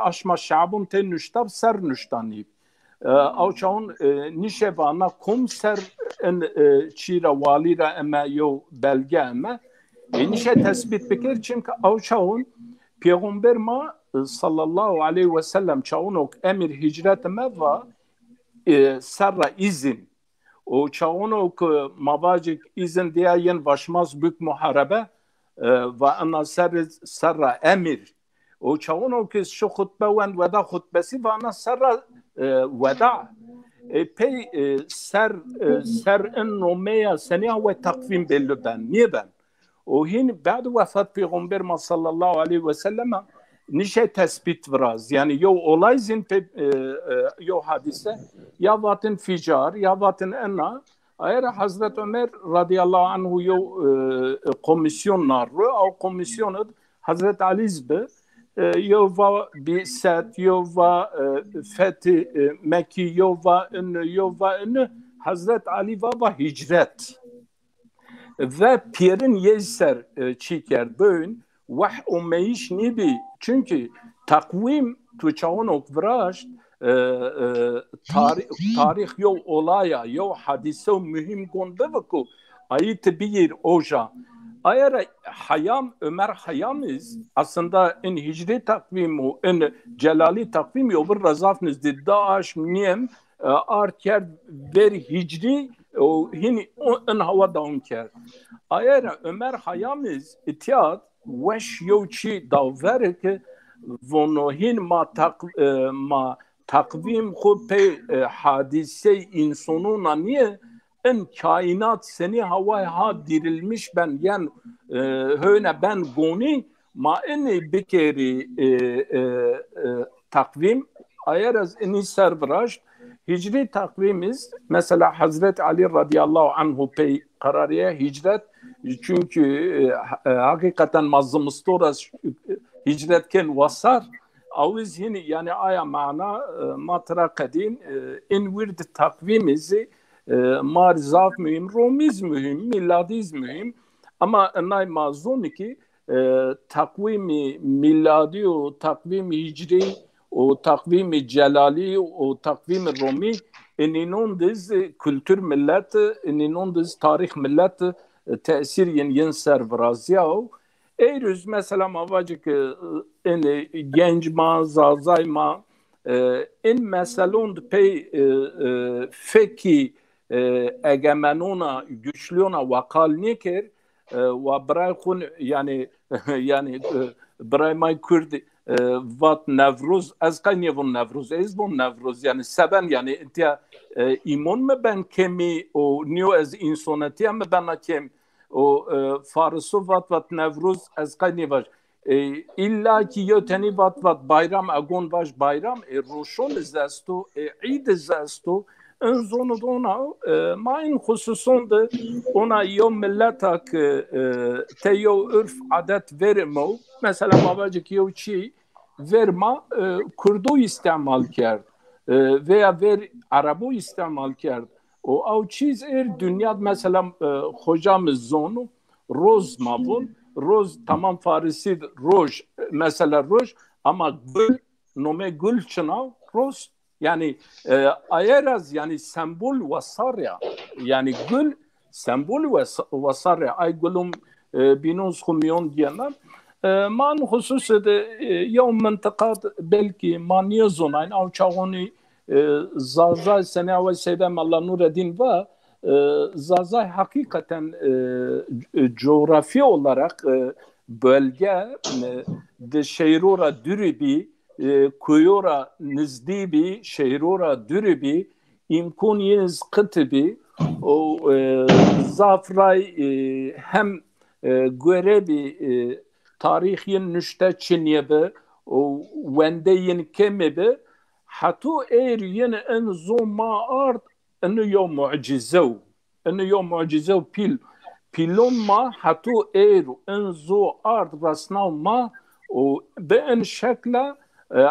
اشما شعبم ته نشتاب سر نشتانیب او چون نیشه بانا کم سر ان چیرا والی را اما یو بلگه اما نیشه تثبیت بکر چونکه او چون پیغمبر ما صلی الله علیه و سلم چون اوک امر هجرت ما و سر izin o çağını ki mabacık izin diyen başmaz büyük muharebe ve ana serra emir o çağını ki şu hutbeven veda hutbesi ve ana serra veda pey ser en nomeya seniya ve takvim belli ben niye ben o hin بعد vefat peygamber sallallahu aleyhi ve sellem nişe tespit biraz yani yo olay zin yo hadise ya vatin ficar ya vatin enna eğer Hazret Ömer radıyallahu anhu yo komisyonlar o komisyonu Hazret Ali zbe yo va bi set yo va fethi Mekki yo va en Hazret Ali va hicret ve piyerin yeser çi kerd böğün vah o meyiş nibi çünkü takvim tu çağınok vraş tarih yol olaya yol hadise mühim gonda vaku ayı tebir oja ayara Hayam Ömer Hayamiz aslında in hicri takvimi in celali takvim yobur razafniz di Daesh niyem arker ver hicri o hini in hava daum ker ayara Ömer Hayamiz itiyat weş yoçi davver ki vono hin ma takvim xu pe hadise insonuna niye en kainat seni havaya ha dirilmiş ben yani höne ben goni ma eni bekeri takvim ayarız eni servraş hicri takvimiz mesela Hazreti Ali radıyallahu anhu pey kararıya hicret çünkü hakikaten mazlumstoras hicretken vasar aviz yine yani aya mana matra kadin in wird takvimizi marzaf mühim, romiz mühim, miladiz mühim ama nay mazlum ki takvimi miladi o takvimi hicri o takvimi celali o takvimi romi eninondiz kültür millet eninondiz tarih millet tesir yen servrazyav eyrüz mesela mavacık genç ma zazayma in meselon pey feki egemenona güçlüona vakal nikir ve bırakın yani bırakmay Kürt vat Nevruz az kaynevon Nevruz ezbon Nevruz yani seben yani intiya iman mı ben kemi o niyo az insonetiya mı ben akem o Farsu vat Nevruz az kaynevar illa ki yoteni vat bayram agon baş bayram roşon zesto eid zesto en zonu dona ma in hususunda ona yom millatak te yo örf adet vermo mesela mabacık yo çi verma Kurdu istemal kerd veya ver Arabu istemal kerd o av çiz dünya mesela hocamız zonu roz mabun roz tamam Farisi roj mesela roj ama gül nome gül çınav roz yani ayeraz yani sembol vasarya yani gül sembol vasarya ay gülüm binuz kumyon diyenler man hususu de yevm mentıkat belki maniye zonayn av çağını Zazay sene ve seydem Allah Nureddin ve Zazay hakikaten coğrafi olarak bölge de şehrora dürübi kuyora nizdibi şehrora dürübi imkun yeniz kıtıbi o zafray hem görebi tarihin nüşte çinyebe o wendeyin kemebe hatu yin en zoma art انه يوم معجزو انه يوم معجزو pilon ma hatu enzo art rasnav ma o ben şekla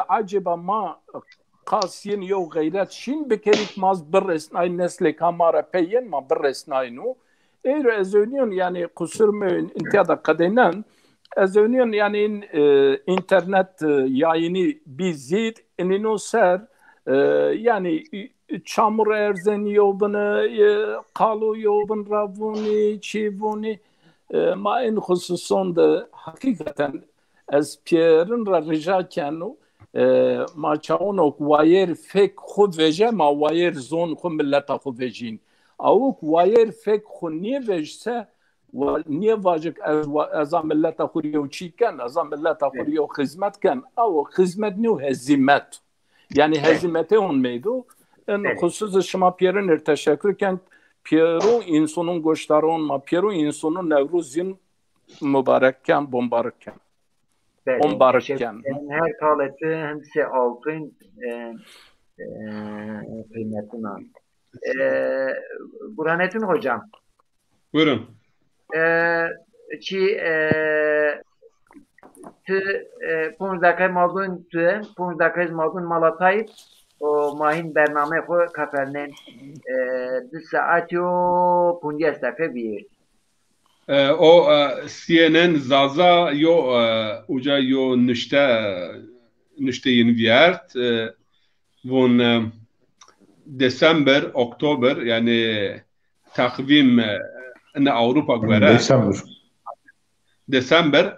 acaba ma qasiyen yo gayret şin bekerik maz birresnay nesle kamara peyen ma birresnaynu ezönüyon yani kusur mu intiyada kadenen ezönüyon yani internet yayını bizit enino ser yani çamur erzen yobunu kalu yobun ravuni çivuni ma en hususunda hakikaten az Pierre'in rica kenu ma çaonok wayer fek khud veje ma wayer zon khu milleta khu vejin avuk wayer fek khu niye vejse ve niye vacik az milleta khu yoçiken az milleta khu yo hizmet ken av hizmet nu hezimet yani hezimete on meydu en hususu şuma Pierre'in teşekkürken Pierre insanın goştaron ma Pierre insanın Nevruz'in mübarekken bombarken bombarken her kaleti hemse altın kıymetine Burhanettin hocam buyurun çi tu 5 dakika maldun tu 5 dakika maldun malatayıp o mahin bername xo kafernen 2 saat yo 5 dakika bir o CNN zaza yo uca yo nişteyin viyert von Desember, Oktober yani takvim in Avrupa göre Desember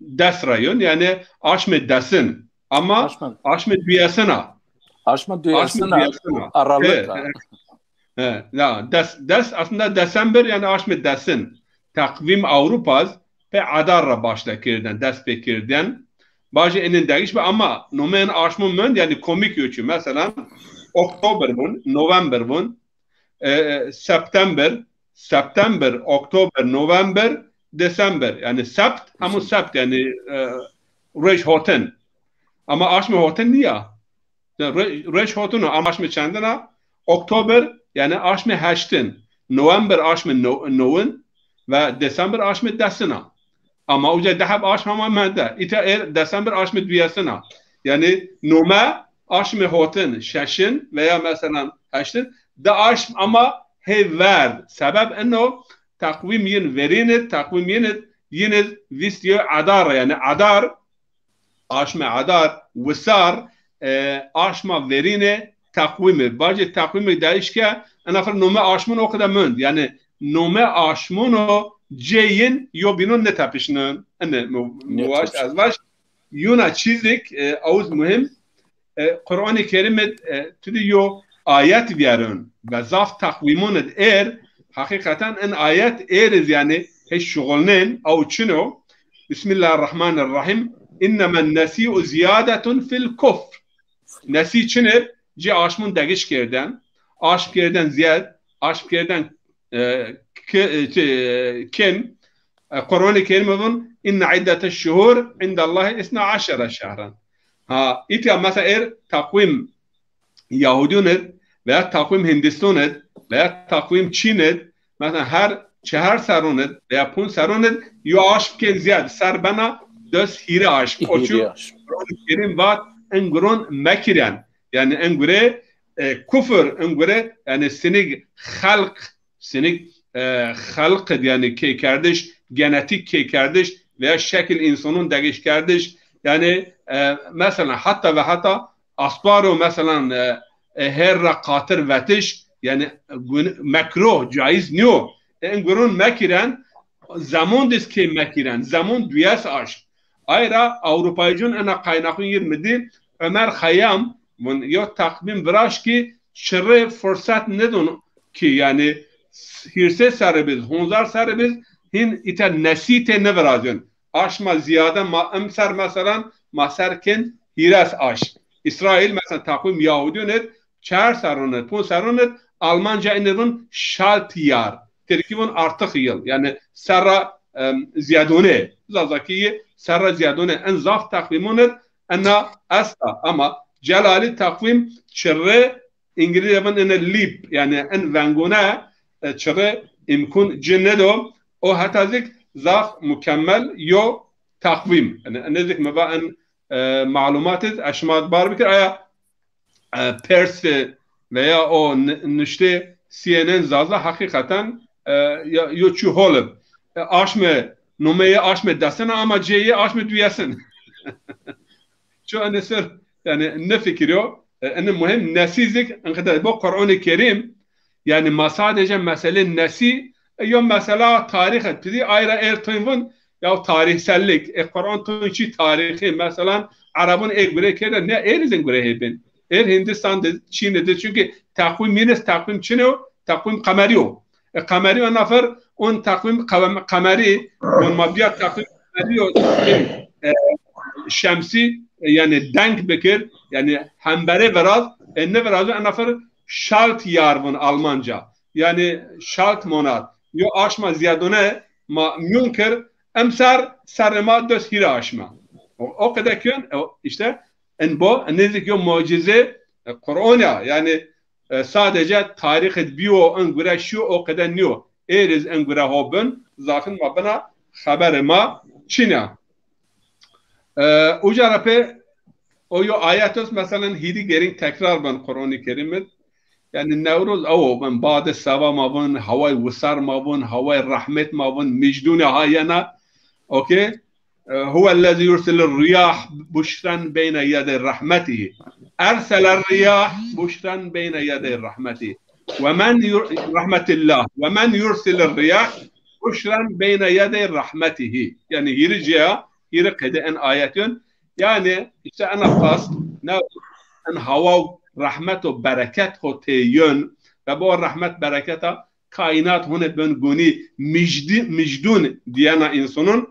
des rayon yani aşmet desin ama aşmet dünyasına Aralık. Ya des aslında Desember yani aşmet desin takvim Avrupa pe adarra başla kirden des bekirden bazı enin değiş ama nomen aşmın mön yani komik ölçü mesela Oktober bun, November bun, September, Oktober, November, Desember yani sept ama sept yani reş hoten ama aşmı hoten niye? Reş hotunu ama aşmı çandına Oktober yani aşmı heştin, November aşmı noven ve Desember aşmı desina. Ama uca dehab aşmama mende. İta Desember aşmı dünyasına. Yani nome aşmı hoten şeşin veya mesela heştin da aşm ama hever. Sebep eno takvim yin verinin takvim yine vistiyo adar yani adar aşmı adar vesar aşma verine takvimi. Bazı takvimi değişke enafer nome aşmın o kadar münd. Yani nome aşmın o ceyin yo binun ne tapışnın. Ene muvaş azvaş yuna çizik avuz mühim Kur'an-ı Kerim'e tüdüyor ayet verun ve zaf takvimun hakikaten en ayet eriz yani hiç şugulnen av çino Bismillahirrahmanirrahim innemen nesi'u ziyadetun fil kufr nesi çinir ci aşmın degiş kerden aşk kerden ziyad aşk kerden kim Kur'an-ı Kerim'in inne iddeteş şuhur indallahi isna aşara şehran ha iti mesela takvim Yahudi'nin veya takvim Hindistan'ın veya takvim Çin'in mesela her çehar sarunun veya pun sarunun yo aşken ziyad sarbana dös hiri aşk oçu Kerim vat engron mekiren yani engure kufur engure yani sinig halk yani ki kardeş genetik ki kardeş veya şekil insanın değiş kardeş yani mesela hatta asbaro mesela her rakatır vetiş yani mekruh caiz niyo engurun mekiren zaman dis ki mekiren zaman düyas aşk ayrıca Avrupa'cın ana kaynaklı 20'di Ömer Hayyam bunun yo takvim vraş ki şerre fırsat nedon ki yani hirse sarıbiz hunzar sarıbiz hin ite nesite ne verazın aşma ziyade ma emser mesela maserken hiras aş İsrail mesela takvim Yahudi'nin çer sarınet pun sarınet Almanca inirun şaltiyar terkibun artık yıl yani sarra ziyadone zazakiye sarra ziyadone en zaf takvimunet ena asla ama celali takvim çerre İngilizce'nin ene lip yani en vanguna çerre imkun cennedo o hatazik zaf mükemmel yo takvim yani nezik meva en malumatız aşmat bar bikir aya Pers veya o nişte CNN zaza hakikaten yo çu holub aşme numeye aşme desene ama C'ye aşme düyesin şu an esir yani ne fikir yo en mühim nesizik en bu Kur'an-ı Kerim yani sadece mesele nesi yo mesela tarih ettiği ayrı ertoyun ya tarihsellik Kur'an tunçi tarihi mesela Arap'ın ekbire kere ne erizin göre hepin Hindistan'da Çin'de çünkü takvim Çin'o takvim kameriyo kameriyo nafer on takvim kameri on mabiyat takvim kameriyo şemsi yani denk bekir yani hembere veraz ne verazı nafer şalt yarvın Almanca yani şalt monat yo aşma ziyadone ma münker emsar sarma dös hira aşma o kadar ki işte en bu nezik yo mucize Kur'an'a yani sadece tarih ediyor en göre şu o kadar niyo eriz en göre hobun zaten bana haber ma Çin'e ucarape o yo ayetos mesela hidi gerin tekrar ben Kur'an-ı Kerim'de يعني النوروز أو من بعد السبا ما بون هواي وسر ما بون هواي الرحمة ما بون مجدون هاينا أوكي هو الذي يرسل الرياح بشرا بين يدي رحمته أرسل الرياح بشرا بين يدي رحمته رحمة الله ومن يرسل الرياح بشرا بين يدي رحمته يعني يرجع يرقد أن آيات يعني إذا أنا قصد أن هوا رحمت و برکت خو تیون و با رحمت برکت کائنات هونه بن گونی مجدون دیانا انسانون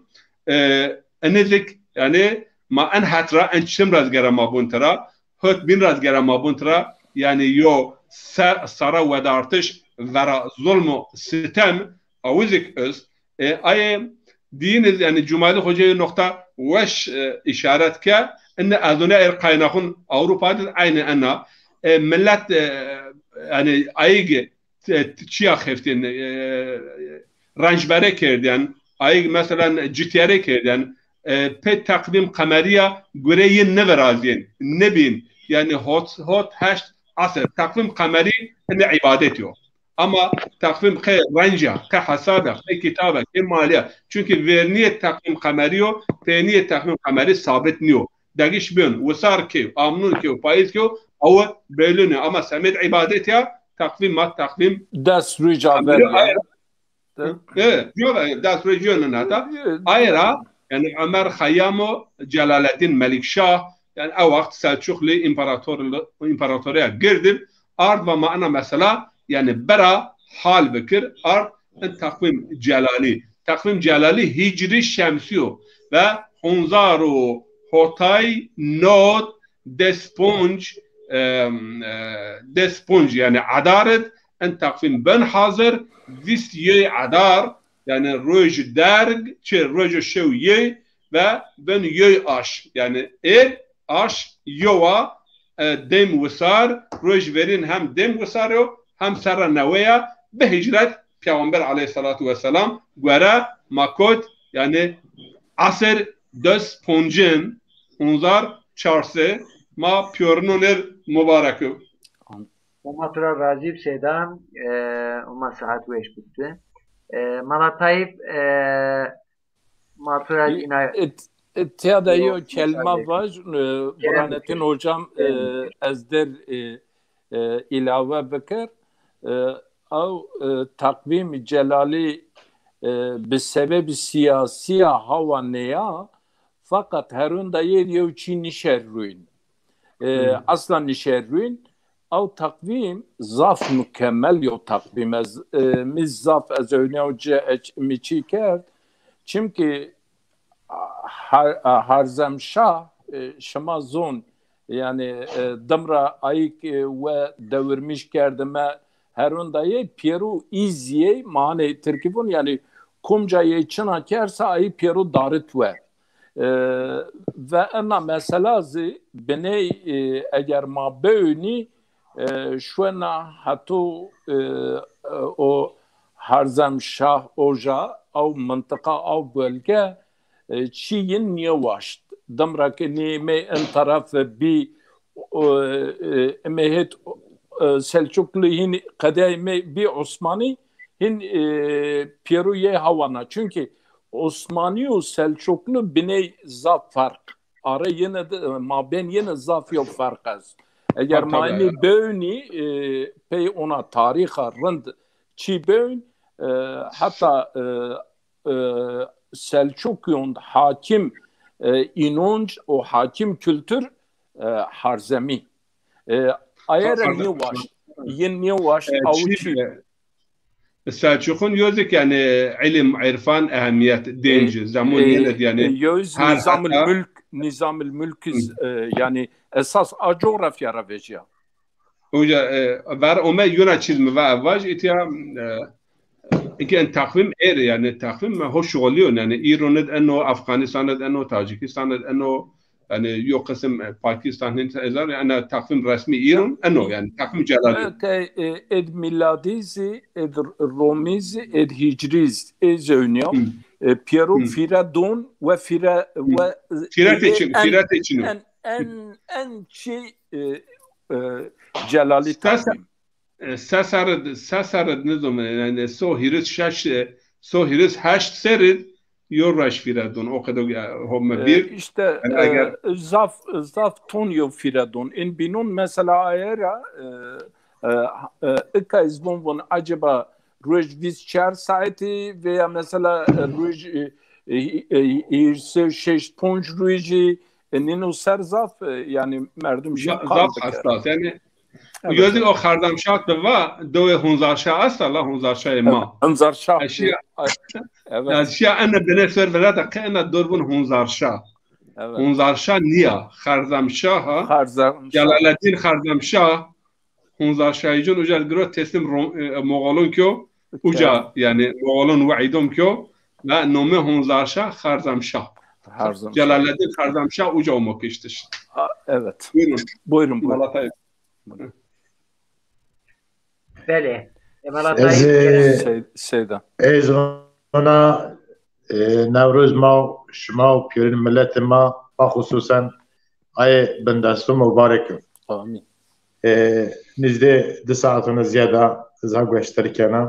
انذک yani ma en hatra en çim razgara ma buntra hot bin razgara ma buntra yani yo sara ve dartış vera zulmu sitem avuzik öz ay diniz yani cumali hocayı nokta veş işaret ke ان اذناء القايناخون اوروبا عين انا ملت يعني ايج تشيا خفتين رانجبره كردن ايج مثلا جيتيره كردن بيت تقويم قمريه غري نفرازين نبين يعني هوت هشت عصر تقويم قمري ان عبادته ama takvim ke ranja ke hasabe ke kitabe ke maliye çünkü verniye takvim kameriyo peniye takvim kameri sabit niyo دقيش بين وصار كيو آمنون كيو فايز كيو أو بيلوني أما سميت عبادتها تقويم ما تقويم داس رجع بالي داس رجيون هذا أيرا يعني عمر خيامو جلال الدين ملك شاه يعني أو وقت سلجوقلي إمبراطورية قردب أرض وما أنا مثلا يعني برا حال بكر أرض تقويم جلالي هجري شمسيو و خنزارو هوتاي نود دسبونج يعني عدارت ان تقويم بن حاضر ديست يي عدار يعني روج درج چه روج شو يي و بن يي اش يعني اش يوا دم وسار روج verin hem dem وسارو hem سر نويا بهجرت پیامبر عليه الصلاة والسلام گوره ماکوت yani عصر دست پونجن اونزار چارسه ما پیورنونر مبارکو Oma tura razib sedan oma saat veş bitti. Malatayip matura inay Tiyada kelime var. Burhanettin hocam ezder ilave bekir. Av takvim celali بسبب سیاسی هوا نیا فقط هرون دا یه چی نشروین اصلا نشروین او تقویم ظاف مکمل یا تقویم از میز ظاف از اونه و میچی کرد چون هرزمشاه شما زون yani دمرا ایک و دورمیش کردمه هرون دایه پیرو ایزیه معنی ترکیبون yani kumcayı çına kerse ayı پیرو دارت ve ana mesela beni eğer ma beğeni şu na hatu o Harzem Şah Oja او منطقه او bölge çiyin yavaş damrak ni me en taraf bi mehet Selçuklu hin kademe bi Osmani hin Peru'ye havana çünkü Osmani o Selçuklu bine zaf fark ara yine de maben yine zaf yok fark az eğer mani böni pey ona tariha rend çi bön hatta Selçuklu'nun hakim inanç o hakim kültür Harzemi ایر نیواش یه نیواش آوچی السلجوقون يوزك يعني علم عرفان أهمية دينج زمون يلد يعني يوز نظام الملك يعني أساس أجوغرافيا رافيجيا وجا بار أما يونا چیز مواج إتيا إنك أن تقويم إير يعني تقويم ما هو شغليون يعني إيران أنه أفغانستان أنه تاجيكستان أنه يعني يو قسم باكستان هند ازار يعني تقويم رسمي ايران انه يعني تقويم جلالي اد ميلاديزي اد روميزي اد هجريز ازونيو بيرو فيرادون فيراتيتشينو ان شيء جلالي تقويم سرد نظام يعني سو هيرس شش سو هيرس هشت سرد يورش فيردون او kadar هم bir İşte yani eğer zaf Tonyo Firadun. In binun mesela ayera ilk izbun bun acaba ruj 24 saati veya mesela ruj 26 tonj ruji ninu ser zaf yani merdum şey zaf hassas yani gözü o kardamşat da var do hunzarşa asla hunzarşa ma hunzarşa اشياء evet اشياء انا بنفسر بلاد كأنها دوربون hunzarşa evet hunzarşa niye kardamşa Celalettin Kardamşah hunzarşayıcın uca gro teslim Moğolun kyo uca yani Moğolun vaidom kyo ve nome hunzarşa Kardamşah Celalettin Kardamşah uca olmak iştir. Evet. Buyurun. Malatya. Bele. Malatya. Şeyda. Ez ona Nevruz ma şma و پیرین ملت ما و خصوصا ay bendestو mübarek. Amin. نزده 2 ساعتون زیاده زها گوشتر کنه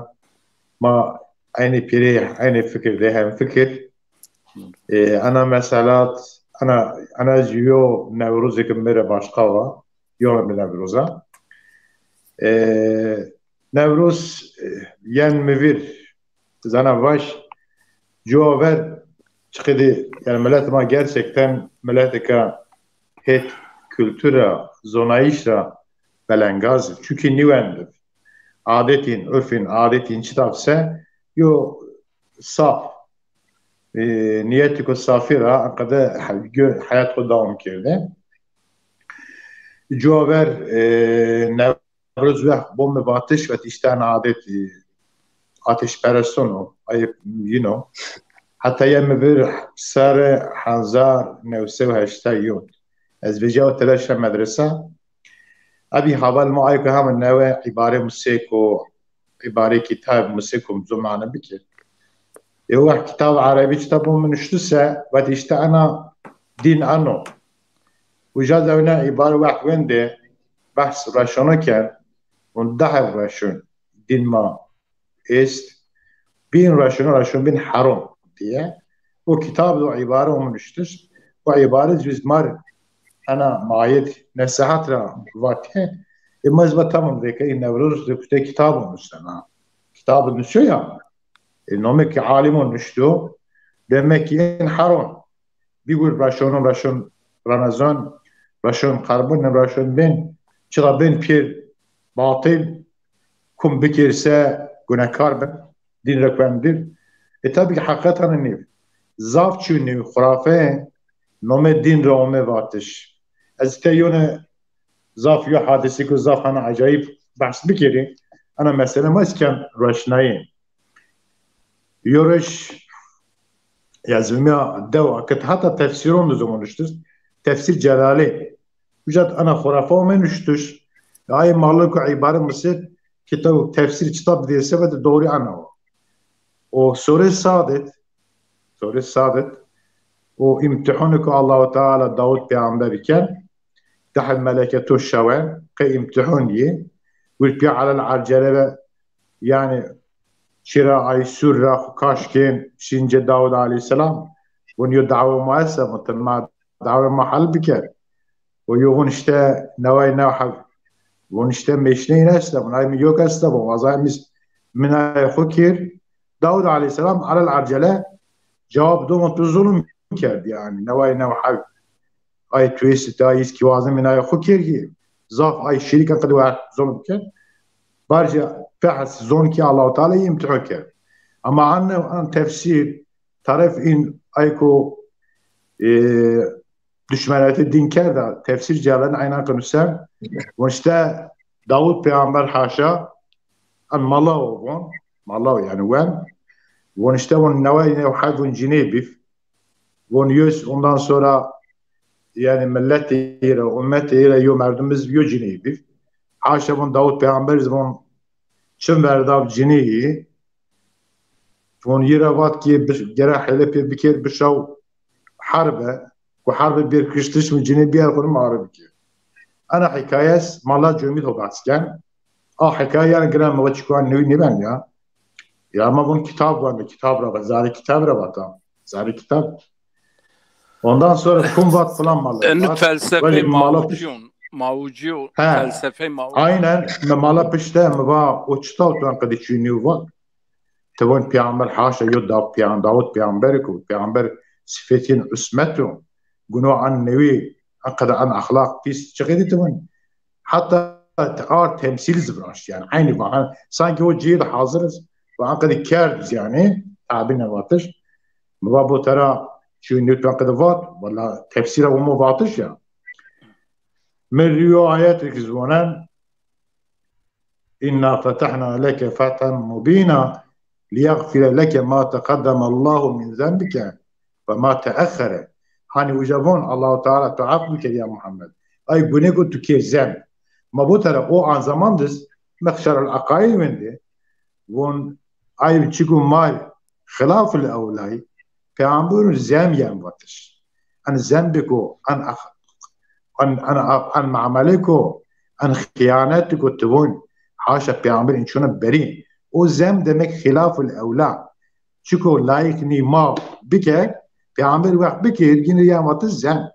ما عین پیری عین فکر ده هم فکر انا مثلا انا جیو نوروزی که میره باشقا و یوم نوروزا نوروز yen mevir zana baş cevher çıkdı yani millet ma gerçekten milletike het kültüra zonayışra belengaz çünkü nivendir adetin örfin adetin çıtapsa yo saf niyetiko safira kadar hayat ko devam kirdi cevher Nevruz ve bombe batış ve işten adet ateşperestonu ayıp you know hatta yeme bir sarı hanzar nevse ve hashtag از بجاو تلاشى مدرسة أبي حوال ما أيك هم النوع عبارة موسيقى عبارة كتاب موسيقى مزمعنا بكر هو كتاب عربي كتاب من اشتسى وتشتا أنا دين عنه وجاز هنا عبارة واحد وينده بحث راشونه كان وندحر راشون دين ما است بين راشون بين حرام ديه وكتاب ذو عبارة من اشتس وعبارة جزء مار أنا معايد نصيحات را وقته إما إذا تمام ذيك إن نوروز ذكرت كتاب مستمع كتاب نشو يعني إنهم كعالم نشتو demek ki حرام بيقول راشون رمضان راشون قربان راشون بين چرا بين پیر باطل كم بكرسه گناهکار بن دین رکوندیر tabii ki hakikaten ne zaf çünkü خرافه نام دین را اومه واتش از تیونه زاف یا حادثی که زاف انا عجایب بحث بکری انا مثلا ما اسکن راشناییم یورش yazmaya deva ket hatta tefsirun zamanıştır tefsir celali ücret ana khurafa menüştür ay maluk ibare mısır kitap tefsir kitap diye sebep doğru ana o sure saadet o imtihanı Allah Teala Davud peygamber iken تحت ملكته الشوان كي امتحاني والبيع على العرجلة يعني شراء أي سورة كاشكين شنج داود عليه السلام ونيو دعوة مؤسسة مثل ما دعوة محل بكر ويوغن اشتا نواي نوحب ونشتا مشنين أسلم وناي ميوك أسلم ووظائم من خكير داود عليه السلام على العرجلة جواب دوم ظلم كرد يعني نواي نوحب ay twist ay ki wazim min ay khukir ki zaf ay şirika qad wa zulm kan barja fahs zon ki Allah Teala imtihan kan ama an tefsir taraf in ayko düşmaniyeti din kerda tefsir jalan ayna konuşsam ve işte Davud peygamber haşa an mallahu yani ve işte on nevai hadun cinebi ve yüz ondan sonra yani milletiyle, ümmetiyle yo merdumuz yo cinebi. Haşa bun Davud peygamber bun çim verdav cineyi. Bun yiravat ki bir gerah hele bir kere bir şav harbe. Bu harbe bir kıştış mı cinebi yer konum arabi ki. Ana hikayes mala cümit o basken. حكاية يعني قلنا ما بتشكوان نبان يا ما بون kitap vardı, kitap rabat, zari kitap rabat ha. Zari kitap. Ondan sonra kumbat falan malı. En felsefe Böyle mala maucu He. felsefe maucu. Aynen mala pişte mi va o çıtal tuan kadı çünü var. Tevon peygamber haşa yudda peygamber Davut peygamber ku peygamber sıfetin üsmetu gunu an nevi akada an ahlak pis çıkıydı tevon. Hatta ağır temsil zıbraş yani aynı var. Sanki o cihde hazırız ve akada kârdız yani tabine vatış. Mıva bu tara çünü tuan kadı vat valla tefsire umu vatış ya. من روايات الكزوانان إنا فتحنا لك فتحا مبينا ليغفر لك ما تقدم الله من ذنبك وما تأخر hani ujavon Allah-u Teala tuaf ya Muhammed. Ay bu ne kutu kezem. Ma bu taraf o an zamandız mekşarul akail vendi. Von ay çıkun mal khilaful evlay peygamberun zem yem vatış. An zembiko an معاملكو an خيانتكو تبون حاشا پیامبر این چونه برین او زم demek خلاف الاولا چکو لایق نیما بکه پیامبر وقت بکه یine yamatı zem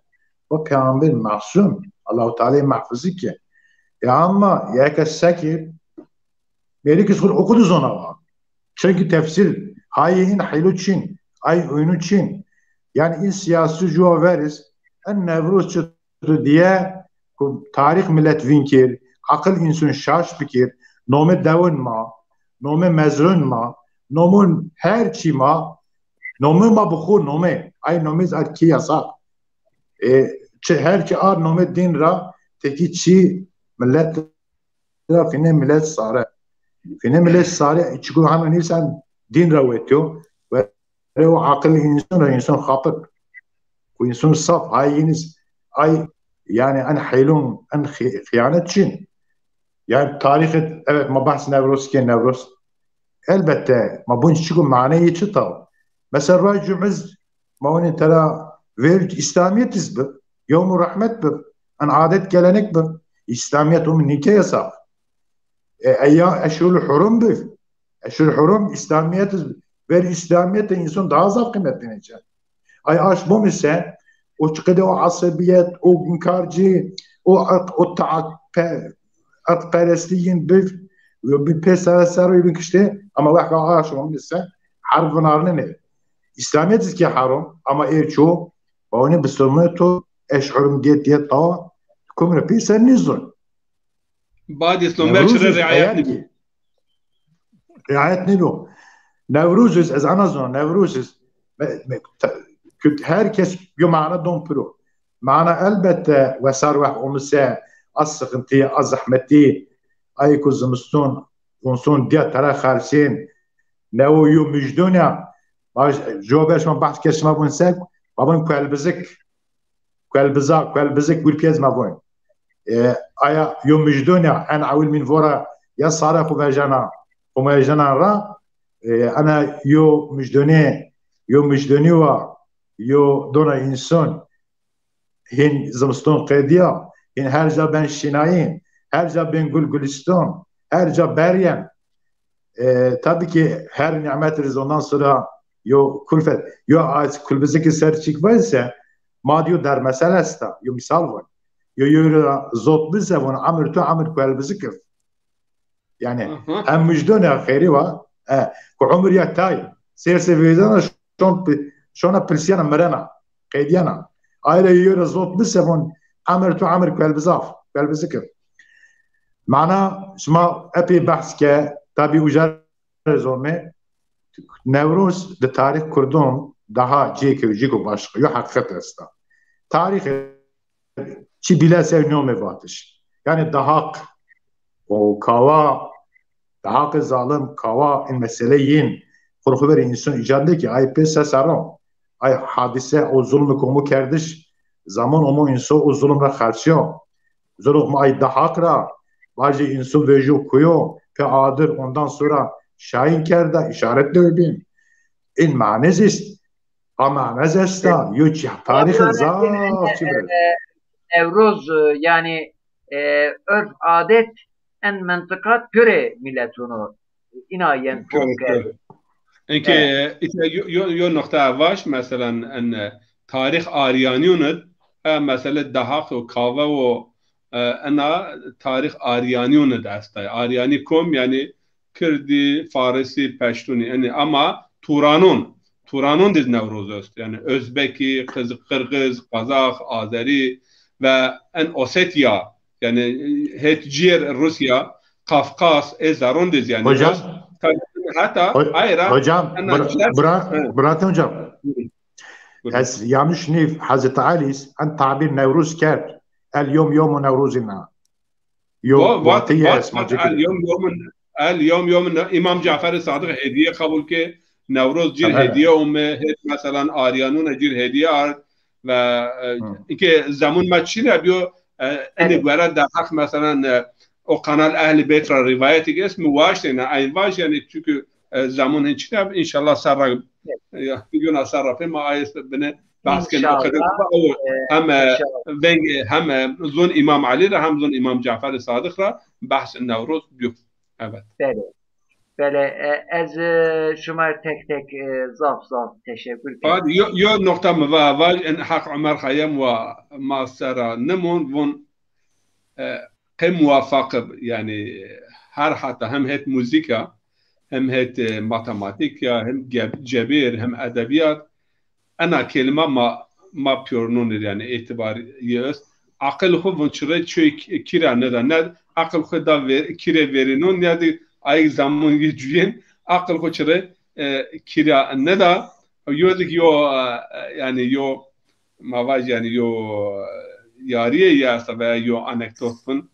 o پیامبر masum Allah-u Teala mahfuzu ki ya ama yaka sakir belki sur okudu ona var çünkü tefsir hayin haylu çin ay oyunu çin yani in siyasi juaveriz en Nevruz diye tarih millet vinkir, akıl insan şaş bikir, nome devon ma, nome mezrun ma, nomun her çi ma, nome ma bukhur nome, ay nome zar ki yasak. Her çi ar nome din ra, teki çi millet ra fine millet sare. Fine millet sare, çünkü hemen insan din ra vetiyor ve o akıl insan khapık. Bu insan saf, hayiniz, ay yani en haylun en hıyanet için yani tarih evet ma bahs Nevruz ki Nevruz elbette ma bunun çıkın manayı çıtav mesela racumuz ma onun tera ver İslamiyet izbi yevmu rahmet bir en adet gelenek bir İslamiyet onun nike yasak eşhurul hurum bir eşhurul hurum İslamiyet ver İslamiyet'te insan daha zaf kıymetlenecek ay aşbom ise o çıkıda o asabiyet, o inkarcı, o akperestliğin bir pesarı bir kişi ama vakti aşımın ise harfın arını ne? İslamiyet ki haram ama çoğu onu bir to eşhurum diye ta kumre pesen nizun. Bazı İslamiyet şerri riayet ne? Riayet ne bu? Nevruzuz az anazon Nevruzuz herkes yumana dompro. Mana elbette vesarvah omse az sıkıntı, az zahmeti ay kuzumustun konsun diye tara khalsin nevo yu müjdunya jobeş man bahs kesma bunsak babun kalbizik gülpiyaz ma bun aya yu müjdunya en awil min vora ya sara khuvajana ra ana yu müjduni wa yo dona insan hin zımstın qediya hin her ja ben şinayin her ja ben gülistan her ja beryen tabii ki her nimet ondan sonra yo kulfet yo az kulbizeki serçik varsa madyo der meselesta yo misal var yo zot bize bunu amir kulbizeki yani hem müjdone khayri var ku umr ya tay serse vizana شلون بلسيانا مرنا قيديانا ايلا يورا زوت بسفون عمر كالبزاف كالبزكر معنا شما ابي بحث كه تابي وجار زومه نوروز ده تاريخ كردون daha جيكو başka yo hakikat esta tarih çi bilase nome vatış yani daha o kava daha zalim kava in meseleyin korku insan icadı ki ay pesa saron ay hadise o zulmü komu kerdiş zaman o insan o zulümle karşı zulüm ay daha kra bazı insan vejo koyo pe adır ondan sonra şahin kerda işaretle öbin in manezist ama manezesta yuç tarih zaf Nevruz yani örf adet en mentıkat göre milletunu inayen Correct. اینکه یو نقطه اولش مثلا ان تاریخ آریانیوند مثلا دهاق و کاوه و انا تاریخ آریانیوند است. آریانی کم یعنی کردی، فارسی، پشتونی. یعنی اما تورانون دیز نوروز است. یعنی ازبکی، قرقیز، قزاق، آذری و ان اوستیا یعنی هتجیر روسیا، قفقاز ازارون دیز yani. Hocam Hatta ayra hocam Murat hocam yanlış nif Hazreti Ali an tabir Nevruz ker el yom Nevruzina yok vaktiye esmacı اليوم امام جعفر صادق هدیه قبول که نوروز جیر هدیه مثلا آریانون جیر هدیه و اینکه زمان ما چی نبیو اینه گوره در حق مثلا o kanal Ehl-i Beyt ra rivayeti اسم واش نه این واش یعنی çünkü زمان هیچ نه انشالله سر میگن سر ما است بنه بحث کنه هم زون امام علی را هم زون امام جعفر صادق را بحث نوروز بیو. Evet. Böyle az şuma tek zaf teşekkür ederim. Yo nokta mı var en hak Ömer Hayyam ve Masara nemun bun hem muvaffak yani her hatta hem het müzika hem het matematik ya hem cebir hem edebiyat ana kelime ma piyonun yani itibar yes akıl hu bun çıre kira ne akıl hu da kire verinon ya da ay zaman geçiyen akıl hu çıre kira ne da yodik yo yani yo mavaj yani yo yariye ya veya yo anekdotun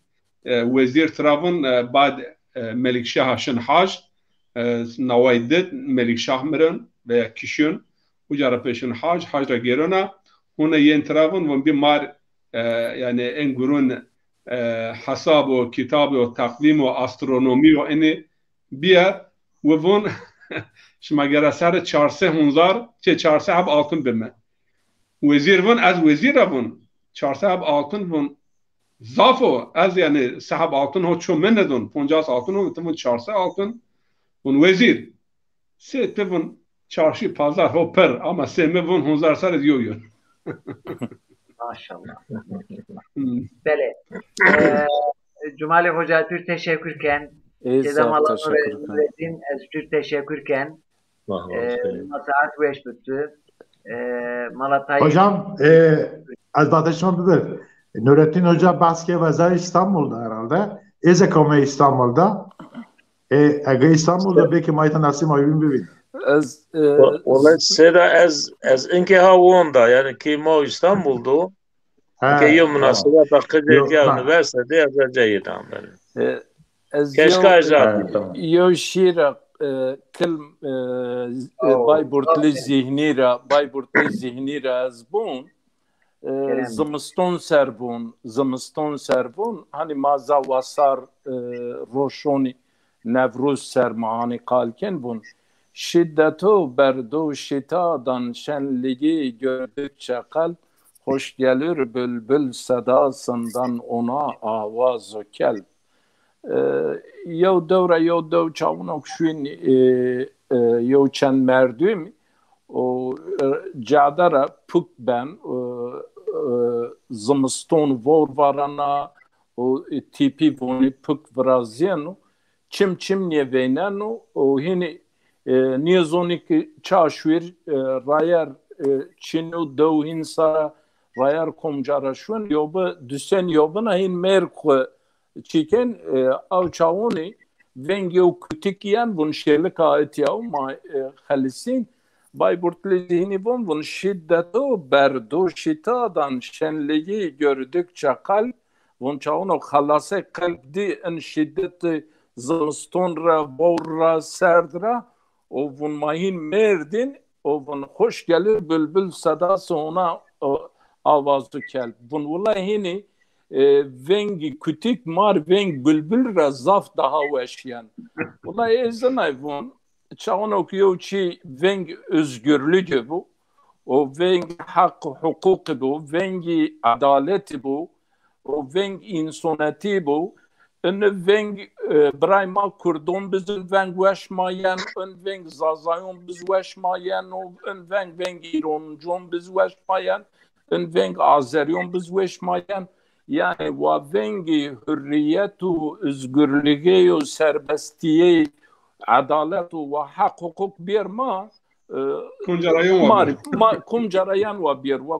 وزير ترافن بعد ملك شاه شنحاج نوایدت ملك شاه مرن به کشون و جرا پیشون حاج را گیرونا هونه ین ترافن و بیمار یعنی انگرون حساب و کتاب و تقویم و استرونومی و اینی بیار و ون شما گره سر 400 چه 400 هب altın بمه وزیر ون از وزیر ون 400 هب altın ون Zafo az yani sahab altın ho ço menedon 50 altın ho tımın 400 altın bun vezir se tevun çarşı pazar ho per ama seme bun hunzar sar ediyor. Maşallah. Bele. Cumali Hoca tür teşekkürken Cedamalı Nurettin az tür teşekkürken masaat veş bütü Malatay hocam az batışma biber Nurettin Hoca Baske Vezay İstanbul'da herhalde. Ezekome İstanbul'da. Eğer İstanbul'da belki Mayta Nasim Ayubin bibin. Olay seda az inke havonda yani ki mo İstanbul'da ki yom münasebet akıdet ya üniversitede az cayidam ben. Keşke ajat. Yo şira kelm Bayburtlu zihnira azbun زمستون سربون hani maza vasar roşoni nevruz sermahani kalken bun şiddetu berdu şitadan şenligi gördükçe kalp hoş gelir bülbül sedasından ona avaz o kelp yev dev çavunok şuin yev çend merdüm o cadara puk ben زمستون وور وارنا و تیپی وونی پک برازیانو چم نیوینانو و هینی نیزونی که چاشویر رایر چینو دو هینسا رایر komcarashun yoba düsen yobana hin merku çiken av çavuni vengi o kutikiyan bun şerlik ait ya ma halisin Bayburtlu zihni bun şiddetu berdu şitadan şenliği gördükçe kalp bun çavunu halase kalpdi en şiddeti zımstonra borra serdra o bun mahin merdin o bun hoş gelir bülbül sadası ona avazı kelp bun ulahini vengi kütik mar veng bülbül razaf daha veşyan ulay ezanay bun çağın okuyor ki vengi özgürlüğü bu o vengi hakkı hukuku bu vengi adaleti bu o vengi insaneti bu În veng Brahma Kurdon bizim veng weşmayen, în veng Zazayon biz weşmayen, în veng İroncon biz weşmayen, în veng Azeriyon biz weşmayen. Yani va vengi hürriyetu, özgürlüğü, serbestiye, adaletu ve hak hukuk bir ma kum carayan ve bir ve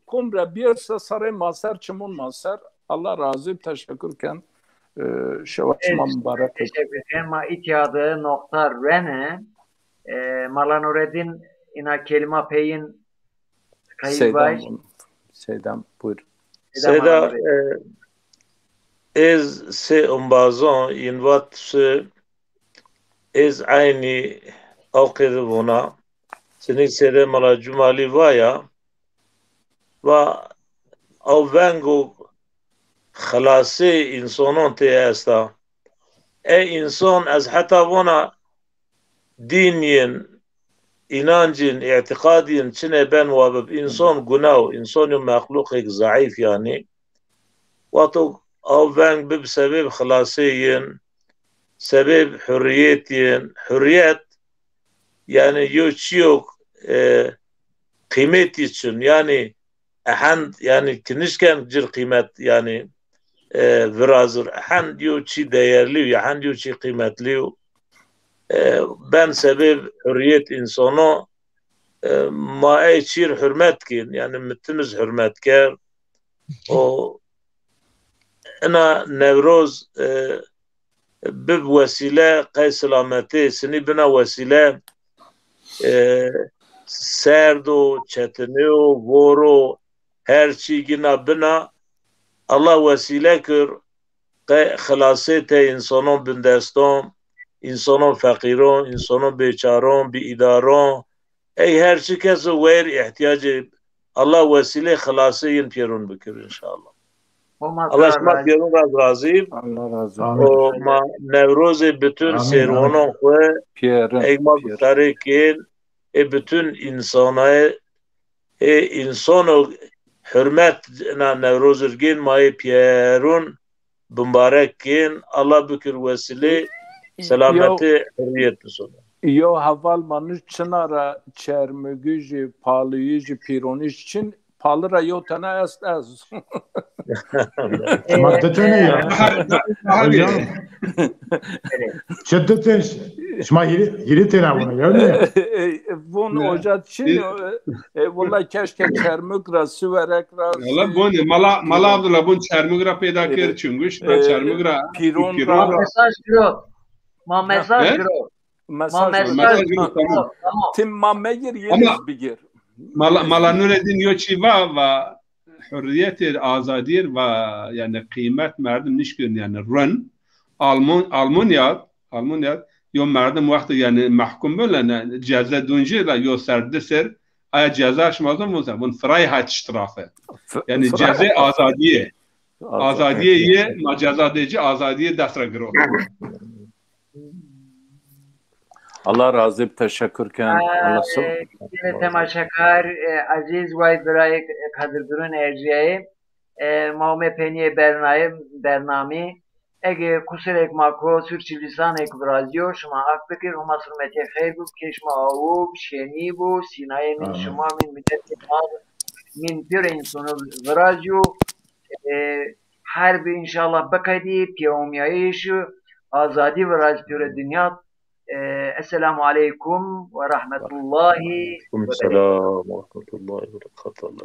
kum bir sare maser çimun maser. Allah razı teşekkürken şevaçma mübarek. Teşekkür ederim. Ma itiyadı nokta rene Malanureddin ina kelime peyin kayıbaş. Seydam buyur. Seda ez se umbazon invat se ez aynı avkede buna senin sede mala cumali vaya ve avvengo خلاصه انسانان ته استا ای انسان از حتی ونا دینین inancın, اعتقادين çine ben vabib insan günah, insan mahluk ضعيف yani واتو avven bib sebep خلاصين sebep hürriyetin hürriyet yani yok kıymet için yani ahand yani kinişken cir kıymet yani virazır ahand yo çi değerli ya ahand yo çi kıymetli ben sebep hürriyet insana ma çir hürmet kin yani mitimiz hürmet ker o ana Nevroz bib vesile qay selameti seni bina vesile serdo çetiniyo voro her çigina bina Allah vesile kır خلاصه انسانان بندستان انسانان فقیران انسانان بیچاران بی اداران ای هر چی کس ویر احتیاج الله وسیله خلاصه این پیرون بکر انشاءالله الله شما پیرون از رازیم و ما نوروز بتون سیروانان خواه ای ما بطاره کن ای بتون انسانای انسانو حرمت نوروز ارگین مای پیرون mübarek kin Allah bükür vesile selameti hürriyet olsun. Yo haval manuş çınara çermügücü palıyıcı pironiş için palıra yo tane est az. Madde ne ya? Şiddetin şma yiri telefonu yani. Bun ocak için vallahi keşke çermügra süverek raz. Valla bu mala Abdullah bun çermügra peyda kır çüngüş ben çermügra piron mesaj giro. Ma mesaj giro. Mesaj giro. Tim mamegir yeriz bigir. Malanureddin yo çiva ve hürriyet azadir ve yani kıymet merdim nişkün yani run Almanya yo merdim vakti yani mahkum böyle ceza dunci la yo serdser aya ceza şmazım olsa bun Freiheitsstrafe yani ceza azadiye ma cezadeci azadiye dasra giro. Allah razı teşekkürken Allah temaşakar aziz ve birayı kadirdurun erciyeyi maume peniye bernami ege kuserek mako sürçülisan ek brazio şuma akbekir huma sürmete khayr bu keşma avub şeni bu sinaye min şuma min müddeti min bir insonu brazio her bir inşallah bakadi piyomiyayı şu azadi ve razdiyor dünya. Esselamu Aleyküm ve Rahmetullahi ve Berekatuhu. Selam ve Rahmetullahi ve Berekatuhu.